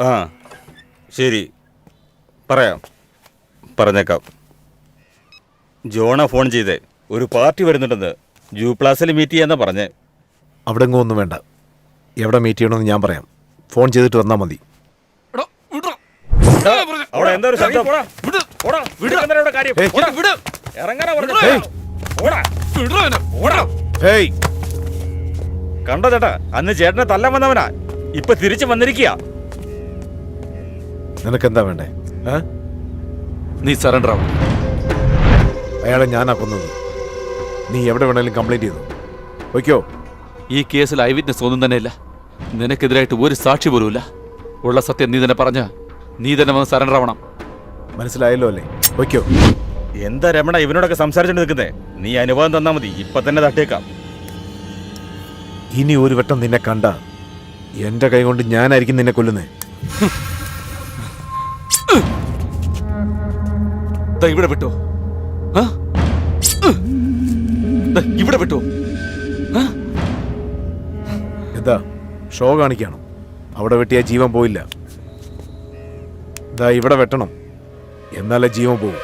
ആ ശരി, പറഞ്ഞേക്കാം. ജോണ ഫോൺ ചെയ്തേ, ഒരു പാർട്ടി വരുന്നുണ്ടെന്ന്. ജൂ പ്ലാസിൽ മീറ്റ് ചെയ്യാന്നാ പറഞ്ഞേ. അവിടെ ഒന്നും വേണ്ട. എവിടെ മീറ്റ് ചെയ്യണമെന്ന് ഞാൻ പറയാം. ഫോൺ ചെയ്തിട്ട് വന്നാൽ മതി. അവിടെ എന്താ ഒരു ശബ്ദം? കണ്ടോ ചേട്ടാ, അന്ന് ചേട്ടനെ തല്ലാൻ വന്നവനാ, ഇപ്പൊ തിരിച്ചു വന്നിരിക്കുക. നിനക്കെന്താ വേണ്ടേ? നീ സറണ്ടർ ആവും. അയാളെ ഞാനാ കൊന്നത്. നീ എവിടെ വേണേലും കംപ്ലൈന്റ് ചെയ്തു വയ്ക്കോ. ഈ കേസിൽ ഐ വിറ്റ്നസ് ഒന്നും തന്നെ ഇല്ല. നിനക്കെതിരായിട്ട് ഒരു സാക്ഷി പോലും ഇല്ല. ഉള്ള സത്യം നീ തന്നെ പറഞ്ഞ നീ തന്നെ വന്ന് സറണ്ടർ ആവണം. മനസ്സിലായല്ലോ അല്ലേ? വയ്ക്കോ. എന്താ രമണ ഇവനോടൊക്കെ സംസാരിച്ചോണ്ട് നിൽക്കുന്നേ? നീ അനുഭവം തന്നാ മതി, ഇപ്പൊ തന്നെ തട്ടേക്കാം. ഇനി ഒരു വട്ടം നിന്നെ കണ്ട എന്റെ കൈ കൊണ്ട് ഞാനായിരിക്കും നിന്നെ കൊല്ലുന്നേ. ഇവിടെ വിട്ടോ, ഇവിടെ വിട്ടോ. എന്താ ഷോ കാണിക്കണം? അവിടെ വെട്ടിയാ ജീവൻ പോയില്ല. ഇതാ ഇവിടെ വെട്ടണം, എന്നാലേ ജീവൻ പോകും.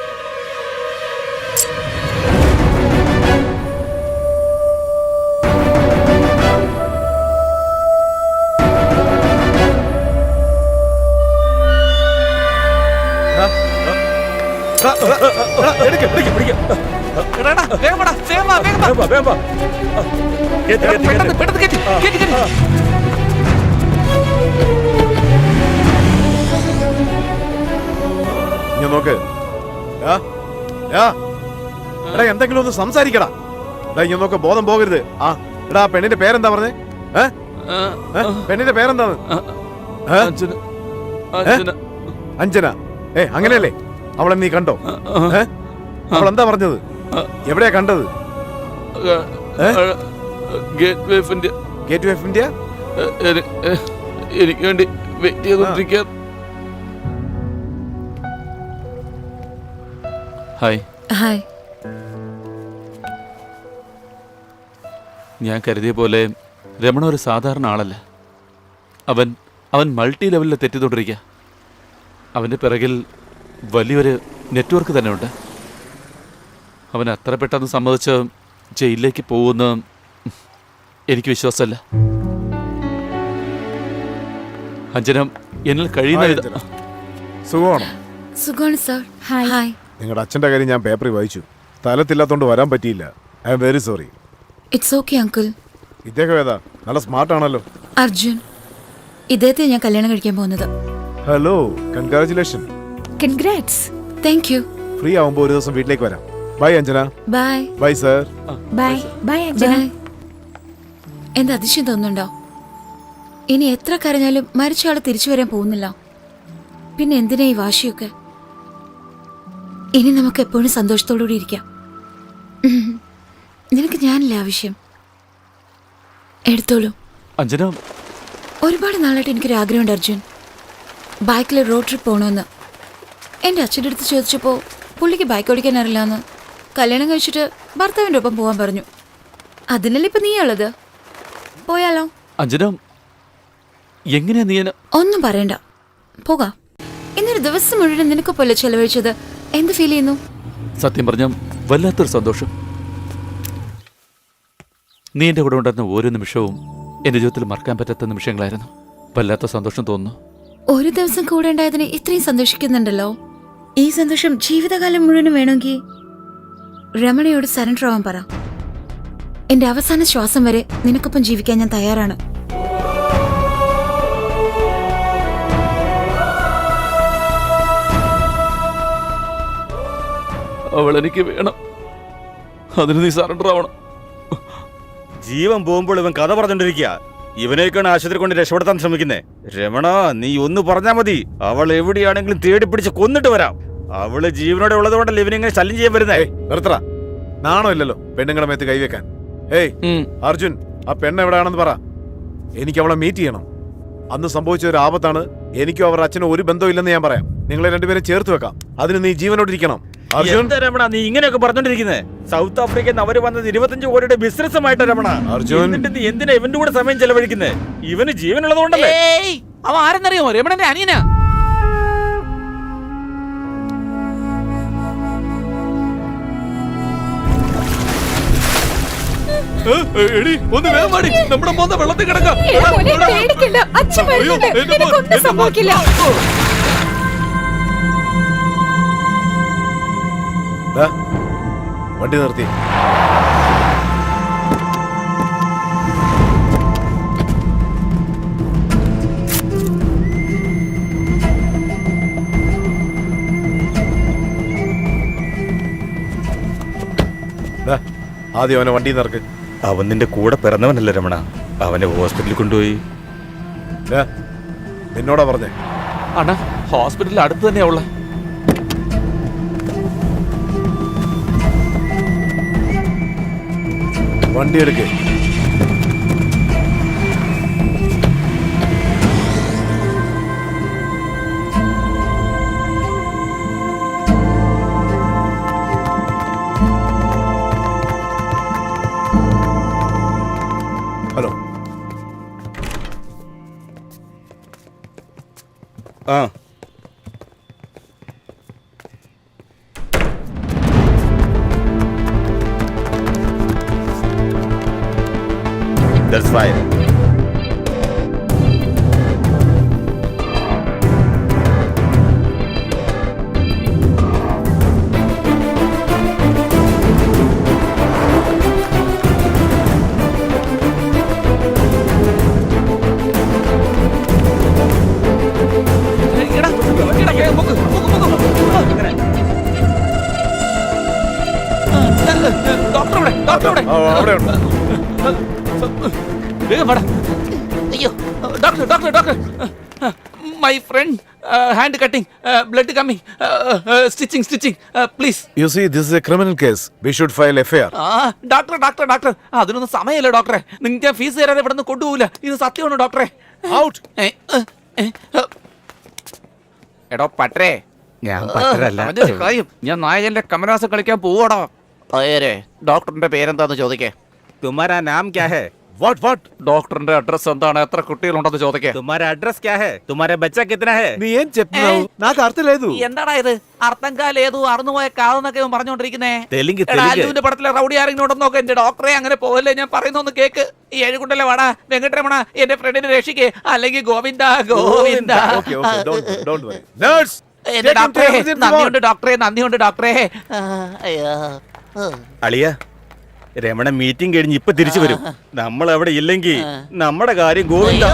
നോക്ക്, എടാ എന്തെങ്കിലും ഒന്ന് സംസാരിക്കടാ. ഞാൻ നോക്ക്, ബോധം പോകരുത്. എടാ പെണ്ണിന്റെ പേരെന്താ പറഞ്ഞേ? പെണ്ണിന്റെ പേരെന്താന്ന്? അഞ്ജന. അങ്ങനെയല്ലേ? അവളെ നീ കണ്ടോ? അവളെന്താ പറഞ്ഞത്? എവിടെയാ കണ്ടത്? Gate way of India. എനിക്ക് വേണ്ടി വെയിറ്റ് ചെയ്തോണ്ടിരിക്കുക. ഹായ്. ഹായ്. ഞാൻ കരുതിയ പോലെ രമണ ഒരു സാധാരണ ആളല്ല. അവൻ അവൻ മൾട്ടി ലെവലിൽ തെറ്റിക്കൊണ്ടിരിക്കുക. അവൻ്റെ പിറകിൽ വലിയൊരു നെറ്റ്വർക്ക് തന്നെ ഉണ്ട്. അവൻ അത്ര പെട്ടെന്ന് സമ്മതിച്ച് ജയിലിലേക്ക് പോകുമെന്ന് എനിക്ക് വിശ്വാസമല്ല. അഞ്ജന, എന്നിൽ കഴിയുന്ന സുഖമാണോ? സുഖമാണ് സർ. ഹായ്. ഹായ്. നിങ്ങളുടെ അച്ഛൻ്റെ കാര്യം ഞാൻ പേപ്പറിൽ വായിച്ചു. സ്ഥലത്തില്ലാത്തോണ്ട് വരാൻ പറ്റിയില്ല. I am very sorry. It's okay uncle. ഇദ്ദേഹം ഏതാ? നല്ല സ്മാർട്ട് ആണല്ലോ. അർജുൻ. ഇദ്ദേഹത്തെ ഞാൻ കല്യാണം കഴിക്കാൻ പോകുന്നത്. Hello, congratulation. Congrats. Thank you. Free ആവുമ്പോൾ ഒരു ദിവസം വീട്ടിലേക്ക് വരാം. Bye Anjana. Bye. Bye sir. Bye bye Anjana. Bye. എന്താ അതിശയം തോന്നുന്നുണ്ടോ? ഇനി എത്ര കരഞ്ഞാലും മരിച്ച ആള് തിരിച്ചു വരാൻ പോകുന്നില്ല. പിന്നെ എന്തിനാ ഈ വാശിയൊക്കെ? ഇനി നമുക്ക് എപ്പോഴും സന്തോഷത്തോടുകൂടി ഇരിക്കാം. നിനക്ക് ഞാനല്ലേ ആവശ്യം? എടുത്തോളൂ. അഞ്ജന, ഒരുപാട് നാളായിട്ട് എനിക്കൊരു ആഗ്രഹമുണ്ട് അർജുൻ. ബൈക്കിൽ റോഡ് ട്രിപ്പ് പോകണമെന്ന്. എൻ്റെ അച്ഛൻ്റെ അടുത്ത് ചോദിച്ചപ്പോൾ പുള്ളിക്ക് ബൈക്ക് ഓടിക്കാൻ അറിയില്ലാന്ന്. കല്യാണം കഴിച്ചിട്ട് ഭർത്താവിൻ്റെ ഒപ്പം പോകാൻ പറഞ്ഞു. അതിനല്ലേ ഇപ്പം നീയുള്ളത്. പോയാലോ? അഞ്ജന, എങ്ങനെയാ നീ ഒന്നും പറയണ്ട, പോകാം. ഇന്നൊരു ദിവസം മുഴുവൻ നിനക്കൊപ്പല്ലേ ചെലവഴിച്ചത്? എന്ത് ഫീൽ ചെയ്യുന്നു? സത്യം പറഞ്ഞ വല്ലാത്തൊരു സന്തോഷം. നീ എൻ്റെ കൂടെ ഉണ്ടായിരുന്ന ഓരോ നിമിഷവും എൻ്റെ ജീവിതത്തിൽ മറക്കാൻ പറ്റാത്ത നിമിഷങ്ങളായിരുന്നു. വല്ലാത്ത സന്തോഷം തോന്നുന്നു. ഒരു ദിവസം കൂടെ ഉണ്ടായതിന് ഇത്രയും സന്തോഷിക്കുന്നുണ്ടല്ലോ. ഈ സന്തോഷം ജീവിതകാലം മുഴുവനും വേണമെങ്കിൽ രമണയോട് സറണ്ടർ ആവാൻ പറ. എന്റെ അവസാന ശ്വാസം വരെ നിനക്കൊപ്പം ജീവിക്കാൻ ഞാൻ തയ്യാറാണ്. അവൾ എനിക്ക് വേണം. അതിന് നീ സറണ്ടർ ആവണം. ജീവൻ പോകുമ്പോൾ ഇവൻ കഥ പറഞ്ഞോണ്ടിരിക്കുക. ഇവനേക്കാണ് ആശുപത്രി കൊണ്ട് രക്ഷപ്പെടുത്താൻ ശ്രമിക്കുന്നേ. രമണ, നീ ഒന്ന് പറഞ്ഞാ മതി. അവൾ എവിടെയാണെങ്കിലും തേടി പിടിച്ച് കൊന്നിട്ട് വരാം. അവള് ജീവനോടെ ഉള്ളത് കൊണ്ടല്ലേ ഇവനിങ്ങനെ ശല്യം ചെയ്യാൻ വരുന്നേ. നിർത്തറ. നാണോ ഇല്ലല്ലോ പെണ്ണുങ്ങളെ മേത്ത് കൈവെക്കാൻ. ഏയ് അർജുൻ, ആ പെണ്ണ് എവിടെയാണെന്ന് പറ. എനിക്ക് അവളെ മീറ്റ് ചെയ്യണം. അന്ന് സംഭവിച്ച ഒരു ആപത്താണ്. എനിക്കും അവർ അച്ഛനും ഒരു ബന്ധവും ഇല്ലെന്ന് ഞാൻ പറയാം. നിങ്ങളെ രണ്ടുപേരും ചേർത്ത് വെക്കാം. അതിന് നീ ജീവനോടിരിക്കണം. അർജുൻ, എന്താ രമണ നീ ഇങ്ങനെയൊക്കെ പറഞ്ഞോണ്ടിരിക്കുന്നേ? സൗത്ത് ആഫ്രിക്കയിൽ നിന്ന് അവര് വന്നത് 25 കോടിയുടെ ബിസിനസ്സുമായിട്ട് രമണ. അർജുൻ, എന്നിട്ട് നീ എന്തിനാ ഇവന്റെ കൂടെ സമയം ചെലവഴിക്കുന്നേ? ഇവന് ജീവനുള്ളത് കൊണ്ടല്ലേ. അവൻ ആരെന്നറിയാമോ? രമണന്റെ അനിയനാ. ഒന്ന് വേഗം വാടി, നമ്മുടെ മോന്ത വെള്ളത്തിൽ കിടക്കാം. എടാ മോനെ, പേടിക്കണ്ട. അച്ഛൻ വരുന്നുണ്ട്. നിനക്കൊന്നും സംഭവിക്കില്ല. ദാ, വണ്ടി നിർത്തി. ദാ, ആദ്യം അവനെ വണ്ടി നിറക്ക്. അവൻ നിന്റെ കൂടെ പിറന്നവനല്ല രമണ. അവനെ ഹോസ്പിറ്റലിൽ കൊണ്ടുപോയി. ദാ, നിന്നോടാ പറഞ്ഞേ. അണ്ണാ, ഹോസ്പിറ്റലിൽ അടുത്ത് തന്നെയാ ഉള്ള. വണ്ടി എടുക്ക്. ഹലോ. ആ That's fine. അവിടെ ഉണ്ട്. വേഗം വാടാ. അയ്യോ, doctor doctor doctor, my my friend hand cutting blood coming stitching please. You see, this is a criminal case. We should file FIR. Doctor അതിനൊന്നും സമയമില്ല ഡോക്ടറെ. നിങ്ങൾക്ക് ഞാൻ ഫീസ് തരാതെ ഇവിടെ നിന്ന് കൊണ്ടുപോകില്ല. ഇത് സത്യമാണ് ഡോക്ടറെ. Out. എടോ പട്ടേ, ഞാൻ പറ്റരല്ല. അവന്റെ ഒരു കാര്യം, ഞാൻ നായകന്റെ കമലഹാസൻ കളിക്കാൻ പോവാടോ. ഡോക്ടറിന്റെ പേരെന്താന്ന് ചോദിക്കേ. തുമാരാ നാം ക്യാ ഹേ? What? ഡോക്ടറിന്റെ അഡ്രസ് എന്താണ്? എത്ര കുട്ടികളുണ്ടെന്ന് ചോദിക്കേ. തുമാരാ അഡ്രസ് ക്യാ ഹേ? തുമാരാ ബच्चा कितना है? నీ ఏం చెప్తున్నావు? నాకు అర్థం లేదు. എന്താടാ ഇത്? അർത്ഥം കാലേതു അറുന്നുപോയ കാതെന്നൊക്കെ ഇവൻ പറഞ്ഞോണ്ടിരിക്കുന്നേ. തെലുങ്ക് എടാ, അല്ലുവിന്റെ പടത്തിലെ റൗഡി ആരെങ്കിലും നോക്ക്. എന്റെ ഡോക്ടറെ അങ്ങനെ പോവല്ലേ, ഞാൻ പറയുന്നൊന്ന് കേക്ക്. ഈ ഏഴുകുണ്ടല്ലേ വാടാ വെങ്കട്ടരമണ, എന്റെ ഫ്രണ്ടിനെ രക്ഷിക്കേ, അല്ലെങ്കിൽ Govinda. Okay, don't worry. Nurse. എന്റെ Take him to ഡോക്ടറെ, emergency നന്ദിയുണ്ട് ഡോക്ടറെ. അയ്യോ. അളിയ രമണ മീറ്റിംഗ് കഴിഞ്ഞ് ഇപ്പൊ തിരിച്ചു വരും. നമ്മൾ അവിടെ ഇല്ലെങ്കിൽ നമ്മുടെ കാര്യം ഗോവിന്ദ.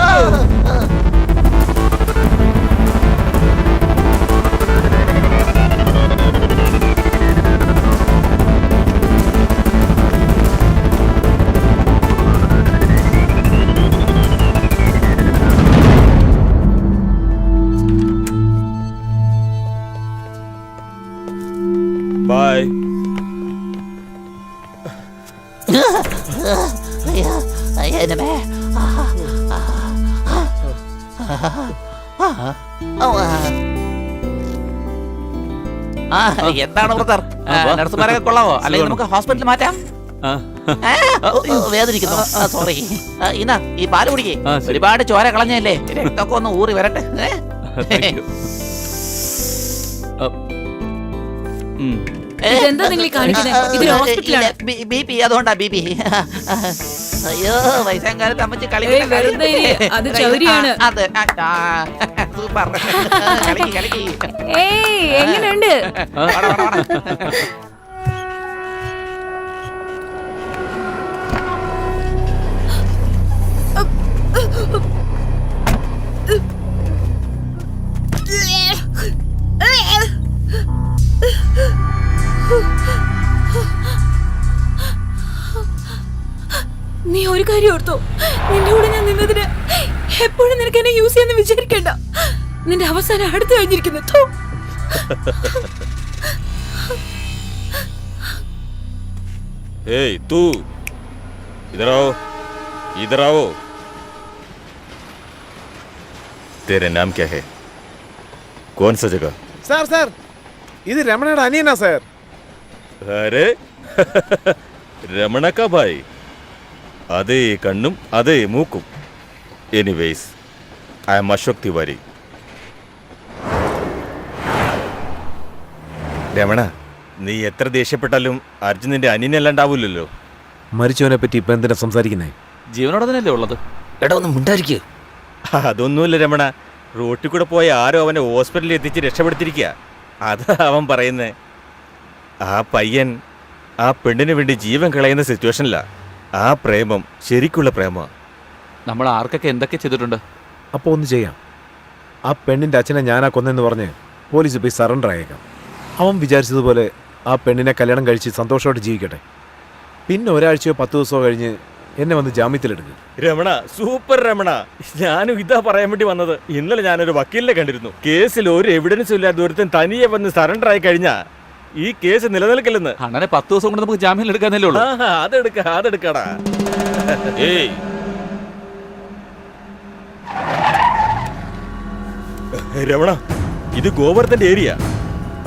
ബൈ. എന്താണ് ബ്രദർ? നഴ്സുമാരൊക്കെ കൊള്ളാവോ? അല്ലെങ്കിൽ നമുക്ക് ഹോസ്പിറ്റലിൽ മാറ്റാം. വേദനിക്കുന്നു, സോറി. ഇന്നാ ഈ പാല് കുടിക്കേ. ഒരുപാട് ചോര കളഞ്ഞല്ലേ, രക്തമൊക്കെ ഒന്ന് ഊറി വരട്ടെ. ഇതെന്താ നിങ്ങൾ ഈ കാണിക്കുന്നത്? ഇതൊരു ഹോസ്പിറ്റലാണ്. ബി അതുകൊണ്ടാ ബി. അയ്യോ, വയസ്സാം കാലത്ത് അമ്മച്ചി ഏയ്, വെറുതെ ഇരി. അത് ചൗരിയാണ്. അത് സൂപ്പർ. കളിക്ക്. ഏയ്, എങ്ങനെയുണ്ട്? നീ ഒരു കാര്യം ഓർത്തോ, നിന്റെ കൂടെ ഞാൻ നിന്നതിന് എപ്പോഴും നിനക്ക് എന്നെ യൂസ് ചെയ്യാന്ന് വിചാരിക്കണ്ട. നിന്റെ അവസാനം അടുത്ത് കഴിഞ്ഞിരിക്കുന്നു. ഥു. ഏയ് തൂ इधर आओ. तेरे नाम क्या है? कौन सा जगह? Sir. ഇത് രമണയുടെ അനിയനാ സർ. अरे രമണ का भाई. അതേ കണ്ണും അതേ മൂക്കും. Anyways, I am Ashok Tiwari. Ramana, നീ എത്ര ദേഷ്യപ്പെട്ടാലും അർജുനന്റെ അനിയനല്ലാണ്ടാവൂലല്ലോ. മരിച്ചവനെ പറ്റി ഇപ്പൊ എന്തിനാ സംസാരിക്കുന്നേ? ജീവനോടെ തന്നെയല്ലേ ഉള്ളത്. എടാ ഒന്ന് മുണ്ടായിരിക്കേ. അതൊന്നുമില്ല രമണ, റോട്ടിൽ കൂടെ പോയ ആരോ അവനെ ഹോസ്പിറ്റലിൽ എത്തിച്ച് രക്ഷപ്പെടുത്തിരിക്കുക. അതാ അവൻ പറയുന്നേ. ആ പയ്യൻ ആ പെണ്ണിന് വേണ്ടി ജീവൻ കളയുന്ന സിറ്റുവേഷനില്ല. ആ പ്രേമം ശരിക്കുള്ള പ്രേമ. നമ്മൾ ആർക്കൊക്കെ എന്തൊക്കെ ചെയ്തിട്ടുണ്ട്. അപ്പോൾ ഒന്ന് ചെയ്യാം. ആ പെണ്ണിന്റെ അച്ഛനെ ഞാനാ കൊന്നെന്ന് പറഞ്ഞ് പോലീസ് പോയി സറണ്ടർ ആയേക്കാം. അവൻ വിചാരിച്ചതുപോലെ ആ പെണ്ണിനെ കല്യാണം കഴിച്ച് സന്തോഷമായിട്ട് ജീവിക്കട്ടെ. പിന്നെ ഒരാഴ്ചയോ 10 ദിവസമോ കഴിഞ്ഞ് എന്നെ വന്ന് ജാമ്യത്തിലെടുക്കും. രമണ, സൂപ്പർ രമണ. ഞാനും ഇതാ പറയാൻ വേണ്ടി വന്നത്. ഇന്നലെ ഞാനൊരു വക്കീലിനെ കണ്ടിരുന്നു. കേസിൽ ഒരു എവിഡൻസും ഇല്ലാത്ത ഒരുത്തൻ തനിയെ വന്ന് സറണ്ടർ ആയി കഴിഞ്ഞാ ഈ കേസ് നിലനിൽക്കില്ലെന്ന്. അങ്ങനെ 10 ദിവസം കൊണ്ട് നമുക്ക് ജാമ്യം എടുക്കാന്നല്ലേ ഉള്ളൂ. അതെടുക്കടാ. ഏയ്, രമണ, ഇത് ഗോവർദ്ധന്റെ ഏരിയ.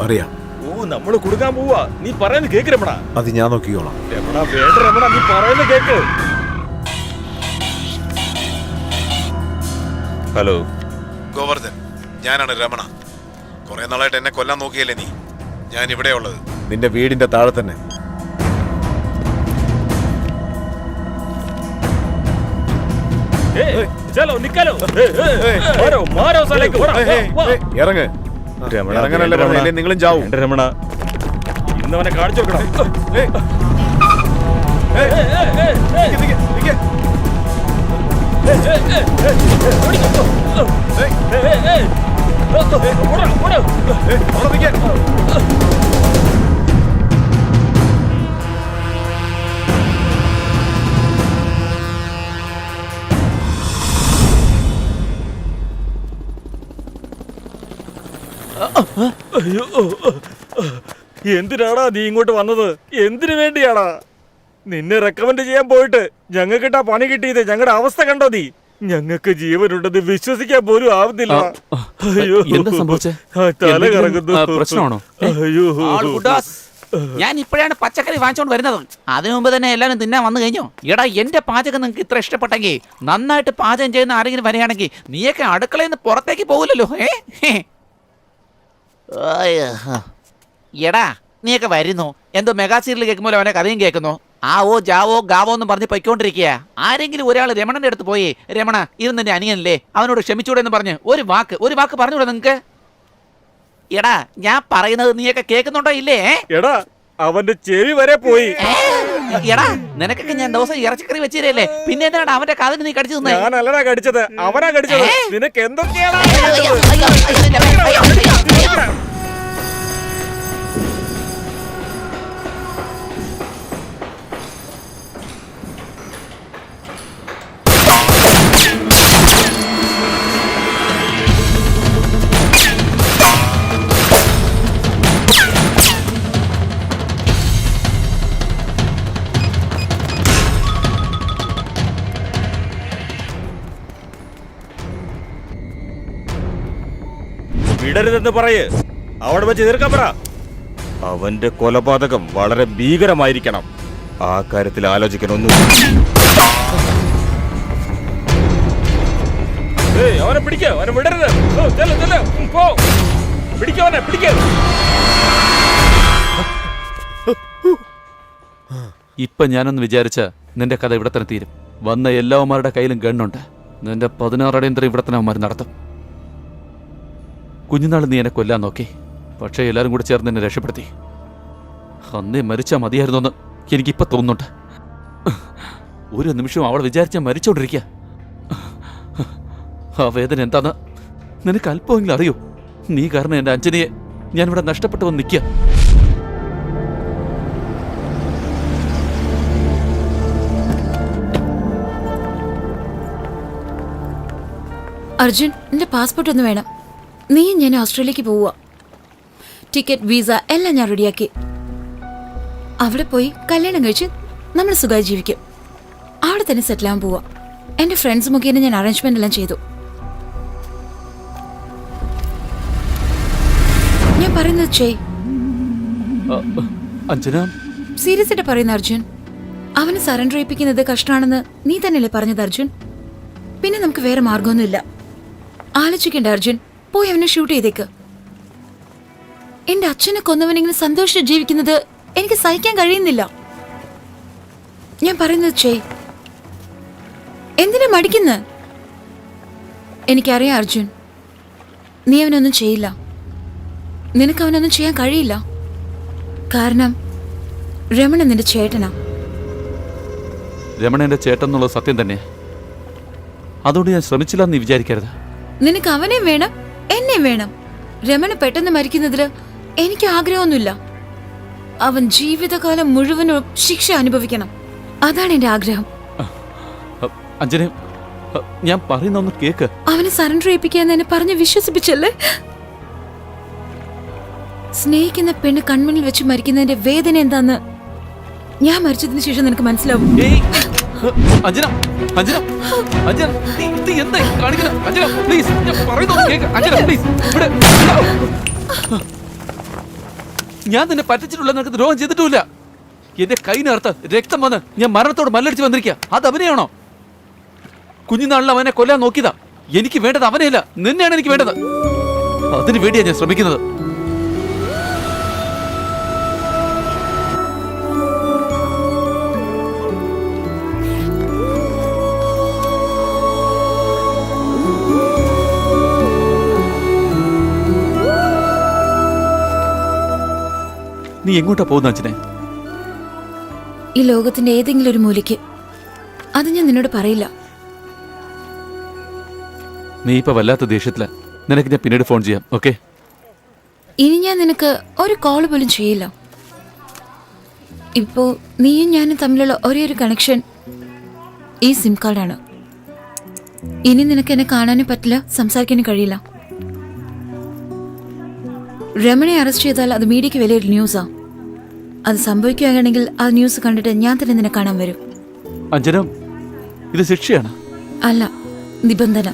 അറിയാം. ഓ, നമ്മള് കൊടുക്കാൻ പോവാ. നീ പറയുന്നത് കേക്ക് രമണ. അത് ഞാൻ നോക്കിക്കോളാം. രമണ, വേണ്ട രമണ, നീ പറയുന്നത് കേക്ക്. ഹലോ ഗോവർദ്ധൻ, ഞാനാണ് രമണ. കുറെ നാളായിട്ട് എന്നെ കൊല്ലാൻ നോക്കിയല്ലേ നീ? ഞാൻ ഇവിടെ ഉള്ളത് നിന്റെ വീടിന്റെ താഴെ തന്നെ. ചലോ നിക്കാലോ. മാരോ സ്ഥലേക്ക് ഇറങ്ങ്. ഇറങ്ങാനല്ലേ പറഞ്ഞല്ലേ? നിങ്ങളും ചാവും. രമണ, ഇന്നവനെ കാണിച്ചു കൊടുക്കണം. അയ്യോ, എന്തിനാടാ നീ ഇങ്ങോട്ട് വന്നത്? എന്തിനു വേണ്ടിയാടാ? നിന്നെ റെക്കമെൻഡ് ചെയ്യാൻ പോയിട്ട് ഞങ്ങൾക്കിട്ടാ പണി കിട്ടിയത്. ഞങ്ങളുടെ അവസ്ഥ കണ്ടോ നീ? ഞങ്ങൾക്ക് ജീവനുണ്ടെന്ന് വിശ്വസിക്കാൻ പോലും ആവുന്നില്ല. അയ്യോ, എന്താ സംഭവിച്ചേ? തല കറങ്ങുന്നു. പ്രശ്നമാണോ? അയ്യോ, ആൾ ഗുഡാസ്. ഞാൻ ഇപ്പോഴാണ് പച്ചക്കറി വാങ്ങിച്ചോണ്ട് വരുന്നത്. അതിനു മുമ്പ് തന്നെ എല്ലാവരും തിന്നാൻ വന്നു കഴിഞ്ഞു. എടാ, എന്റെ പാചകം നിങ്ങൾക്ക് ഇത്ര ഇഷ്ടപ്പെട്ടെങ്കിൽ, നന്നായിട്ട് പാചകം ചെയ്യുന്ന ആരെങ്കിലും വരികയാണെങ്കിൽ നീയൊക്കെ അടുക്കളയിൽ നിന്ന് പുറത്തേക്ക് പോകില്ലല്ലോ. എടാ, നീയൊക്കെ വരുന്നു, എന്തോ മെഗാ സീരിയൽ കേൾക്കുമ്പോൾ അവനെ കഥയും കേൾക്കുന്നു. ആവോ ജാവോ ഗാവോ എന്ന് പറഞ്ഞ് പൊയ്ക്കൊണ്ടിരിക്കുക. ആരെങ്കിലും ഒരാൾ രമണന്റെ അടുത്ത് പോയി, രമണ ഇത് നിന്റെ അനിയനല്ലേ, അവനോട് ക്ഷമിച്ചൂടെ എന്ന് പറഞ്ഞ് ഒരു വാക്ക് പറഞ്ഞൂടെ നിങ്ങക്ക്? എടാ, ഞാൻ പറയുന്നത് നീയൊക്കെ കേൾക്കുന്നുണ്ടോ ഇല്ലേ? എടാ, അവന്റെ ചെവി വരെ പോയി. എടാ, നിനക്കൊക്കെ ഞാൻ ദിവസം ഇറച്ചിക്കറി വെച്ചിരല്ലേ, പിന്നെ എന്താണ് അവന്റെ കാതിന് നീ കടിച്ചു തിന്നേ? ഞാനല്ലടാ കടിച്ചത്, അവനാ കടിച്ചത്. നിനക്ക് എന്തൊക്കെയാണ്? വിടരുതെന്ന് പറയ്. അവിടെ വെച്ച് എതിർക്കാൻ പറ. അവന്റെ കൊലപാതകം വളരെ ഭീകരമായിരിക്കണം. ആ കാര്യത്തിൽ ആലോചിക്കാനൊന്നും. അവനെ പിടിക്ക, അവനെ വിടരുത്. പിടിക്കവനെ, പിടിക്ക. ഇപ്പൊ ഞാനൊന്ന് വിചാരിച്ച നിന്റെ കഥ ഇവിടെ തന്നെ തീരും. വന്ന എല്ലാവന്മാരുടെ കയ്യിലും ഗണ്ണുണ്ട്. നിന്റെ 16 അടിയന്തരം ഇവിടെ തന്നെ അവന്മാർ നടത്തും. കുഞ്ഞുനാൾ നീ എന്നെ കൊല്ലാൻ നോക്കി, പക്ഷേ എല്ലാവരും കൂടി ചേർന്ന് എന്നെ രക്ഷപ്പെടുത്തി. അന്നേ മരിച്ചാൽ മതിയായിരുന്നോന്ന് എനിക്കിപ്പോൾ തോന്നുന്നുണ്ട്. ഒരു നിമിഷം അവളെ വിചാരിച്ചാൽ മരിച്ചോണ്ടിരിക്കുക. ആ വേദന എന്താന്ന് നിനക്ക് അല്പമെങ്കിലും അറിയോ? നീ കാരണം എൻ്റെ അഞ്ജനയെ ഞാനിവിടെ നഷ്ടപ്പെട്ടു വന്ന് നിൽക്കുക. അർജുൻ, എന്റെ പാസ്പോർട്ട് ഒന്ന് വേണം. നീയും ഞാൻ ഓസ്ട്രേലിയക്ക് പോവുക. ടിക്കറ്റ്, വിസ എല്ലാം ഞാൻ റെഡിയാക്കി. അവിടെ പോയി കല്യാണം കഴിച്ച് നമ്മൾ സുഖമായി ജീവിക്കും. അവിടെ തന്നെ സെറ്റിൽ ആവാൻ പോവാ. എന്റെ ഫ്രണ്ട്സ് മുഖേന ഞാൻ അറേഞ്ച്മെന്റ് എല്ലാം ചെയ്തു. ഞാൻ പറയുന്നത് ചെയ്. അഞ്ജന, സീരിയസ് ആയിട്ട് പറയുന്ന അർജുൻ, അവന് സറണ്ടർ ചെയ്യിപ്പിക്കുന്നത് കഷ്ടമാണെന്ന് നീ തന്നെയല്ലേ പറഞ്ഞത് അർജുൻ? പിന്നെ നമുക്ക് വേറെ മാർഗമൊന്നുമില്ല. ആലോചിക്കണ്ട അർജുൻ, പോയി അവനെ ഷൂട്ട് ചെയ്തേക്ക്. എന്റെ അച്ഛനെ കൊന്നവനിങ്ങനെ സന്തോഷിച്ച് ജീവിക്കുന്നത് എനിക്ക് സഹിക്കാൻ കഴിയുന്നില്ല. ഞാൻ പറയുന്നത് ചെയ്. എന്തിനാ മടിക്കുന്ന? എനിക്കറിയാം അർജുൻ, നീ അവനൊന്നും ചെയ്യില്ല. നിനക്ക് അവനൊന്നും ചെയ്യാൻ കഴിയില്ല. കാരണം രമണ നിന്റെ ചേട്ടനാ. രമണ എൻ്റെ ചേട്ടൻ എന്നുള്ളത് സത്യം തന്നെ. അതുകൊണ്ട് ഞാൻ ശ്രമിച്ചില്ല എന്ന് വിചാരിക്കരുത്. നിനക്ക് അവനെയും വേണം, എന്നെയും വേണം. രമണ പെട്ടെന്ന് മരിക്കുന്നതില് എനിക്ക് ആഗ്രഹമൊന്നുമില്ല. അവൻ ജീവിതകാലം മുഴുവനും ശിക്ഷ അനുഭവിക്കണം. അതാണ് എന്റെ ആഗ്രഹം. അഞ്ജന, ഞാൻ പറയുന്ന ഒന്ന് കേക്ക്. അവനെ സറണ്ടർ ചെയ്യിപ്പിക്കാന്ന് എന്നെ പറഞ്ഞ് വിശ്വസിപ്പിച്ചല്ലേ? സ്നേഹിക്കുന്ന പെണ്ണ് കൺമുന്നിൽ വെച്ച് മരിക്കുന്നതിന്റെ വേദന എന്താന്ന് ഞാൻ മരിച്ചതിന് ശേഷം നിനക്ക് മനസ്സിലാവും. അഞ്ജന, അഞ്ജന, അഞ്ജന, നീ എന്തായി കാണിക്കണം? അഞ്ജന, പ്ലീസ്, ഞാൻ പറയുന്നത് കേക്ക്. അഞ്ജന, പ്ലീസ്, ഇവിടെ. ഞാൻ നിന്നെ പറ്റിച്ചിട്ടുള്ള, നിനക്ക് ദ്രോഹം ചെയ്തിട്ടുമില്ല. എന്റെ കൈനകത്ത് രക്തം വന്ന് ഞാൻ മരണത്തോട് മല്ലടിച്ച് വന്നിരിക്കുക. അത് അവനെയാണോ? കുഞ്ഞുനാളിൽ അവനെ കൊല്ലാൻ നോക്കിയതാ. എനിക്ക് വേണ്ടത് അവനെയല്ല, നിന്നെയാണ് എനിക്ക് വേണ്ടത്. അതിനു വേണ്ടിയാ ഞാൻ ശ്രമിക്കുന്നത്. നീ എങ്ങോട്ടാ പോകുന്ന അച്ഛനെ? ഈ ലോകത്തിന്റെ ഏതെങ്കിലും ഒരു മൂലയ്ക്ക്. അത് ഞാൻ നിന്നോട് പറയില്ല. നീ ഇപ്പൊ വല്ലാത്ത ദേഷ്യത്തില. നിനക്ക് ഞാൻ പിന്നീട് ഫോൺ ചെയ്യാം, ഓക്കെ? ഇനി ഞാൻ നിനക്ക് ഒരു കോൾ പോലും ചെയ്യില്ല. ഇപ്പോ നീയും ഞാനും തമ്മിലുള്ള ഒരേ ഒരു കണക്ഷൻ ഈ സിം കാർഡാണ്. ഇനി നിനക്ക് എന്നെ കാണാനും പറ്റില്ല, സംസാരിക്കാനും കഴിയില്ല. രമണയെ അറസ്റ്റ് ചെയ്താൽ അത് മീഡിയയ്ക്ക് വലിയൊരു ന്യൂസാ. അത് സംഭവിക്കുകയാണെങ്കിൽ ആ ന്യൂസ് കണ്ടിട്ട് ഞാൻ തന്നെ നിന്നെ കാണാൻ വരും. അഞ്ജന, ഇത് ശിക്ഷയാണ്. അല്ല, നിബന്ധന.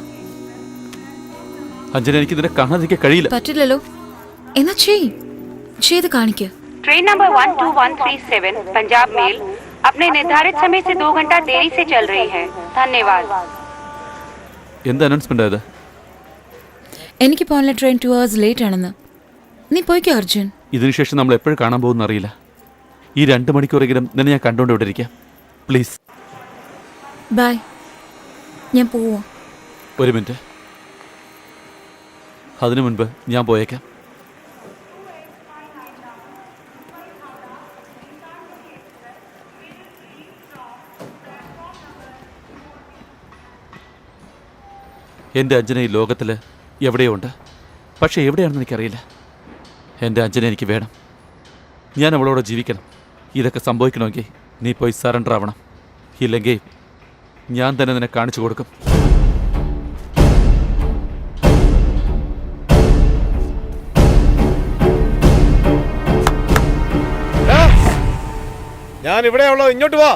അഞ്ജന, എനിക്ക് ഇതിനെ കാണാതിരിക്കാൻ കഴിയില്ല. പറ്റില്ലല്ലോ. എന്നാ ചെയ്ത് കാണിക്ക. ट्रेन नंबर 12137 पंजाब मेल अपने निर्धारित समय से 2 घंटा देरी से चल रही है. धन्यवाद. എന്ത് അനൗൺസ്മെന്റ് ആയത്? എനിക്ക് പോകാനുള്ള ട്രെയിൻ 2 hours ലേറ്റ് ആണെന്ന്. നീ പോയിക്കോ അർജുൻ. ഇതിനുശേഷം നമ്മൾ എപ്പോഴും കാണാൻ പോകുന്ന അറിയില്ല. ഈ 2 മണിക്കൂറെങ്കിലും നിന്നെ ഞാൻ കണ്ടുകൊണ്ട് ഇവിടെ ഇരിക്കാം. പ്ലീസ്. ബൈ. ഞാൻ പോവാ. ഒരു മിനിറ്റ്. അതിനു മുൻപ് ഞാൻ പോയേക്കാം. എൻ്റെ അഞ്ജന ഈ ലോകത്തിൽ എവിടെയോ ഉണ്ട്. പക്ഷേ എവിടെയാണെന്ന് എനിക്കറിയില്ല. എൻ്റെ അഞ്ജന എനിക്ക് വേണം. ഞാൻ അവളോട് ജീവിക്കണം. ഇതൊക്കെ സംഭവിക്കണമെങ്കിൽ നീ പോയി സറണ്ടർ ആവണം. ഇല്ലെങ്കിൽ ഞാൻ തന്നെ നിന്നെ കാണിച്ചു കൊടുക്കും. ഞാൻ ഇവിടെയുള്ളോ, ഇങ്ങോട്ട് വാ.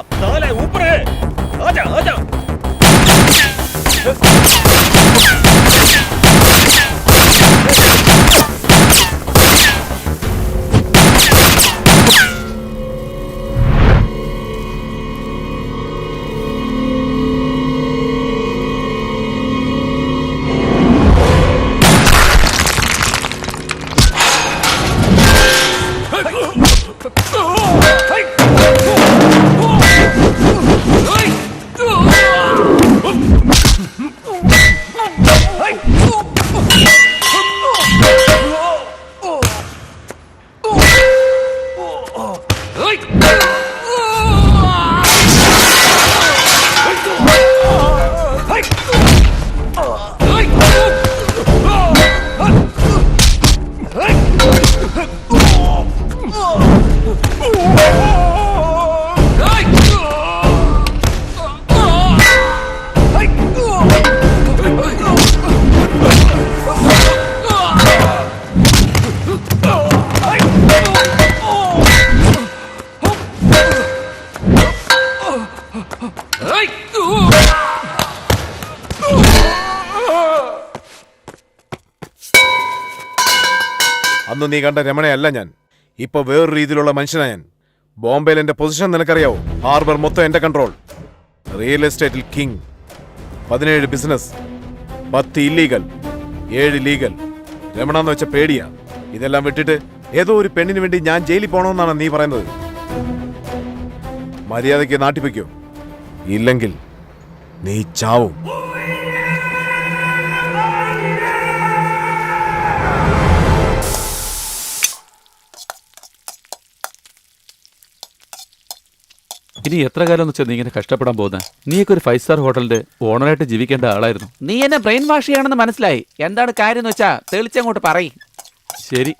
അന്ന് നീ കണ്ട രമണയല്ല ഞാൻ. ഇപ്പൊ വേറൊരു രീതിയിലുള്ള മനുഷ്യനാ ഞാൻ. ബോംബെയിൽ എന്റെ പൊസിഷൻ നിനക്കറിയാവോ? ഹാർബർ മൊത്തം എന്റെ കൺട്രോൾ. റിയൽ എസ്റ്റേറ്റിൽ king. 17 business, 10 illegal, 7 legal. Ramana എന്ന് വെച്ച പേടിയാ. ഇതെല്ലാം വിട്ടിട്ട് ഏതോ ഒരു പെണ്ണിന് വേണ്ടി ഞാൻ ജയിലിൽ പോകണമെന്നാണ് നീ പറയുന്നത്. മര്യാദയ്ക്ക് നാട്ടിപ്പിക്കോ, ഇല്ലെങ്കിൽ നീ ചാവും. ഇനി എത്ര കാലം എന്ന് വെച്ചാൽ നീ ഇങ്ങനെ കഷ്ടപ്പെടാൻ പോകുന്നത്? നീയൊക്കെ ഒരു 5 സ്റ്റാർ ഹോട്ടലിന്റെ ഓണറായിട്ട് ജീവിക്കേണ്ട ആളായിരുന്നു. നീ എന്നെ ബ്രെയിൻ വാഷ് ചെയ്യാണെന്ന് മനസ്സിലായി. എന്താണ് കാര്യം എന്ന് വെച്ചാ തെളിച്ചങ്ങോട്ട് പറയും. ശരി,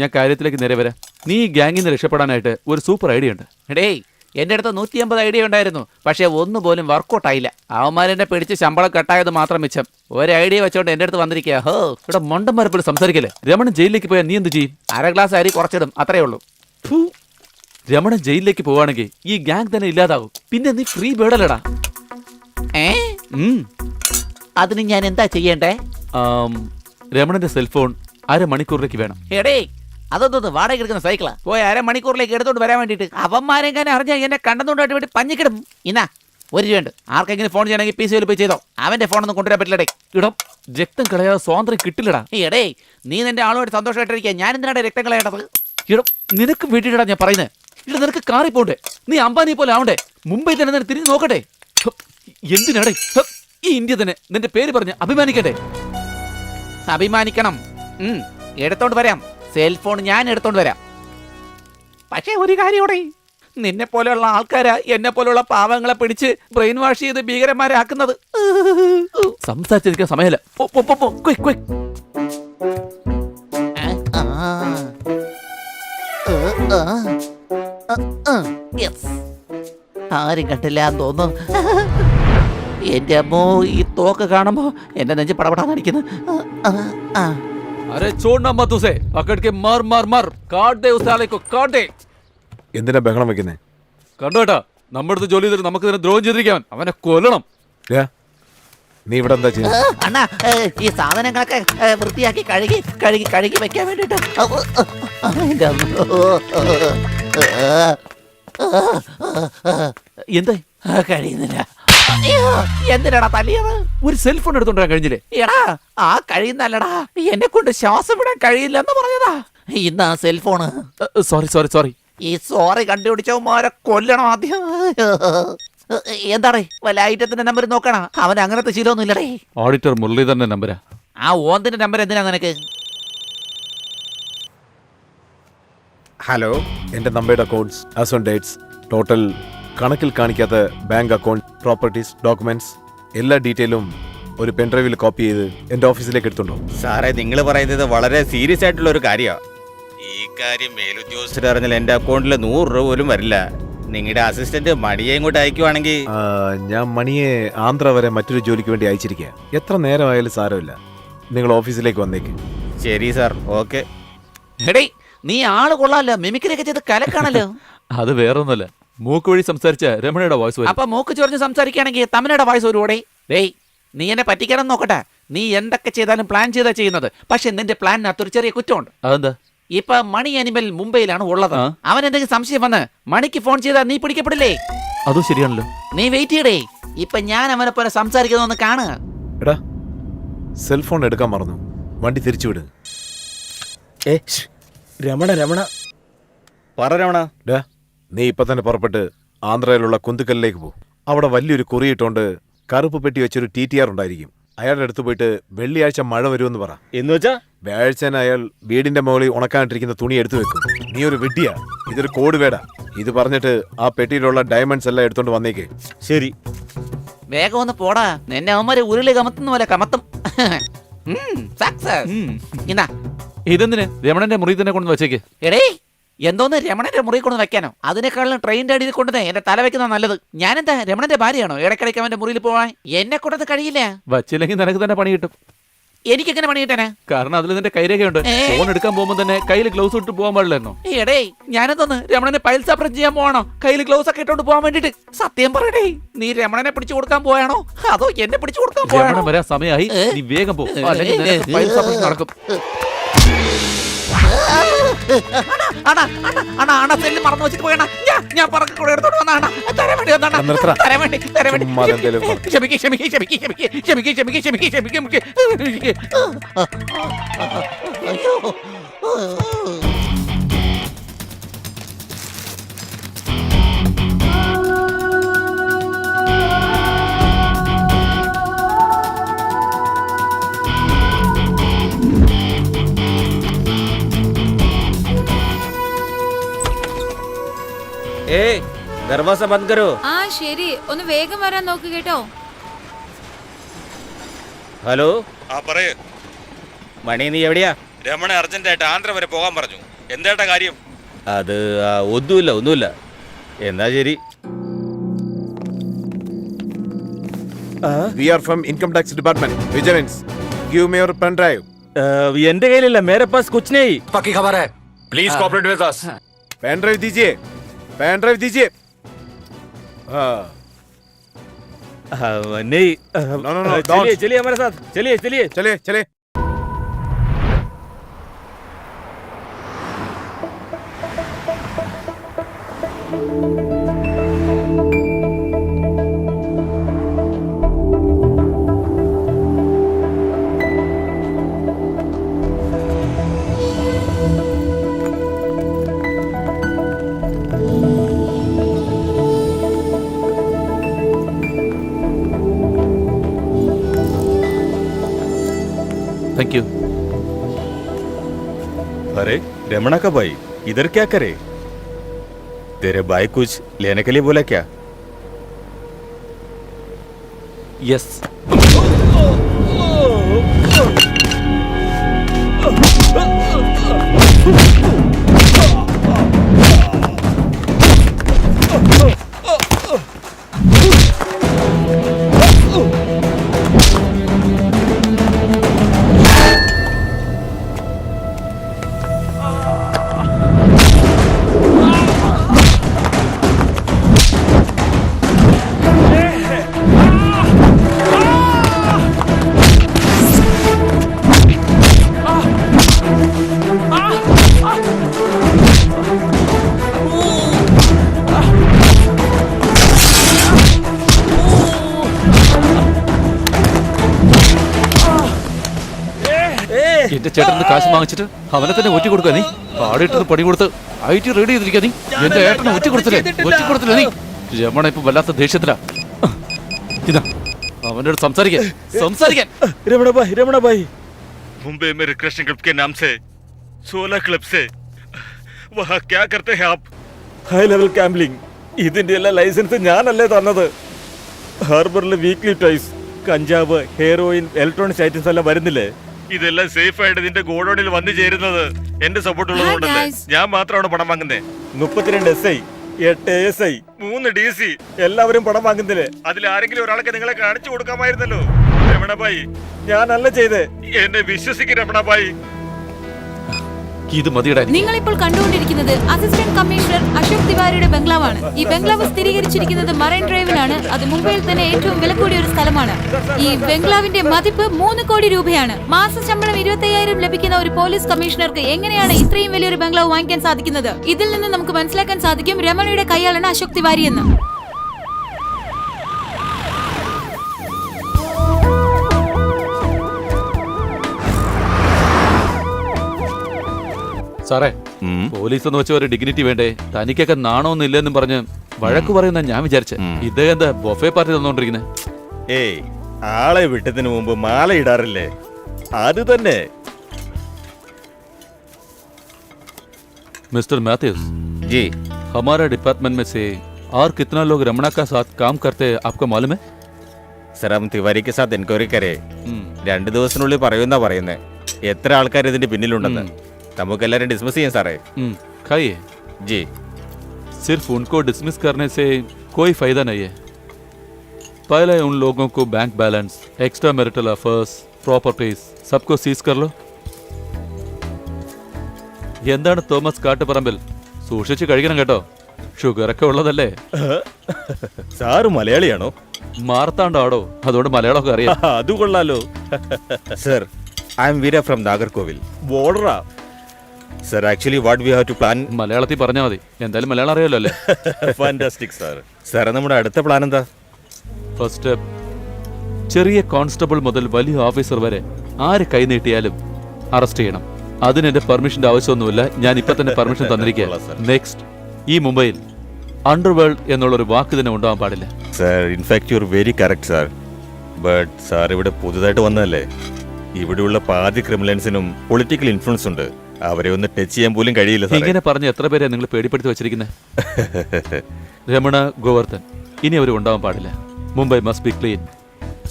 ഞാൻ കാര്യത്തിലേക്ക് നേരെ വരാം. നീ ഈ ഗ്യാങ്ങിൽ നിന്ന് രക്ഷപ്പെടാനായിട്ട് ഒരു സൂപ്പർ ഐഡിയ ഉണ്ട്. എടേയ്, എൻ്റെ അടുത്ത് 150 ഐഡിയ ഉണ്ടായിരുന്നു. പക്ഷേ ഒന്നുപോലും വർക്കൗട്ട് ആയില്ല. അവന്മാരെന്നെ പിടിച്ച് ശമ്പളം കട്ടായത് മാത്രം മിച്ചം. ഒരു ഐഡിയ വെച്ചോണ്ട് എൻ്റെ അടുത്ത് വന്നിരിക്കുക. ഹോ, ഇവിടെ മണ്ടം മരപ്പോലും സംസാരിക്കല്ലേ. രമണൻ ജയിലിലേക്ക് പോയാൽ നീ എന്ത് ചെയ്യും? 1/2 ഗ്ലാസ് അരി കുറച്ചിടും, അത്രേ ഉള്ളൂ. രമണൻ ജയിലിലേക്ക് പോവാണെങ്കിൽ ഈ ഗ്യാങ് തന്നെ ഇല്ലാതാവും. പിന്നെ നീ ഫ്രീ ബേഡല്ലടാ. അതിന് ഞാൻ എന്താ ചെയ്യണ്ടേ? രമണന്റെ സെൽഫോൺ 1/2 മണിക്കൂറിലേക്ക് വേണം. എടേ, അതൊന്നും വാടക എടുക്കുന്ന സൈക്കിളാ. പോയി 1/2 മണിക്കൂറിലേക്ക് എടുത്തോണ്ട് വരാൻ വേണ്ടിട്ട്. അവന്മാരെങ്ങനെ അറിഞ്ഞാൽ എന്നെ കണ്ടെന്നുണ്ടായിട്ട് വേണ്ടി പഞ്ഞിക്കിടും. ഇന്നാ 1 രൂപ ഉണ്ട്. ആർക്കെങ്കിലും ഫോൺ ചെയ്യണമെങ്കിൽ PC പോയി ചെയ്തോ. അവന്റെ ഫോണൊന്നും കൊണ്ടുവരാൻ പറ്റില്ലടേ. ഇടം രക്തം കളയാതെ സ്വാതന്ത്ര്യം കിട്ടില്ലടാ. എടേ, നീ നിന്റെ ആളുമായിട്ട് സന്തോഷമായിട്ടിരിക്കുക. ഞാൻ എന്തിനാണ് രക്തം കളയേണ്ടത്? ഇടം നിനക്ക് വേണ്ടിയിട്ടാ ഞാൻ പറയുന്നത്. ഇവിടെ നിനക്ക് കാറി പോണ്ടേ? നീ അംബാനി പോലെ ആവണ്ടേ? മുംബൈ തന്നെ നിന്നെ തിരിഞ്ഞു നോക്കട്ടെ. എന്തിനാടേ ഈ ഇന്ത്യ തന്നെ നിന്റെ പേര് പറഞ്ഞ് അഭിമാനിക്കട്ടെ? അഭിമാനിക്കണം. എടുത്തോണ്ട് വരാം. സെൽഫോൺ ഞാൻ എടുത്തോണ്ട് വരാം. പക്ഷേ ഒരു കാര്യോടെ, നിന്നെ പോലെയുള്ള ആൾക്കാരാ എന്നെ പോലെയുള്ള പാവങ്ങളെ പിടിച്ച് ബ്രെയിൻ വാഷ് ചെയ്ത് ഭീകരന്മാരാക്കുന്നത്. സംസാരിച്ചിരിക്കാൻ സമയമല്ല. ആരും കണ്ടില്ല എന്ന് തോന്നുന്നു. എന്റെ അമ്മോ, ഈ തോക്ക് കാണുമ്പോ എന്റെ നെഞ്ച് പടപടാന്നടിക്കുന്നു. अरे छोड़ना मत उसे, पकड़ के मार मार मार, काट दे उस साले को, काट दे. എന്തിനാ ബഹളം വെക്കുന്നേ? കണ്ടോ ഏട്ടാ, നമ്മുടെ അടുത്ത് ജോലി ചെയ്തിട്ട് നമുക്ക് ഇതിനെ ദ്രോഹം ചെയ്തിരിക്കാൻ, അവനെ കൊല്ലണം. നീ ഇവിടെ എന്താ ചെയ്യുന്നത്? അണ്ണാ, ഈ സാധനങ്ങളൊക്കെ വൃത്തിയാക്കി കഴുകി കഴുകി കഴുകി വെക്കാൻ വേണ്ടിട്ട്. എന്താ കഴിയുന്നില്ല. എന്തിനാടാ തല്ലിയത്? ഒരു സെൽഫോൺ എടുത്തോണ്ടാ കഴിഞ്ഞില്ലേ? എടാ, ആ കഴിയുന്നല്ലടാ, എന്നെ കൊണ്ട് ശ്വാസം വിടാൻ കഴിയില്ലെന്ന് പറഞ്ഞതാ. ഇന്ന് ആ സെൽഫോണ്. Sorry sorry sorry. ഈ സോറി കണ്ടുപിടിച്ചവന്മാരെ കൊല്ലണം ആദ്യം. എന്താടേ, വല്ല ഐറ്റത്തിന്റെ നമ്പർ നോക്കണ? അവൻ അങ്ങനത്തെ ശീലമൊന്നും ഇല്ലടേ. ഓഡിറ്റർ മുരളീധരന്റെ നമ്പരാ. ആ ഓന്തിന്റെ നമ്പർ എന്തിനാ നിനക്ക്? ഹലോ, എന്റെ നമ്പറുടെ accounts as on dates total കണക്കിൽ കാണിക്കാത്ത ബാങ്ക് അക്കൗണ്ട്, പ്രോപ്പർട്ടീസ്, ഡോക്യുമെന്റ്സ് എല്ലാ ഡീറ്റെയിലും ഒരു പെൻഡ്രൈവിൽ കോപ്പി ചെയ്ത് എന്റെ ഓഫീസിലേക്ക് എടുത്തുണ്ടോ? സാറേ, നിങ്ങൾ പറയുന്നത് വളരെ സീരിയസ് ആയിട്ടുള്ള ഒരു കാര്യമാണ്. ഈ കാര്യം മേലുദ്യോഗസ്ഥർ അറിഞ്ഞാൽ എന്റെ അക്കൗണ്ടിൽ 100 രൂപ പോലും വരില്ല. നിങ്ങളുടെ അസിസ്റ്റന്റ് മണിയെ ഇങ്ങോട്ട് അയക്കുവാണെങ്കിൽ. ഞാൻ മണിയെ ആന്ധ്ര വരെ മറ്റൊരു ജോലിക്ക് വേണ്ടി അയച്ചിരിക്കുക. എത്ര നേരമായാലും സാരമില്ല, നിങ്ങൾ ഓഫീസിലേക്ക് വന്നേക്ക്. ശരി സാർ, ഓക്കെ. എടേ, നീ ആള് കൊള്ളാലോ, മിമിക്രിയൊക്കെ ചെയ്ത് കലക്കാണല്ലോ. അത് വേറൊന്നുമല്ല, മൂക്ക് വഴി സംസാരിച്ച രമണയുടെ വോയിസ് വരും. അപ്പൊ മൂക്ക് ചൊറിഞ്ഞ് സംസാരിക്കുകയാണെങ്കിൽ തമിഴയുടെ വോയിസ് ഒരുകൂടെ. ഡേയ്, നീ എന്നെ പറ്റിക്കണം നോക്കട്ടെ. നീ എന്തൊക്കെ ചെയ്താലും പ്ലാൻ ചെയ്താ ചെയ്യുന്നത്. പക്ഷെ നിന്റെ പ്ലാനിനകത്തൊരു ചെറിയ കുറ്റമുണ്ട്. അതെന്താ? ഇപ്പൊ മണി അനിമൽ മുംബൈയിലാണ് ഉള്ളത്. അവൻ എന്തെങ്കിലും സംശയം വന്ന് മണിക്ക് ഫോൺ ചെയ്താൽ നീ പിടിക്കപ്പെടില്ലേ? അതും ശരിയാണല്ലോ. നീ വെയിറ്റ് ചെയ്യടേ. ഇപ്പൊ ഞാൻ അവനെ പോലെ സംസാരിക്കുന്നൊന്ന് കാണുക. എടാ, സെൽഫോൺ എടുക്കാൻ മറന്നു, വണ്ടി തിരിച്ചുവിട്. രമണ രമണ പറ രമണ. നീ ഇപ്പൊ തന്നെ പുറപ്പെട്ട് ആന്ധ്രയിലുള്ള കുന്തുക്കലിലേക്ക് പോ. അവിടെ വലിയൊരു കുറിയിട്ടുകൊണ്ട് കറുപ്പ് പെട്ടി വെച്ചൊരു TTR ഉണ്ടായിരിക്കും. അയാളുടെ അടുത്ത് പോയിട്ട് വെള്ളിയാഴ്ച മഴ വരുമെന്ന് പറ. എന്ന് വെച്ചാ വ്യാഴ്ചന് അയാൾ വീടിന്റെ മുകളിൽ ഉണക്കാനിട്ടിരിക്കുന്ന തുണി എടുത്തു വെക്കും. നീ ഒരു വിഡ്ഢിയാ, ഇതൊരു കോഡ് വേടാ. ഇത് പറഞ്ഞിട്ട് ആ പെട്ടിയിലുള്ള ഡയമണ്ട്സ് എല്ലാം എടുത്തോണ്ട് വന്നേക്ക്. ശരി. വേഗം ഒന്ന് പോടാ, നിന്നെ അവന്മാരെ ഉരുളി കമത്തുന്ന പോലെ കമത്തും. സക്സസ്. ഇന്നാ ഇതെന്തിന് രമണന്റെ മുറി തന്നെ കൊണ്ട് വെച്ചേക്ക്. എടേ, എന്തോന്ന് രമണന്റെ മുറി കൊണ്ട് വെക്കാനോ? അതിനേക്കാളും ട്രെയിനിന്റെ അടിയിൽ കൊണ്ടുവന്ന് എന്റെ തല വെക്കുന്ന നല്ലത്. ഞാനെന്താ രമണന്റെ ഭാര്യയാണോ? ഇടയ്ക്കിടയ്ക്ക് അവന്റെ മുറിയിൽ പോവാൻ എന്നെ കൊണ്ടത് കഴിയില്ല. വച്ചില്ലെങ്കിൽ നിനക്ക് തന്നെ പണി കിട്ടും. എനിക്കെങ്ങനെ പണി കിട്ടാനാ? കാരണം അതിൽ നിന്റെ കൈരേഖയുണ്ട്. ഫോൺ എടുക്കാൻ പോകുമ്പോൾ തന്നെ കയ്യിൽ ഗ്ലൗസ് ഇട്ട് പോകാൻ പാടില്ലായിരുന്നോ? എടേ, ഞാനെന്തോന്ന് രമണനെ പൈൽസ് ഓപ്പറേറ്റ് ചെയ്യാൻ പോവാണോ? കയ്യിൽ ഗ്ലൗസ് ഒക്കെ ഇട്ടോണ്ട് പോകാൻ വേണ്ടിട്ട്? സത്യം പറയടേ, നീ രമണനെ പിടിച്ചു കൊടുക്കാൻ പോയാണോ അതോ എന്നെ പിടിച്ചു കൊടുക്കാൻ പോയാണോ? രമണൻ വരാൻ സമയമായി, നീ വേഗം പോ, അല്ലെങ്കിൽ നിനക്ക് പൈൽസ് ഓപ്പറേഷൻ നടക്കും. മറന്നു വെച്ചിട്ട് പോയണ. ഞാൻ പറക്കെ കൂടെ എടുത്തോണ്ട് വന്നാണ്. തരാൻ വേണ്ടി വന്നാണ്. തരാൻ വേണ്ടി ക്ഷമിക്ക് ക്ഷമിക്ക് ക്ഷമിക്ക് ക്ഷമിക്ക് ക്ഷമിക്ക് ക്ഷമിക്ക് ക്ഷമിക്ക് ക്ഷമിക്ക്. അയ്യോ, ദർവാസ ബന്ദ് കരോ. ആ ശരി, ഒന്ന് വേഗം വരാൻ നോക്ക് കേട്ടോ. ഹലോ, ആ പറയൂ മണി, നീ എവിടെയാ? രമണ അർജന്റായിട്ട് ആന്ധ്ര വരെ പോകാൻ പറഞ്ഞു. എന്താ കാര്യം? അത് ഒന്നുമില്ല. എന്നാ ശരി. We are from Income Tax Department. Vigilance. Give me your pen drive. എന്റെ കയ്യിലില്ല. മേരെ പാസ് കുച്ച് നെയ്. पक्की खबर है, please cooperate with us. Pen drive दीजिए, पेन ड्राइव दीजिए. नहीं, no, चलिए हमारे साथ, चलिए. चले. Thank you. अरे रमणा का भाई इधर क्या करे? तेरे भाई कुछ लेने के लिए बोला क्या? यस. എന്റെ ചേട്ടന് കാശ് വാങ്ങിച്ചിട്ട് അവനെ തന്നെ ഒറ്റ കൊടുക്കുക നീ പാടിയിട്ടത് പണി കൊടുത്ത് ഐ.ടി. റെഡി ചെയ്തിരിക്കുക നീ എന്റെ ഏട്ടനെ ഒറ്റ കൊടുത്തില്ല നീ രമണ ഇപ്പൊ വല്ലാത്ത ദേഷ്യത്തിലാ ഇതാ അവന്റെ അടുത്ത് സംസാരിക്കാൻ रमणा भाई मुंबई में रिक्रेशन क्लब के नाम से 16 क्लब से वहाँ क्या करते हैं आप? हाई लेवल गैम्बलिंग ഇതിന്റെ എല്ലാ ലൈസൻസ് ഞാനല്ലേ തന്നത്. ഹാർബറിലെ വീക്ക്ലി ടോയ്സ്, കഞ്ചാവ്, ഹെയറോയിൻ, ഇലക്ട്രോണിക്സ് ഐറ്റംസ് എല്ലാം വരുന്നില്ലേ? ഇതെല്ലാം സേഫ് ആയിട്ട് നിന്റെ ഗോഡൌണിൽ വന്നു ചേരുന്നത് എന്റെ സപ്പോർട്ട് ഉള്ളതുകൊണ്ടല്ലേ. ഞാൻ മാത്രമാണ് പണം വാങ്ങുന്നത്. 32 SI, 8 ASI, 3 DC എല്ലാവരും പണം വാങ്ങുന്നില്ലേ? അതിൽ ആരെങ്കിലും ഒരാൾക്ക് നിങ്ങളെ കാണിച്ചു കൊടുക്കാമായിരുന്നല്ലോ. രമണഭായി, ഞാനല്ല ചെയ്തേ, എന്നെ വിശ്വസിക്കും രമണഭായി. ഇത് മതിയുടെ നിങ്ങൾ ഇപ്പോൾ കണ്ടുകൊണ്ടിരിക്കുന്നത് അസിസ്റ്റന്റ് കമ്മീഷണർ അശോക് തിവാരിയുടെ ബംഗ്ലാവാണ്. ഈ ബംഗ്ലാവ് സ്ഥിരീകരിച്ചിരിക്കുന്നത് മറൈൻ ഡ്രൈവിലാണ്. അത് മുംബൈയിൽ തന്നെ ഏറ്റവും വില കൂടിയ ഒരു സ്ഥലമാണ്. ഈ ബംഗ്ലാവിന്റെ മതിപ്പ് 3 കോടി രൂപയാണ്. മാസ ശമ്പളം 25,000 ലഭിക്കുന്ന ഒരു പോലീസ് കമ്മീഷണർക്ക് എങ്ങനെയാണ് ഇത്രയും വലിയൊരു ബംഗ്ലാവ് വാങ്ങിക്കാൻ സാധിക്കുന്നത്? ഇതിൽ നിന്ന് നമുക്ക് മനസ്സിലാക്കാൻ സാധിക്കും രമണയുടെ കൈയാളാണ് അശോക് തിവാരി എന്ന്. സാറേ, പോലീസ് എന്ന് വെച്ച ഒരു ഡിഗ്നിറ്റി വേണ്ടേ? തനിക്കൊക്കെ നാണമൊന്നും ഇല്ലെന്നും പറഞ്ഞ് വഴക്ക് പറയുന്ന ഞാൻ വിചാരിച്ചേ. ഇദ്ദേഹം എന്താ ബൊഫേ പാർട്ടി തന്നോണ്ടിരിക്കുന്നത്? ഏയ്, ആളെ വിട്ടതിന് മുമ്പ് മാല ഇടാറില്ലേ? അത് തന്നെ. मिस्टर मैथ्यूज जी, हमारा डिपार्टमेंट में से और कितना लोग रमणा का साथ काम करते हैं आपको मालूम है? സർ, हम तिवारी के साथ എൻക്വയറി करे 2 ദിവസത്തിനുള്ളിൽ പറയുമെന്നാ പറയുന്നത്. എത്ര ആൾക്കാർ ഇതിന്റെ പിന്നിലുണ്ടെന്ന് നമുക്കെല്ലാരും ഡിസ്മിസ് ചെയ്യാം സാറേ. खाइए जी, सिर्फ उनको डिसमिस करने से कोई फायदा नहीं है. पहले उन लोगों को bank balance, extra marital affairs, properties सबको सीज कर लो. എന്താണ് തോമസ് കാട്ടുപറമ്പിൽ, സൂക്ഷിച്ച് കഴിക്കണം കേട്ടോ, ഷുഗർ ഒക്കെ ഉള്ളതല്ലേ. സാറ് മലയാളിയാണോ? മാർത്താണ്ടാടോ, അതുകൊണ്ട് മലയാളമൊക്കെ അറിയാം. അത് കൊള്ളാലോ. Sir, I am Veera from Nagercoil, ബോർഡറാ. Sir, actually what we have to plan. മലയാളത്തിൽ പറഞ്ഞാൽ മതി, എന്തായാലും മലയാളം അറിയാലോ അല്ലേ. Fantastic sir. സാർ, നമ്മുടെ അടുത്ത പ്ലാൻ എന്താ? ഫസ്റ്റ് സ്റ്റെപ്പ്, ചെറിയ കോൺസ്റ്റബിൾ മുതൽ വലിയ ഓഫീസർ വരെ ആര് കൈ നീട്ടിയാലും അറസ്റ്റ് ചെയ്യണം. അതിന് എന്റെ പെർമിഷന്റെ ആവശ്യമൊന്നുമില്ല, ഞാൻ ഇപ്പൊ തന്നെ പെർമിഷൻ തന്നിരിക്കുക. നെക്സ്റ്റ്, ഈ മുംബൈയിൽ അണ്ടർവേൾഡ് എന്നുള്ള ഒരു വാക്ക് തന്നെ ഉണ്ടാവാൻ പാടില്ല. Sir, in fact you are very correct sir. But sir ഇവിടെ പുതുതായിട്ട് വന്നതല്ലേ, ഇവിടെയുള്ള പാതി ക്രിമിനൽസിനും പൊളിറ്റിക്കൽ ഇൻഫ്ലുവൻസ് ഉണ്ട്. അവരെ ഒന്ന് ടച്ച് ചെയ്യാൻ പോലും കഴിയില്ല. ഇങ്ങനെ പറഞ്ഞ എത്ര പേരെ നിങ്ങൾ പേടിപ്പെടുത്തി വെച്ചിരിക്കുന്നത്? രമണ, ഗോവർദ്ധൻ, ഇനി അവർ ഉണ്ടാവാൻ പാടില്ല. Mumbai must be clean.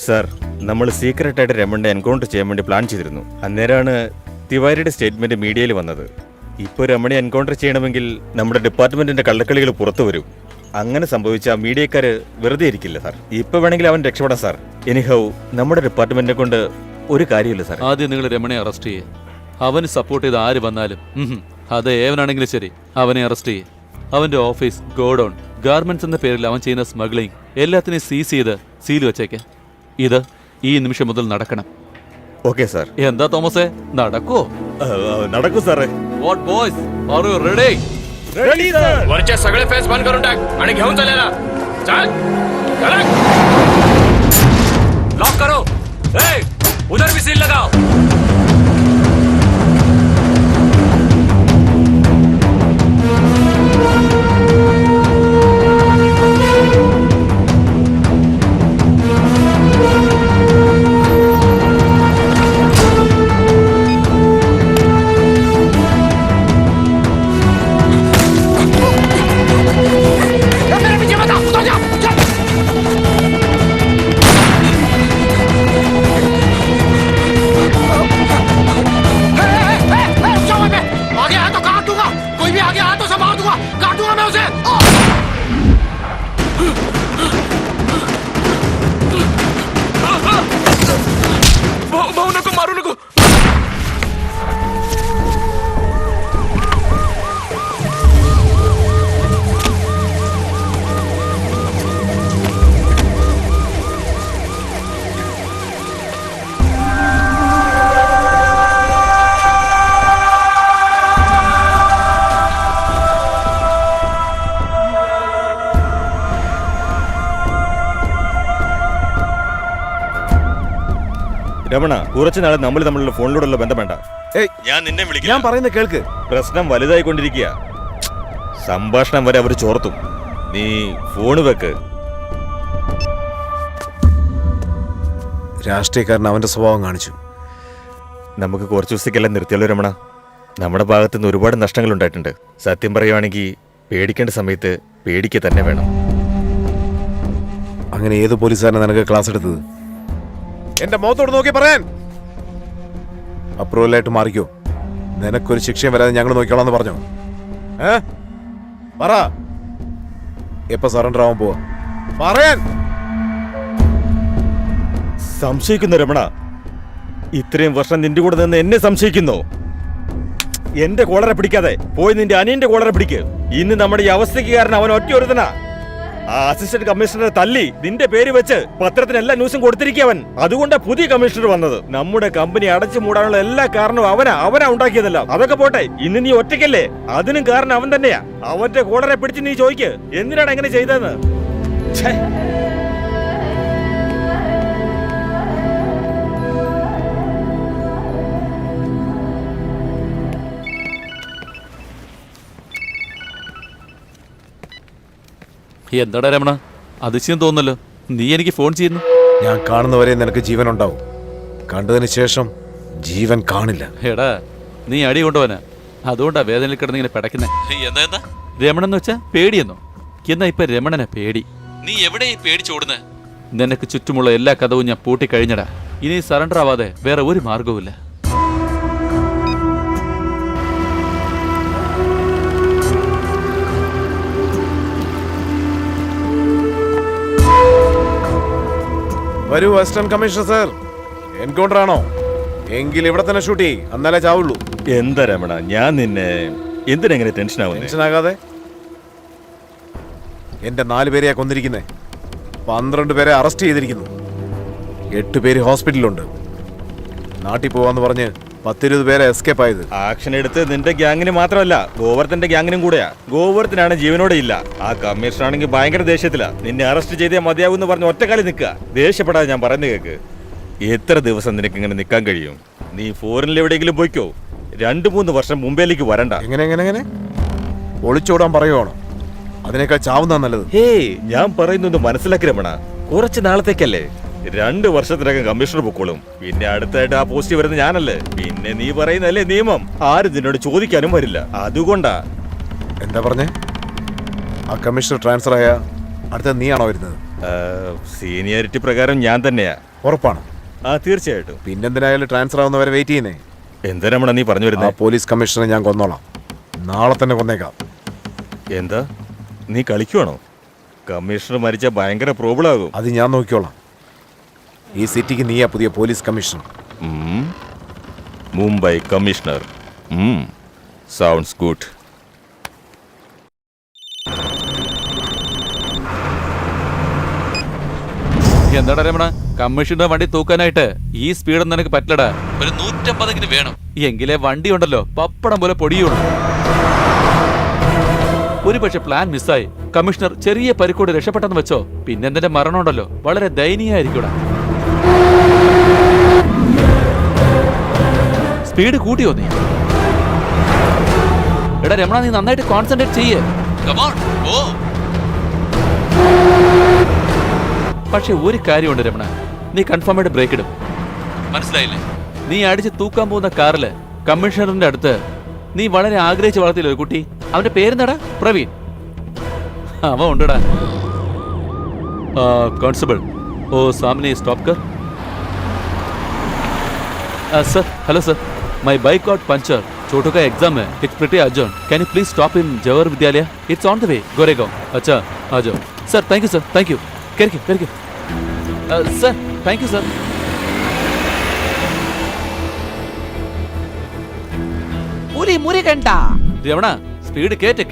Sir, നമ്മൾ സീക്രട്ടായിട്ട് രമണനെ എൻകൗണ്ടർ ചെയ്യാൻ വേണ്ടി പ്ലാൻ ചെയ്തിരുന്നു. അന്നേരമാണ് തിവാരിയുടെ സ്റ്റേറ്റ്മെന്റ് മീഡിയയിൽ വന്നത്. ഇപ്പോൾ രമണയെ എൻകൗണ്ടർ ചെയ്യണമെങ്കിൽ നമ്മുടെ ഡിപ്പാർട്ട്മെന്റിന്റെ കള്ളക്കളികൾ പുറത്തു വരും. അങ്ങനെ സംഭവിച്ചാൽ മീഡിയക്കാര് വെറുതെ ഇരിക്കില്ല സാർ. ഇപ്പൊ വേണമെങ്കിൽ അവൻ രക്ഷപ്പെടാം സാർ. എനിഹൗ, നമ്മുടെ ഡിപ്പാർട്ട്മെന്റിനെ കൊണ്ട് ഒരു കാര്യമില്ല സാർ. ആദ്യം നിങ്ങൾ രമണയെ അറസ്റ്റ് ചെയ്യേ. അവന് സപ്പോർട്ട് ചെയ്ത് ആര് വന്നാലും, അത് ഏവനാണെങ്കിലും ശരി, അവനെ അറസ്റ്റ് ചെയ്യേ. അവന്റെ ഓഫീസ്, ഗോഡൌൺ, ഗാർമെന്റ്സ് എന്ന പേരിൽ അവൻ ചെയ്യുന്ന സ്മഗ്ലിംഗ് എല്ലാത്തിനെയും സീസ് ചെയ്ത് സീൽ വെച്ചേക്കെ. ഇത് ഈ നിമിഷം മുതൽ നടക്കണം. Okay sir. എന്താ തോമസേ, നടക്കോ? നടക്കൂ സാറേ. What boys, are you ready? Ready sir. वरचे सगळे फेस बंद करून टाक आणि घेऊन चालेला. चल लॉक करो. ए, उधर भी सील लगाओ. രമണ, കുറച്ചു നാളെ നമ്മൾ തമ്മിലുള്ള ഫോണിലൂടെയുള്ള ബന്ധം വേണ്ട. ഏയ്, ഞാൻ നിന്നെ ഞാൻ വിളിക്കാം. പറയുന്നത് കേൾക്ക്. പ്രശ്നം വലുതായിക്കൊണ്ടിരിക്കുക. സംഭാഷണം വരെ അവർ ചോർത്തും. നീ ഫോണ് വെക്ക്. രാഷ്ട്രീയക്കാരൻ അവന്റെ സ്വഭാവം കാണിച്ചു. നമുക്ക് കുറച്ച് ദിവസത്തേക്കെല്ലാം നിർത്തിയല്ലോ രമണ. നമ്മുടെ ഭാഗത്തു നിന്ന് ഒരുപാട് നഷ്ടങ്ങൾ ഉണ്ടായിട്ടുണ്ട്. സത്യം പറയുവാണെങ്കിൽ പേടിക്കേണ്ട സമയത്ത് പേടിക്കുക തന്നെ വേണം. അങ്ങനെ ഏത് പോലീസുകാരനെ നിനക്ക് ക്ലാസ് എടുത്തത്? എന്റെ മുഖത്തോട് നോക്കി പറയാൻ. അപ്രൂവലായിട്ട് മാറിക്കോ. നിനക്കൊരു ശിക്ഷയും വരാതെ ഞങ്ങൾ നോക്കിക്കോളാം എന്ന് പറഞ്ഞോ? പറ, എപ്പോ സറണ്ടർ ആവാൻ പോവാ? പറയാൻ. സംശയിക്കുന്നു രമണ. ഇത്രയും വർഷം നിന്റെ കൂടെ നിന്ന് എന്നെ സംശയിക്കുന്നു. എന്റെ കോളറെ പിടിക്കാതെ പോയി നിന്റെ അനിയന്റെ കോളറെ പിടിക്ക്. ഇന്ന് നമ്മുടെ ഈ അവസ്ഥയ്ക്ക് കാരണം അവൻ ഒറ്റ ഒരുത്തനാ. ആ അസിസ്റ്റന്റ് കമ്മീഷണറെ തല്ലി നിന്റെ പേര് വെച്ച് പത്രത്തിന് എല്ലാ ന്യൂസും കൊടുത്തിരിക്കവൻ. അതുകൊണ്ടാ പുതിയ കമ്മീഷണർ വന്നത്. നമ്മുടെ കമ്പനി അടച്ചു മൂടാനുള്ള എല്ലാ കാരണവും അവനാ ഉണ്ടാക്കിയതല്ല. അതൊക്കെ പോട്ടെ, ഇന്ന് നീ ഒറ്റയ്ക്കല്ലേ? അതിനും കാരണം അവൻ തന്നെയാ. അവന്റെ കോളറെ പിടിച്ച് നീ ചോദിക്ക്, എന്തിനാണ് എങ്ങനെ ചെയ്തതെന്ന്. ഛേ, എന്താടാ രമണ, അതിശയം തോന്നല്ലോ. നീ എനിക്ക് ഫോൺ ചെയ്യുന്നു. ഞാൻ കാണുന്നവരെ നിനക്ക് ജീവൻ ഉണ്ടാവും. കണ്ടതിന് ശേഷം ജീവൻ കാണില്ല. എടാ, നീ അടി കൊണ്ടുപോനാ. അതുകൊണ്ടാ വേദനയിൽ കിടന്നിങ്ങനെ പിടയ്ക്കുന്നേ. എന്താ രമണൻ എന്ന് വെച്ചാ പേടിയെന്നോ? എന്നാ ഇപ്പൊ രമണനെ പേടി. നീ എവിടെയായി പേടിച്ചോടുന്നേ? നിനക്ക് ചുറ്റുമുള്ള എല്ലാ കഥവും ഞാൻ പൂട്ടിക്കഴിഞ്ഞടാ. ഇനി സറണ്ടർ ആവാതെ വേറെ ഒരു മാർഗവുമില്ല. വരൂ അസിസ്റ്റന്റ് കമ്മീഷണർ സാർ. എൻകൗണ്ടർ ആണോ? എങ്കിൽ ഇവിടെ തന്നെ ഷൂട്ട് ചെയ്യ്, എന്നാലേ ചാവുള്ളൂ. എന്താ രമണ, ഞാൻ നിന്നെ എന്തിനെങ്ങനെ ടെൻഷനാവുന്നേ? ടെൻഷനാകാതെ. എന്റെ 4 പേരെയാ കൊന്നിരിക്കുന്നേ. 12 പേരെ അറസ്റ്റ് ചെയ്തിരിക്കുന്നു. 8 പേര് ഹോസ്പിറ്റലിലുണ്ട്. നാട്ടിൽ പോവാന്ന് പറഞ്ഞ് 10-20 പേരെ എസ്കേപ്പ് ആയത്. ആക്ഷൻ എടുത്ത് നിന്റെ ഗ്യാങ്ങിന് മാത്രമല്ല, ഗോവർദ്ധന്റെ ഗ്യാങ്ങിനും കൂടെയാ. ഗോവർദ്ധനാണ് ജീവനോടെ ഇല്ല. ആ കമ്മീഷണർ ആണെങ്കിൽ ഭയങ്കര ദേഷ്യത്തിലാ. നിന്നെ അറസ്റ്റ് ചെയ്തേ മതിയാവൂന്ന് പറഞ്ഞ് ഒറ്റക്കാലി നിൽക്കുക. ദേഷ്യപ്പെടാതെ ഞാൻ പറയുന്നത് കേക്ക്. എത്ര ദിവസം നിനക്ക് ഇങ്ങനെ നിൽക്കാൻ കഴിയും? നീ ഫോറിനിൽ എവിടെയെങ്കിലും പോയിക്കോ. 2-3 വർഷം മുംബൈയിലേക്ക് വരണ്ട. എങ്ങനെ ഒളിച്ചോടാൻ പറയുവാണോ? അതിനേക്കാൾ ചാവുന്ന നല്ലത്. ഹേയ്, ഞാൻ പറയുന്നത് മനസ്സിലാക്കി രമണ. കുറച്ച് നാളത്തേക്കല്ലേ. 2 വർഷത്തിനകം കമ്മീഷണർ പൊക്കോളും. പിന്നെ അടുത്തായിട്ട് ആ പോസ്റ്റ് വരുന്ന ഞാനല്ലേ. പിന്നെ നീ പറയുന്നല്ലേ നിയമം. ആരും നിന്നോട് ചോദിക്കാനും വരില്ല. അതുകൊണ്ടാ. എന്താ പറഞ്ഞേ? ആ കമ്മീഷണർ ട്രാൻസ്ഫർ ആയ അടുത്ത നീയാണോ വരുന്നത്? സീനിയോറിറ്റി പ്രകാരം ഞാൻ തന്നെയാ. ഉറപ്പാണ്? തീർച്ചയായിട്ടും. പിന്നെന്തിനായാലും ട്രാൻസ്ഫർ ആവുന്നവരെ വെയിറ്റ് ചെയ്യുന്നേ. എന്താ രമണ നീ പറഞ്ഞു വരുന്നത്? ആ പോലീസ് കമ്മീഷണറെ ഞാൻ കൊന്നോളാം. നാളെ തന്നെ കൊന്നേക്കാം. എന്താ നീ കളിക്കുവാണോ? കമ്മീഷണർ മരിച്ച ഭയങ്കര പ്രോബ്ലം ആകും. അത് ഞാൻ നോക്കിക്കോളാം. ഈ സിറ്റിക്ക് നീയാ പുതിയ police commissioner. Mumbai commissioner. Sounds good. എന്താടാ രമണ, കമ്മീഷണർ വണ്ടി തൂക്കാനായിട്ട് ഈ സ്പീഡൊന്നും നിനക്ക് പറ്റില്ലടാ. ഒരു 150 വേണം. എങ്കിലേ വണ്ടി ഉണ്ടല്ലോ പപ്പടം പോലെ പൊടിയുള്ളൂ. ഒരു പക്ഷെ പ്ലാൻ മിസ്സായി കമ്മീഷണർ ചെറിയ പരിക്കോട് രക്ഷപ്പെട്ടെന്ന് വെച്ചോ, പിന്നെ എന്തിന്റെ മരണം ഉണ്ടല്ലോ വളരെ ദയനീയായിരിക്കൂടാ. സ്പീഡ് കൂട്ടിയോ നീ? എടാ രമണ, നീ നന്നായിട്ട് കോൺസെൻട്രേറ്റ് ചെയ്യേ. പക്ഷെ ഒരു കാര്യമുണ്ട് രമണ, നീ കൺഫേമായിട്ട് ബ്രേക്ക് ഇടും. മനസ്സിലായില്ലേ? നീ അടിച്ച് തൂക്കാൻ പോകുന്ന കാറില് കമ്മീഷണറിന്റെ അടുത്ത് നീ വളരെ ആഗ്രഹിച്ച് വളർത്തിയില്ല ഒരു കുട്ടി. അവന്റെ പേരെന്താടാ? പ്രവീൺ. അവ ഉണ്ടടാ. കോൺസ്റ്റബിൾ, ഓ സാമനെ സ്റ്റോപ്പ് കർ. Sir, hello sir, my bike got puncture. छोटू का एग्जाम है, it's pretty urgent. Can you please stop in Jawahar विद्यालय? It's on the way, Goregaon. अच्छा, आ जाओ. Sir, thank you sir, thank you. करके. Sir, thank you sir. पूरी घंटा. രമണ, സ്പീഡ് കേറ്റ്.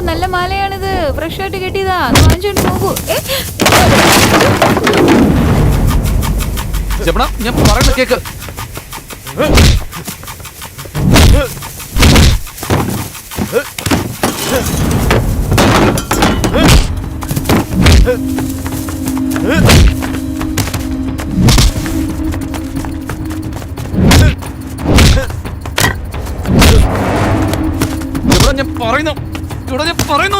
നല്ല മാലയാണിത്, ഫ്രഷ് ആയിട്ട് കിട്ടിയതാ. വാങ്ങിച്ചോണ്ട് നോക്കൂ. രമണ ഞാൻ പറയുന്ന കേക്ക്. ഞാൻ പറയുന്നു, ഇവിടെ ഞാൻ പറയുന്നു.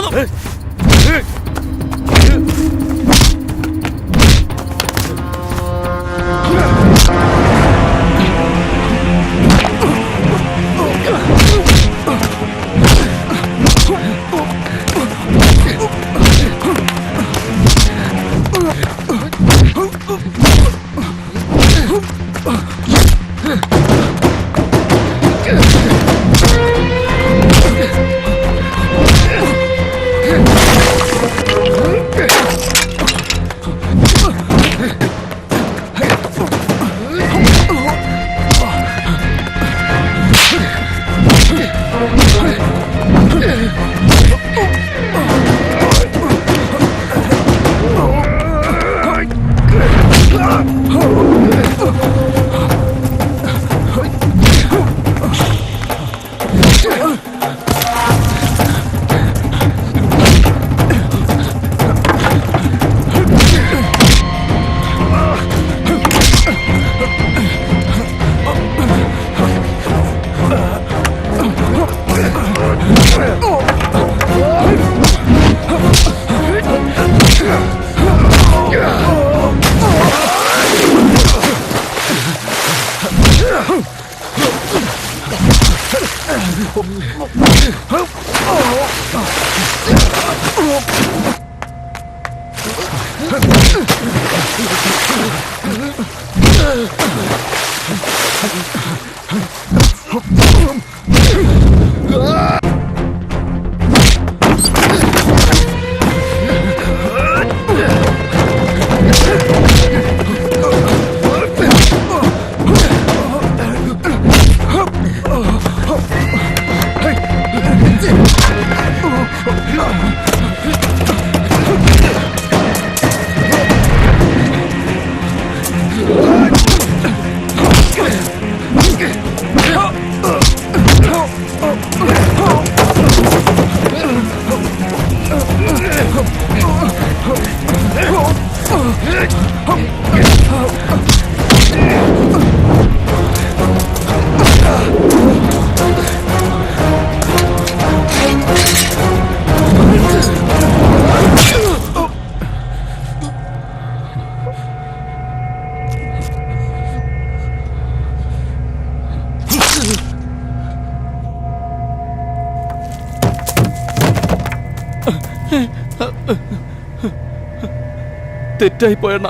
തെറ്റായി പോയണ്ണ.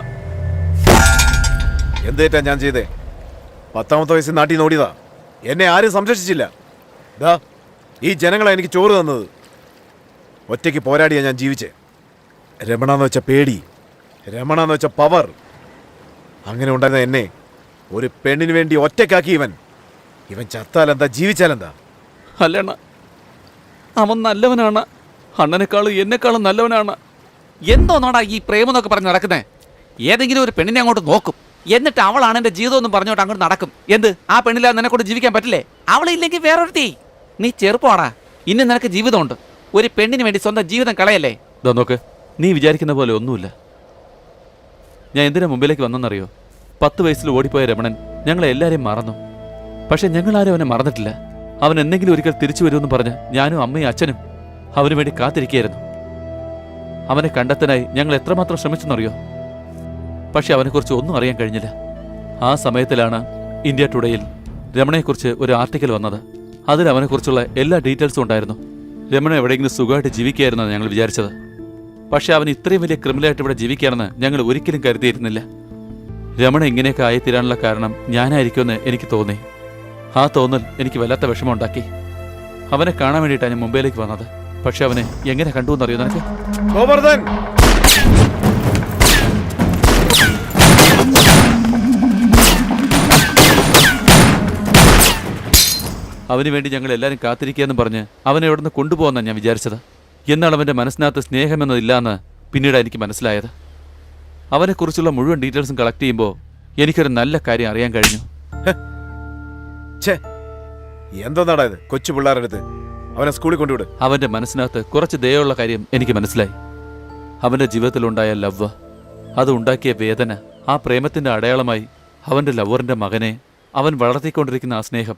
എന്തേറ്റാ ഞാൻ ചെയ്തേ? 10ാമത്തെ വയസ്സിൽ നാട്ടിൽ നോടിയതാ. എന്നെ ആരും സംരക്ഷിച്ചില്ല. ദാ ഈ ജനങ്ങളെ എനിക്ക് ചോറ് തന്നത്. ഒറ്റയ്ക്ക് പോരാടിയാ ഞാൻ ജീവിച്ചേ. രമണ എന്ന് വെച്ച പേടി, രമണ എന്ന് വെച്ച പവർ, അങ്ങനെ ഉണ്ടായിരുന്ന എന്നെ ഒരു പെണ്ണിന് വേണ്ടി ഒറ്റയ്ക്കാക്കി ഇവൻ. ഇവൻ ചത്താലെന്താ, ജീവിച്ചാലെന്താ? അല്ലണ്ണ, അവൻ നല്ലവനാണ്. അണ്ണനെക്കാളും എന്നെക്കാളും നല്ലവനാണ്. എന്തോന്നാടാ ഈ പ്രേമം എന്നൊക്കെ പറഞ്ഞ് നടക്കുന്നേ? ഏതെങ്കിലും ഒരു പെണ്ണിനെ അങ്ങോട്ട് നോക്കും, എന്നിട്ട് അവളാണ് എന്റെ ജീവിതം എന്നും പറഞ്ഞോട്ട് അങ്ങോട്ട് നടക്കും. എന്ത്, ആ പെണ്ണില്ലാതെ നിനക്കൊണ്ട് ജീവിക്കാൻ പറ്റില്ലേ? അവളില്ലെങ്കിൽ വേറൊരുത്തി. നീ ചെറുപ്പമാടാ, ഇനി നിനക്ക് ജീവിതമുണ്ട്. ഒരു പെണ്ണിന് വേണ്ടി സ്വന്തം ജീവിതം കളയല്ലേ? ഇതാ നോക്ക്, നീ വിചാരിക്കുന്ന പോലെ ഒന്നുമില്ല. ഞാൻ എന്തിനാ മുമ്പിലേക്ക് വന്നെന്നറിയോ? 10 വയസ്സിൽ ഓടിപ്പോയ രമണൻ ഞങ്ങളെ എല്ലാവരെയും മറന്നു. പക്ഷെ ഞങ്ങളാരും അവനെ മറന്നിട്ടില്ല. അവൻ എന്തെങ്കിലും ഒരിക്കൽ തിരിച്ചു വരുമെന്ന് പറഞ്ഞ് ഞാനും അമ്മയും അച്ഛനും അവന് വേണ്ടി കാത്തിരിക്കുകയായിരുന്നു. അവനെ കണ്ടെത്താനായി ഞങ്ങൾ എത്രമാത്രം ശ്രമിച്ചെന്നറിയോ? പക്ഷെ അവനെക്കുറിച്ച് ഒന്നും അറിയാൻ കഴിഞ്ഞില്ല. ആ സമയത്തിലാണ് ഇന്ത്യ ടുഡേയിൽ രമണയെക്കുറിച്ച് ഒരു ആർട്ടിക്കൽ വന്നത്. അതിൽ അവനെക്കുറിച്ചുള്ള എല്ലാ ഡീറ്റെയിൽസും ഉണ്ടായിരുന്നു. രമണ എവിടെയെങ്കിലും സുഖമായിട്ട് ജീവിക്കുകയായിരുന്നാണ് ഞങ്ങൾ വിചാരിച്ചത്. പക്ഷെ അവൻ ഇത്രയും വലിയ ക്രിമിനലായിട്ട് ഇവിടെ ജീവിക്കുകയാണെന്ന് ഞങ്ങൾ ഒരിക്കലും കരുതിയിരുന്നില്ല. രമണ ഇങ്ങനെയൊക്കെ ആയിത്തീരാനുള്ള കാരണം ഞാനായിരിക്കുമെന്ന് എനിക്ക് തോന്നി. ആ തോന്നൽ എനിക്ക് വല്ലാത്ത വിഷമമുണ്ടാക്കി. അവനെ കാണാൻ വേണ്ടിയിട്ടാണ് ഞാൻ മുംബൈയിലേക്ക് വന്നത്. പക്ഷെ അവനെ എങ്ങനെ കണ്ടു എന്നറിയോ നിനക്ക്? ഗോവർദ്ധൻ, അവന് വേണ്ടി ഞങ്ങൾ എല്ലാവരും കാത്തിരിക്കുകയെന്ന് പറഞ്ഞ് അവനെ എവിടെ നിന്ന് കൊണ്ടുപോകാമെന്നാണ് ഞാൻ വിചാരിച്ചത്. എന്നാൽ അവൻ്റെ മനസ്സിനകത്ത് സ്നേഹമെന്നതില്ലാന്ന് പിന്നീട് എനിക്ക് മനസ്സിലായത്. അവനെക്കുറിച്ചുള്ള മുഴുവൻ ഡീറ്റെയിൽസും കളക്ട് ചെയ്യുമ്പോൾ എനിക്കൊരു നല്ല കാര്യം അറിയാൻ കഴിഞ്ഞു. എന്താടാ ഇത്? കൊച്ചു പിള്ളേരെടുത്ത് അവനെ സ്കൂളിൽ കൊണ്ടുവിട്. അവന്റെ മനസ്സിനകത്ത് കുറച്ച് ദയുള്ള കാര്യം എനിക്ക് മനസ്സിലായി. അവന്റെ ജീവിതത്തിലുണ്ടായ ലവ്, അത് ഉണ്ടാക്കിയ വേദന, ആ പ്രേമത്തിന്റെ അടയാളമായി അവന്റെ ലവറിന്റെ മകനെ അവൻ വളർത്തിക്കൊണ്ടിരിക്കുന്ന ആ സ്നേഹം,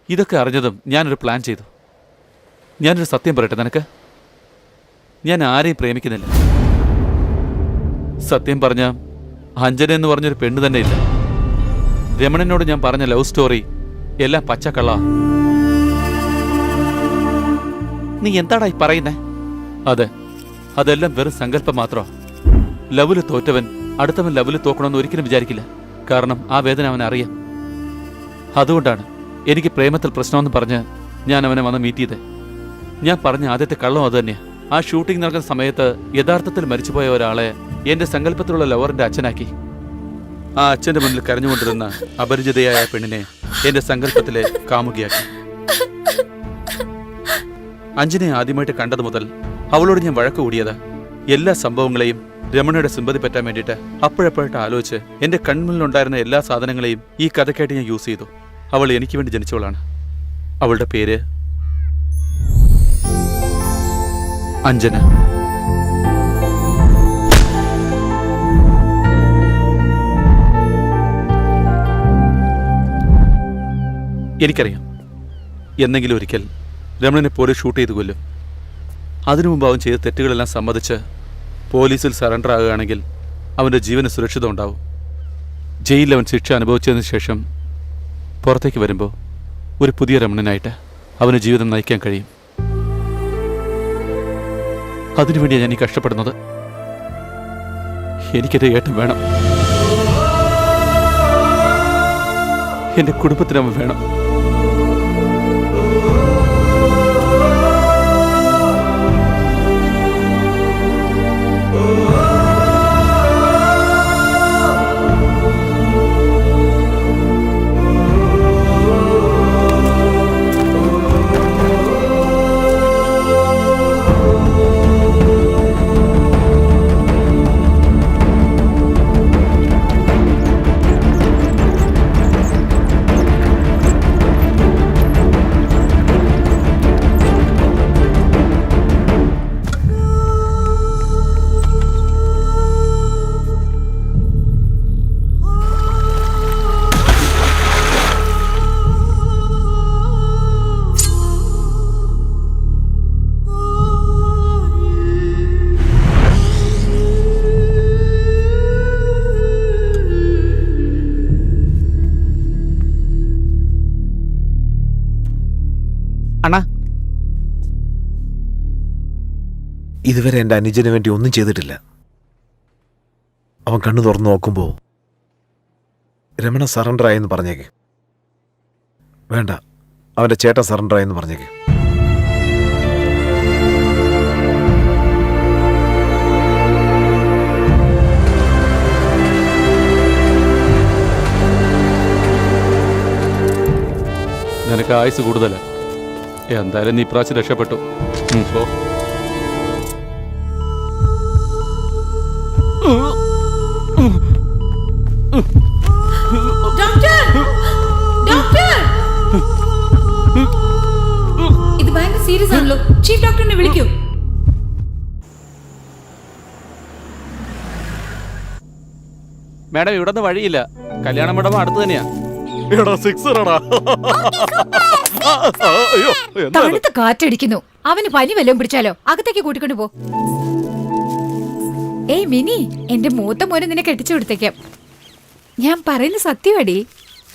ഇതൊക്കെ അറിഞ്ഞതും ഞാനൊരു പ്ലാൻ ചെയ്തു. ഞാനൊരു സത്യം പറയട്ടെ നിനക്ക്, ഞാൻ ആരെയും പ്രേമിക്കുന്നില്ല. സത്യം പറഞ്ഞ അഞ്ജന എന്ന് പറഞ്ഞൊരു പെണ്ണ് തന്നെ ഇല്ല. രമണനോട് ഞാൻ പറഞ്ഞ ലവ് സ്റ്റോറി എല്ലാം പച്ചക്കള്ള. നീ എന്താടാ ഈ പറയുന്നേ? അതെ, അതെല്ലാം വെറും സങ്കല്പം മാത്രമാ. ലവില് തോറ്റവൻ അടുത്തവൻ ലവില് തോക്കണമെന്ന് ഒരിക്കലും വിചാരിക്കില്ല. കാരണം ആ വേദന അവൻ അറിയാം. അതുകൊണ്ടാണ് എനിക്ക് പ്രേമത്തിൽ പ്രശ്നമെന്ന് പറഞ്ഞ് ഞാൻ അവനെ വന്ന് മീറ്റ് ചെയ്തേ. ഞാൻ പറഞ്ഞ ആദ്യത്തെ കള്ളം അതുതന്നെയാ. ആ ഷൂട്ടിംഗ് നടക്കുന്ന സമയത്ത് യഥാർത്ഥത്തിൽ മരിച്ചുപോയ ഒരാളെ എന്റെ സങ്കല്പത്തിലുള്ള ലവറിന്റെ അച്ഛനാക്കി. ആ അച്ഛന്റെ മുന്നിൽ കരഞ്ഞുകൊണ്ടിരുന്ന അപരിചിതയായ പെണ്ണിനെ എന്റെ സങ്കല്പത്തിലെ കാമുകിയാക്കി. അഞ്ജനെ ആദ്യമായിട്ട് കണ്ടത് മുതൽ അവളോട് ഞാൻ വഴക്ക് കൂടിയത് എല്ലാ സംഭവങ്ങളെയും രമണയുടെ സിമ്പതി പറ്റാൻ വേണ്ടിയിട്ട് അപ്പോഴപ്പോഴായിട്ട് ആലോചിച്ച് എന്റെ കൺമുന്നിലുണ്ടായിരുന്ന എല്ലാ സാധനങ്ങളെയും ഈ കഥയ്ക്കായിട്ട് ഞാൻ യൂസ് ചെയ്തു. അവൾ എനിക്ക് വേണ്ടി ജനിച്ചവളാണ്. അവളുടെ പേര് അഞ്ജന. എനിക്കറിയാം, എന്നെങ്കിലും ഒരിക്കൽ രമണനെ പോലെ ഷൂട്ട് ചെയ്ത് കൊല്ലും. അതിനു മുമ്പ് അവൻ ചെയ്ത തെറ്റുകളെല്ലാം സമ്മതിച്ച് പോലീസിൽ സറണ്ടർ ആകുകയാണെങ്കിൽ അവൻ്റെ ജീവന് സുരക്ഷിതം ഉണ്ടാവും. ജയിലിൽ അവൻ ശിക്ഷ അനുഭവിച്ചതിന് ശേഷം പുറത്തേക്ക് വരുമ്പോൾ ഒരു പുതിയ രമണനായിട്ട് അവന് ജീവിതം നയിക്കാൻ കഴിയും. അതിനുവേണ്ടിയാണ് ഞാൻ ഈ കഷ്ടപ്പെടുന്നത്. എനിക്കെൻ്റെ ഏട്ടൻ വേണം. എൻ്റെ കുടുംബത്തിന് അവൻ വേണം. ഇതുവരെ എൻ്റെ അനുജന് വേണ്ടി ഒന്നും ചെയ്തിട്ടില്ല. അവൻ കണ്ണു തുറന്നു നോക്കുമ്പോൾ രമണ സറണ്ടർ ആയെന്ന് പറഞ്ഞേക്ക്. വേണ്ട, അവൻ്റെ ചേട്ടൻ സറണ്ടർ ആയെന്ന് പറഞ്ഞേക്ക്. നിനക്ക് ആയുസ് കൂടുതല. എന്തായാലും നീ ഇപ്രാവശ്യം രക്ഷപ്പെട്ടു. പോ. ഇത് ഭയങ്കര സീരിയസ് ആണല്ലോ. ചീഫ് ഡോക്ടറിനെ വിളിക്കൂ. മാഡം, ഇവിടെ നിന്ന് വഴിയില്ല. കല്യാണ മണ്ഡപം അടുത്ത് തന്നെയാ. തണുത്ത കാറ്റടിക്കുന്നു. അവന് പനി വല്ലതും പിടിച്ചാലോ? അകത്തേക്ക് കൂട്ടിക്കൊണ്ട് പോ. ഏയ് മിനി, എന്റെ മൂത്ത മോനെ നിന്നെ കെട്ടിച്ചു കൊടുത്തേക്കാം. ഞാൻ പറയുന്ന സത്യമാടി.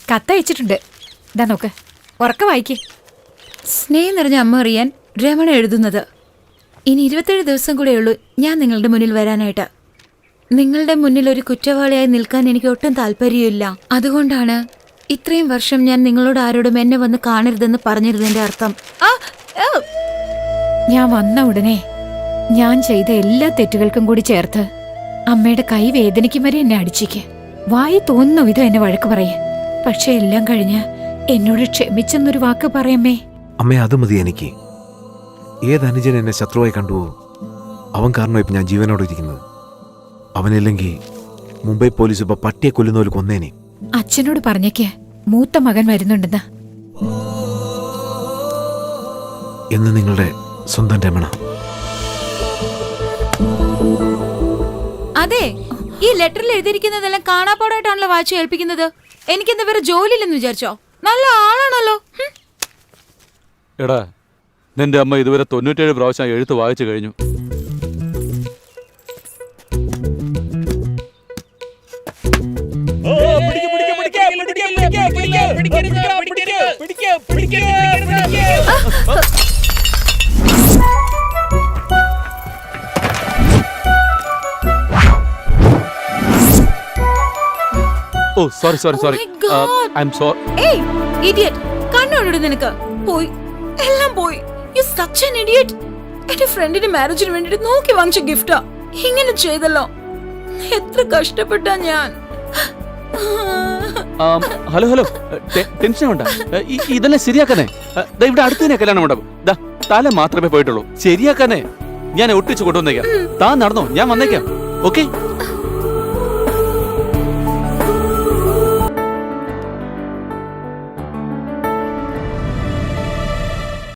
കത്തയച്ചിട്ടുണ്ട്. ഇതാ നോക്ക്, ഉറക്ക വായിക്കേ. സ്നേഹം നിറഞ്ഞ അമ്മ അറിയാൻ രമണ എഴുതുന്നത്. ഇനി 27 ദിവസം കൂടെ ഉള്ളൂ ഞാൻ നിങ്ങളുടെ മുന്നിൽ വരാനായിട്ട്. നിങ്ങളുടെ മുന്നിൽ ഒരു കുറ്റവാളിയായി നിൽക്കാൻ എനിക്ക് ഒട്ടും താല്പര്യമില്ല. അതുകൊണ്ടാണ് ഇത്രയും വർഷം ഞാൻ നിങ്ങളോട് ആരോടും എന്നെ വന്ന് കാണരുതെന്ന് പറഞ്ഞിരുന്നതിന്റെ അർത്ഥം. ഞാൻ വന്ന ഉടനെ ഞാൻ ചെയ്ത എല്ലാ തെറ്റുകൾക്കും കൂടി ചേർത്ത് അമ്മയുടെ കൈ വേദനിക്കും വരെ എന്നെ അടിച്ചേക്ക്. വായി തോന്നുന്നു വിധം എന്നെ വഴക്ക് പറയേ. പക്ഷെ എല്ലാം കഴിഞ്ഞ് എന്നോട് ക്ഷമിച്ചെന്നൊരു വാക്ക് പറയമ്മേ. അമ്മേ, അത് മതി എനിക്ക്. ഏത് അനുജൻ എന്നെ ശത്രുവായി കണ്ടുവോ അവൻ കാരണം ഇപ്പം ഞാൻ ജീവനോടെ ഇരിക്കുന്നത്. അവനില്ലെങ്കിൽ മുംബൈ പോലീസ് ഇപ്പൊ പട്ടിയെ കൊല്ലുന്നവര് കൊന്നേനെ. അച്ഛനോട് പറഞ്ഞേക്ക് മൂത്ത മകൻ വരുന്നുണ്ടെന്ന്. എന്ന് നിങ്ങളുടെ സ്വന്തം രമണ. അതെ, ഈ ലെറ്ററിൽ എഴുതിയിരിക്കുന്നതെല്ലാം കാണാപ്പാടായിട്ടാണല്ലോ വായിച്ചു ഏൽപ്പിക്കുന്നത്. എനിക്കെന്താ വേറെ ജോലിയില്ലെന്ന് വിചാരിച്ചോ? നല്ല ആളാണല്ലോ. എടാ, നിന്റെ അമ്മ ഇതുവരെ 97 പ്രാവശ്യം എഴുത്ത് വായിച്ചു കഴിഞ്ഞു. Oh sorry I am sorry. ഏയ് ഇഡിയറ്റ്, കണ്ണോട് നിനക്ക് പോയി, എല്ലാം പോയി. You such an idiot. എന്റെ ഫ്രണ്ടിന്റെ മാരേജിന് വേണ്ടിട്ട് നോക്കി വാങ്ങിച്ച ഗിഫ്റ്റാ, ഇങ്ങനെ ചെയ്തല്ലോ. എത്ര കഷ്ടപ്പെട്ടാ ഞാൻ. ഹലോ ടെൻഷൻ വേണ്ട, ഇതെല്ലാം ശരിയാക്കാനേ. ഇവിടെ അടുത്ത് തന്നെ കല്യാണം ഉണ്ടാവും. തല മാത്രമേ പോയിട്ടുള്ളൂ. ശരിയാക്കാനേ ഞാൻ ഒട്ടിച്ചു കൊണ്ടുവന്നേക്കാം. താൻ നടന്നോ, ഞാൻ വന്നേക്കാം. ഓക്കെ.